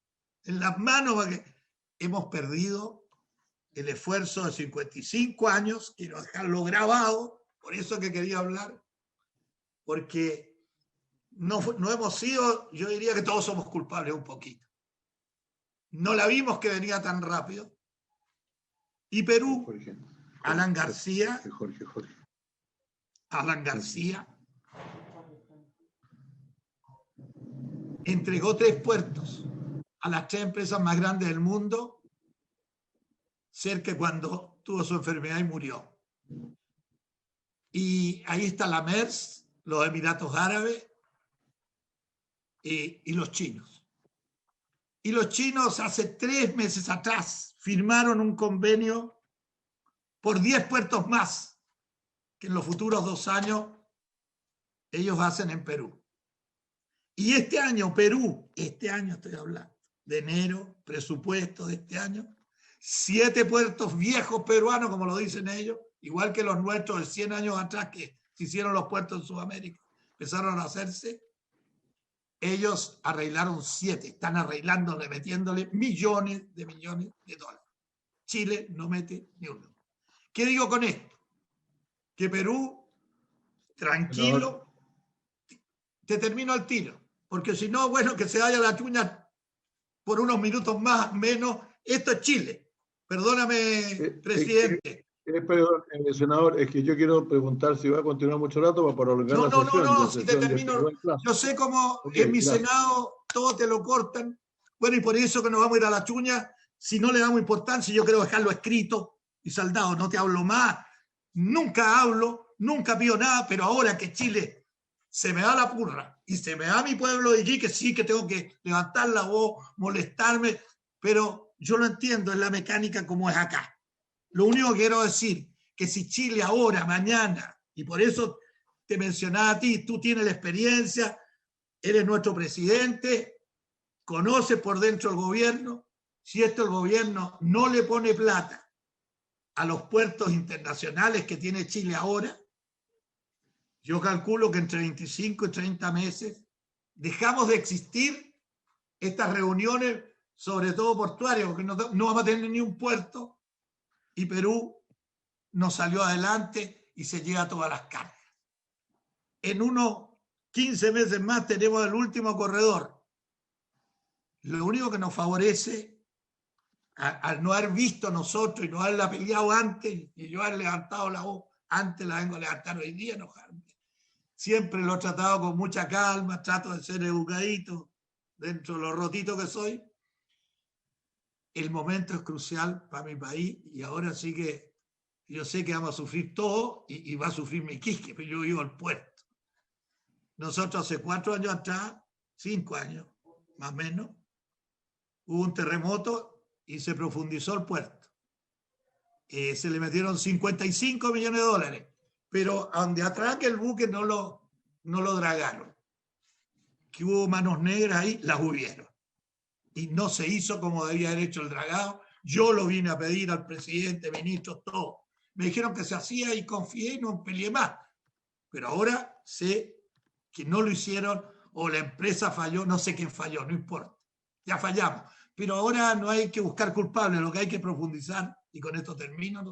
las manos, porque hemos perdido el esfuerzo de 55 años, quiero dejarlo grabado, por eso que quería hablar, porque no hemos sido, yo diría que todos somos culpables un poquito. No la vimos que venía tan rápido. Y Perú, Alan García, entregó 3 puertos a las 3 empresas más grandes del mundo, cerca de cuando tuvo su enfermedad y murió. Y ahí está la MERS, los Emiratos Árabes y los chinos. Y los chinos hace 3 meses atrás firmaron un convenio por 10 puertos más que en los futuros 2 años ellos hacen en Perú. Y este año, Perú, este año estoy hablando, de enero, presupuesto de este año, 7 puertos viejos peruanos, como lo dicen ellos, igual que los nuestros de 100 años atrás que se hicieron los puertos en Sudamérica, empezaron a hacerse. Ellos arreglaron 7, están arreglándole, metiéndole millones de dólares. Chile no mete ni uno. ¿Qué digo con esto? Que Perú, tranquilo, te termino al tiro, porque si no, bueno, que se vaya la chuña por unos minutos más, menos. Esto es Chile. Perdóname, presidente. Perdón, senador, es que yo quiero preguntar si va a continuar mucho rato para prolongar la sesión. No, si te termino. Yo sé cómo en mi Senado todo te lo cortan. Bueno, y por eso que nos vamos a ir a la chuña, si no le damos importancia, yo quiero dejarlo escrito y saldado. No te hablo más, nunca hablo, nunca pido nada, pero ahora que Chile se me da la purra y se me da mi pueblo de Iquique, sí que tengo que levantar la voz, molestarme, pero yo lo entiendo, es la mecánica como es acá. Lo único que quiero decir, que si Chile ahora, mañana, y por eso te mencionaba a ti, tú tienes la experiencia, eres nuestro presidente, conoces por dentro el gobierno, si esto el gobierno no le pone plata a los puertos internacionales que tiene Chile ahora, Yo calculo que entre 25 y 30 meses dejamos de existir estas reuniones, sobre todo portuarias, porque no vamos a tener ni un puerto y Perú nos salió adelante y se lleva todas las cargas. En unos 15 meses más tenemos el último corredor. Lo único que nos favorece, al no haber visto nosotros y no haberla peleado antes, y yo haber levantado la voz antes, la vengo a levantar hoy día, enojarme. Siempre lo he tratado con mucha calma, trato de ser educadito, dentro de lo rotito que soy. El momento es crucial para mi país y ahora sí que yo sé que vamos a sufrir todo y va a sufrir mi Iquique, pero yo vivo al puerto. Nosotros hace 4 años atrás, 5 años más o menos, hubo un terremoto y se profundizó el puerto. Se le metieron 55 millones de dólares, pero a donde atraque el buque no lo dragaron. Que hubo manos negras ahí, las hubieron. Y no se hizo como debía haber hecho el dragado. Yo lo vine a pedir al presidente, ministros, todo. Me dijeron que se hacía y confié y no peleé más. Pero ahora sé que no lo hicieron o la empresa falló, no sé quién falló, no importa. Ya fallamos. Pero ahora no hay que buscar culpables, lo que hay que profundizar, y con esto termino,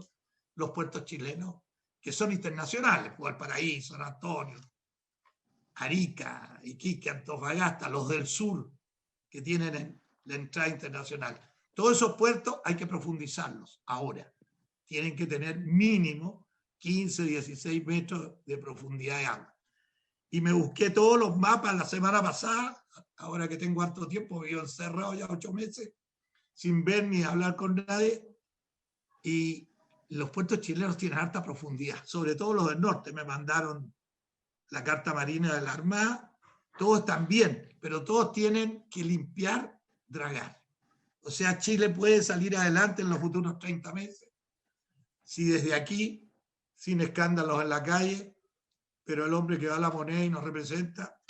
los puertos chilenos, que son internacionales, Valparaíso, San Antonio, Arica, Iquique, Antofagasta, los del sur, que tienen la entrada internacional. Todos esos puertos hay que profundizarlos ahora. Tienen que tener mínimo 15, 16 metros de profundidad de agua. Y me busqué todos los mapas la semana pasada, ahora que tengo harto tiempo, vivo encerrado ya 8 meses, sin ver ni hablar con nadie, y los puertos chilenos tienen harta profundidad, sobre todo los del norte. Me mandaron la carta marina de la Armada, todos están bien, pero todos tienen que limpiar, dragar. O sea, Chile puede salir adelante en los futuros 30 meses, si desde aquí, sin escándalos en la calle, pero el hombre que da la moneda y nos representa,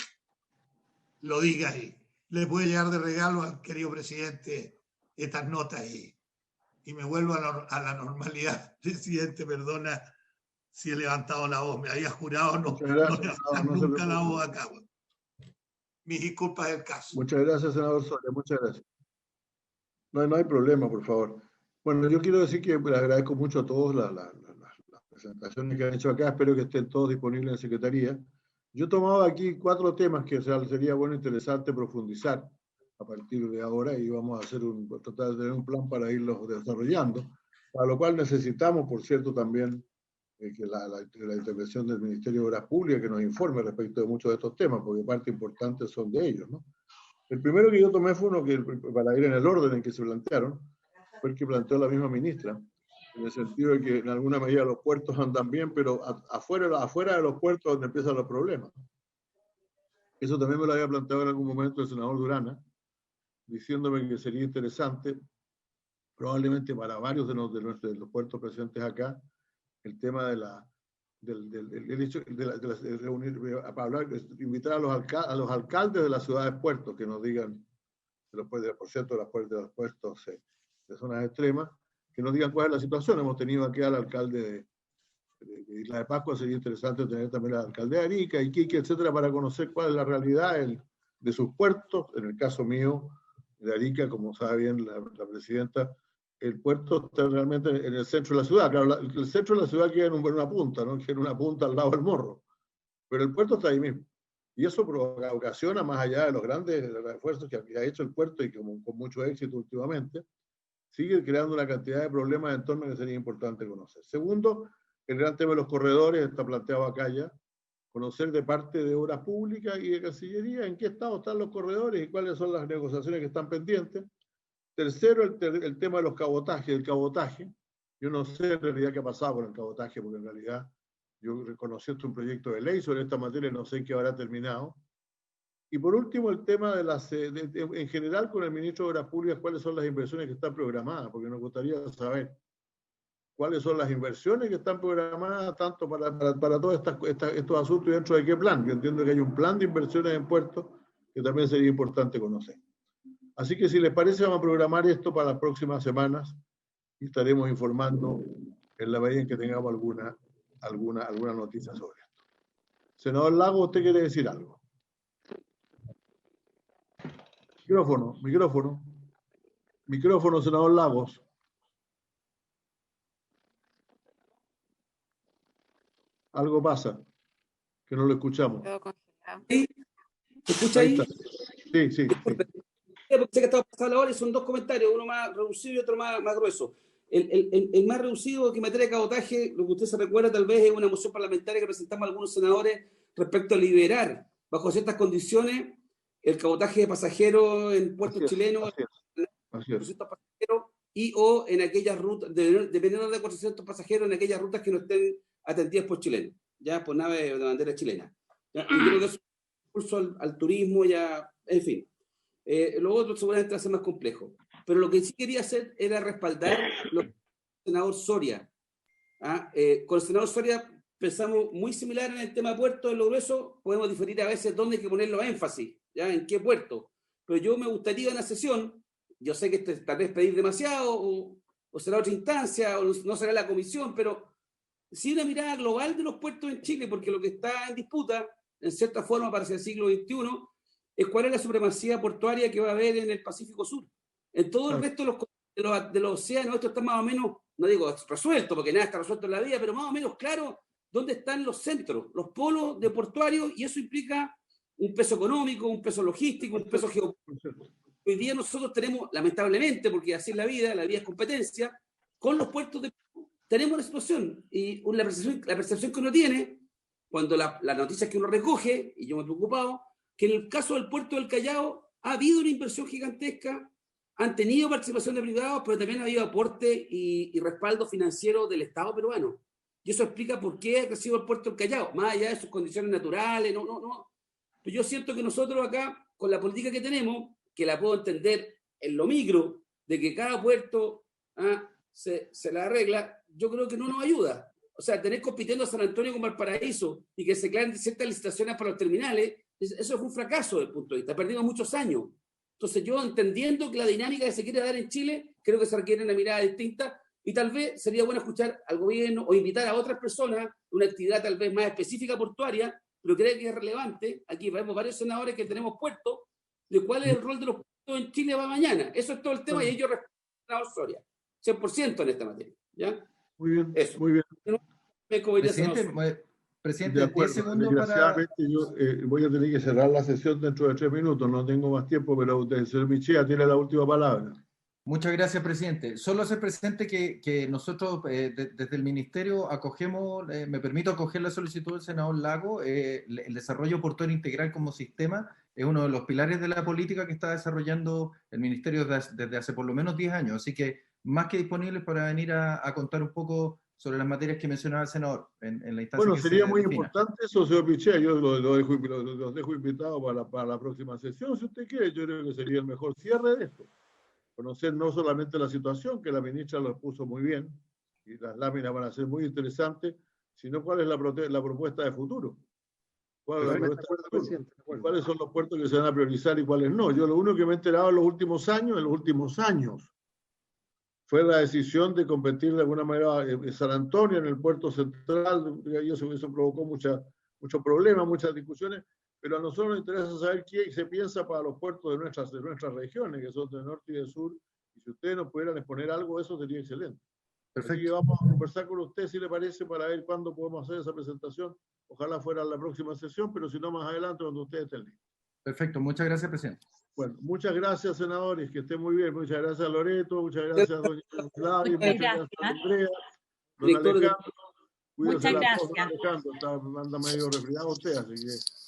lo diga ahí. Le puede llegar de regalo al querido presidente estas notas y me vuelvo a la normalidad. Presidente, perdona si he levantado la voz, me había jurado no levantar nunca la voz acá. Mis disculpas del caso. Muchas gracias, senador Soria, muchas gracias. No hay problema, por favor. Bueno, yo quiero decir que le agradezco mucho a todos las presentaciones que han hecho acá, espero que estén todos disponibles en Secretaría. Yo he tomado aquí 4 temas que sería bueno, interesante profundizar a partir de ahora y vamos a tratar de tener un plan para irlos desarrollando, para lo cual necesitamos, por cierto, también que la intervención del Ministerio de Obras Públicas que nos informe respecto de muchos de estos temas, porque parte importante son de ellos, ¿no? El primero que yo tomé fue uno que, para ir en el orden en que se plantearon, fue el que planteó la misma ministra, en el sentido de que en alguna medida los puertos andan bien, pero afuera de los puertos es donde empiezan los problemas. Eso también me lo había planteado en algún momento el senador Durana, diciéndome que sería interesante, probablemente para varios de los puertos presentes acá, el tema de invitar a los alcaldes de las ciudades puertos que nos digan, por cierto, de los puertos de zonas extremas, que nos digan cuál es la situación. Hemos tenido aquí al alcalde de Isla de Pascua, sería interesante tener también al alcalde de Arica, Iquique, etcétera, para conocer cuál es la realidad de sus puertos. En el caso mío, de Arica, como sabe bien la presidenta, el puerto está realmente en el centro de la ciudad. Claro, el centro de la ciudad queda en una punta, ¿no? Queda en una punta al lado del morro. Pero el puerto está ahí mismo. Y eso ocasiona, más allá de los grandes esfuerzos que ha hecho el puerto y con mucho éxito últimamente, sigue creando una cantidad de problemas de entorno que sería importante conocer. Segundo, el gran tema de los corredores, está planteado acá ya, conocer de parte de Obras Públicas y de Cancillería en qué estado están los corredores y cuáles son las negociaciones que están pendientes. Tercero, el tema de los cabotajes, el cabotaje. Yo no sé en realidad qué ha pasado con el cabotaje, porque en realidad yo reconocí un proyecto de ley sobre esta materia, no sé en qué habrá terminado. Y por último, el tema de en general con el ministro de Obras Públicas, cuáles son las inversiones que están programadas, porque nos gustaría saber cuáles son las inversiones que están programadas, tanto para todos estos asuntos y dentro de qué plan. Yo entiendo que hay un plan de inversiones en puertos que también sería importante conocer. Así que si les parece, vamos a programar esto para las próximas semanas y estaremos informando en la medida en que tengamos alguna noticia sobre esto. Senador Lagos, ¿usted quiere decir algo? Micrófono, senador Lagos. Algo pasa, que no lo escuchamos. ¿Sí? ¿Se escucha ahí? Sí. Porque sé que estaba pasando ahora y son dos comentarios, uno más reducido y otro más grueso. El más reducido, que en materia de cabotaje, lo que usted se recuerda tal vez es una moción parlamentaria que presentamos algunos senadores respecto a liberar, bajo ciertas condiciones, el cabotaje de pasajeros en puertos chilenos, y o en aquellas rutas, dependiendo de 400 pasajeros, en aquellas rutas que no estén atendidas por chilenos, ya por nave de bandera chilena. ¿Ya? Y creo que es un impulso al turismo, ya, en fin. Lo otro seguramente va a ser más complejo. Pero lo que sí quería hacer era respaldar lo que el senador Soria. Con el senador Soria pensamos muy similar en el tema puerto, en lo grueso, podemos diferir a veces dónde hay que poner los énfasis, ¿ya? En qué puerto. Pero yo me gustaría en la sesión, yo sé que tal vez pedir demasiado, o será otra instancia, o no será la comisión, pero sí una mirada global de los puertos en Chile, porque lo que está en disputa, en cierta forma, para el siglo XXI, es cuál es la supremacía portuaria que va a haber en el Pacífico Sur. En todo el resto de los océanos, esto está más o menos, no digo resuelto, porque nada está resuelto en la vida, pero más o menos claro dónde están los centros, los polos de portuarios, y eso implica un peso económico, un peso logístico, un peso geopolítico. Hoy día nosotros tenemos, lamentablemente, porque así es la vida es competencia, con los puertos tenemos una situación, y la percepción que uno tiene, cuando las noticias que uno recoge, y yo me he preocupado, que en el caso del puerto del Callao ha habido una inversión gigantesca, han tenido participación de privados, pero también ha habido aporte y respaldo financiero del Estado peruano. Y eso explica por qué ha crecido el puerto del Callao, más allá de sus condiciones naturales, no. Pero yo siento que nosotros acá, con la política que tenemos, que la puedo entender en lo micro, de que cada puerto se la arregla, yo creo que no nos ayuda. O sea, tener compitiendo a San Antonio con Valparaíso y que se declaren ciertas licitaciones para los terminales, eso fue un fracaso desde el punto de vista. Perdimos muchos años. Entonces yo, entendiendo que la dinámica que se quiere dar en Chile, creo que se requiere una mirada distinta, y tal vez sería bueno escuchar al gobierno o invitar a otras personas, una actividad tal vez más específica portuaria, pero creo que es relevante. Aquí vemos varios senadores que tenemos puertos, de cuál es el rol de los puertos en Chile para mañana. Eso es todo el tema, y ellos respetan al senador Soria, 100% en esta materia. ¿Ya? Muy bien, eso. Muy bien. Presidente, de acuerdo. 10 segundos Desgraciadamente yo voy a tener que cerrar la sesión dentro de 3 minutos, no tengo más tiempo, pero el señor Michea tiene la última palabra. Muchas gracias, presidente. Solo hacer presente que nosotros desde el Ministerio acogemos, me permito acoger la solicitud del senador Lago. El desarrollo portuario integral como sistema es uno de los pilares de la política que está desarrollando el Ministerio desde hace por lo menos 10 años. Así que más que disponibles para venir a contar un poco sobre las materias que mencionaba el senador en la instancia. Bueno, sería muy defina. importante eso, señor Pichea. Yo los dejo invitados para la próxima sesión, si usted quiere. Yo creo que sería el mejor cierre de esto. Conocer no solamente la situación, que la ministra lo puso muy bien, y las láminas van a ser muy interesantes, sino cuál es la propuesta de futuro. ¿Cuáles son los puertos que se van a priorizar y cuáles no? Yo lo único que me he enterado en los últimos años, fue la decisión de competir de alguna manera en San Antonio, en el puerto central, y eso provocó muchos problemas, muchas discusiones, pero a nosotros nos interesa saber qué se piensa para los puertos de nuestras regiones, que son del norte y del sur, y si ustedes nos pudieran exponer algo, eso sería excelente. Perfecto. Así que vamos a conversar con usted, si le parece, para ver cuándo podemos hacer esa presentación. Ojalá fuera la próxima sesión, pero si no, más adelante, cuando ustedes estén listos. Perfecto, muchas gracias, presidente. Bueno, muchas gracias, senadores, que estén muy bien. Muchas gracias, Loreto, muchas gracias, doña Gladys, muchas gracias, Andrea, don Alejandro. Muchas gracias. Alejandro, anda medio resfriado usted, así que...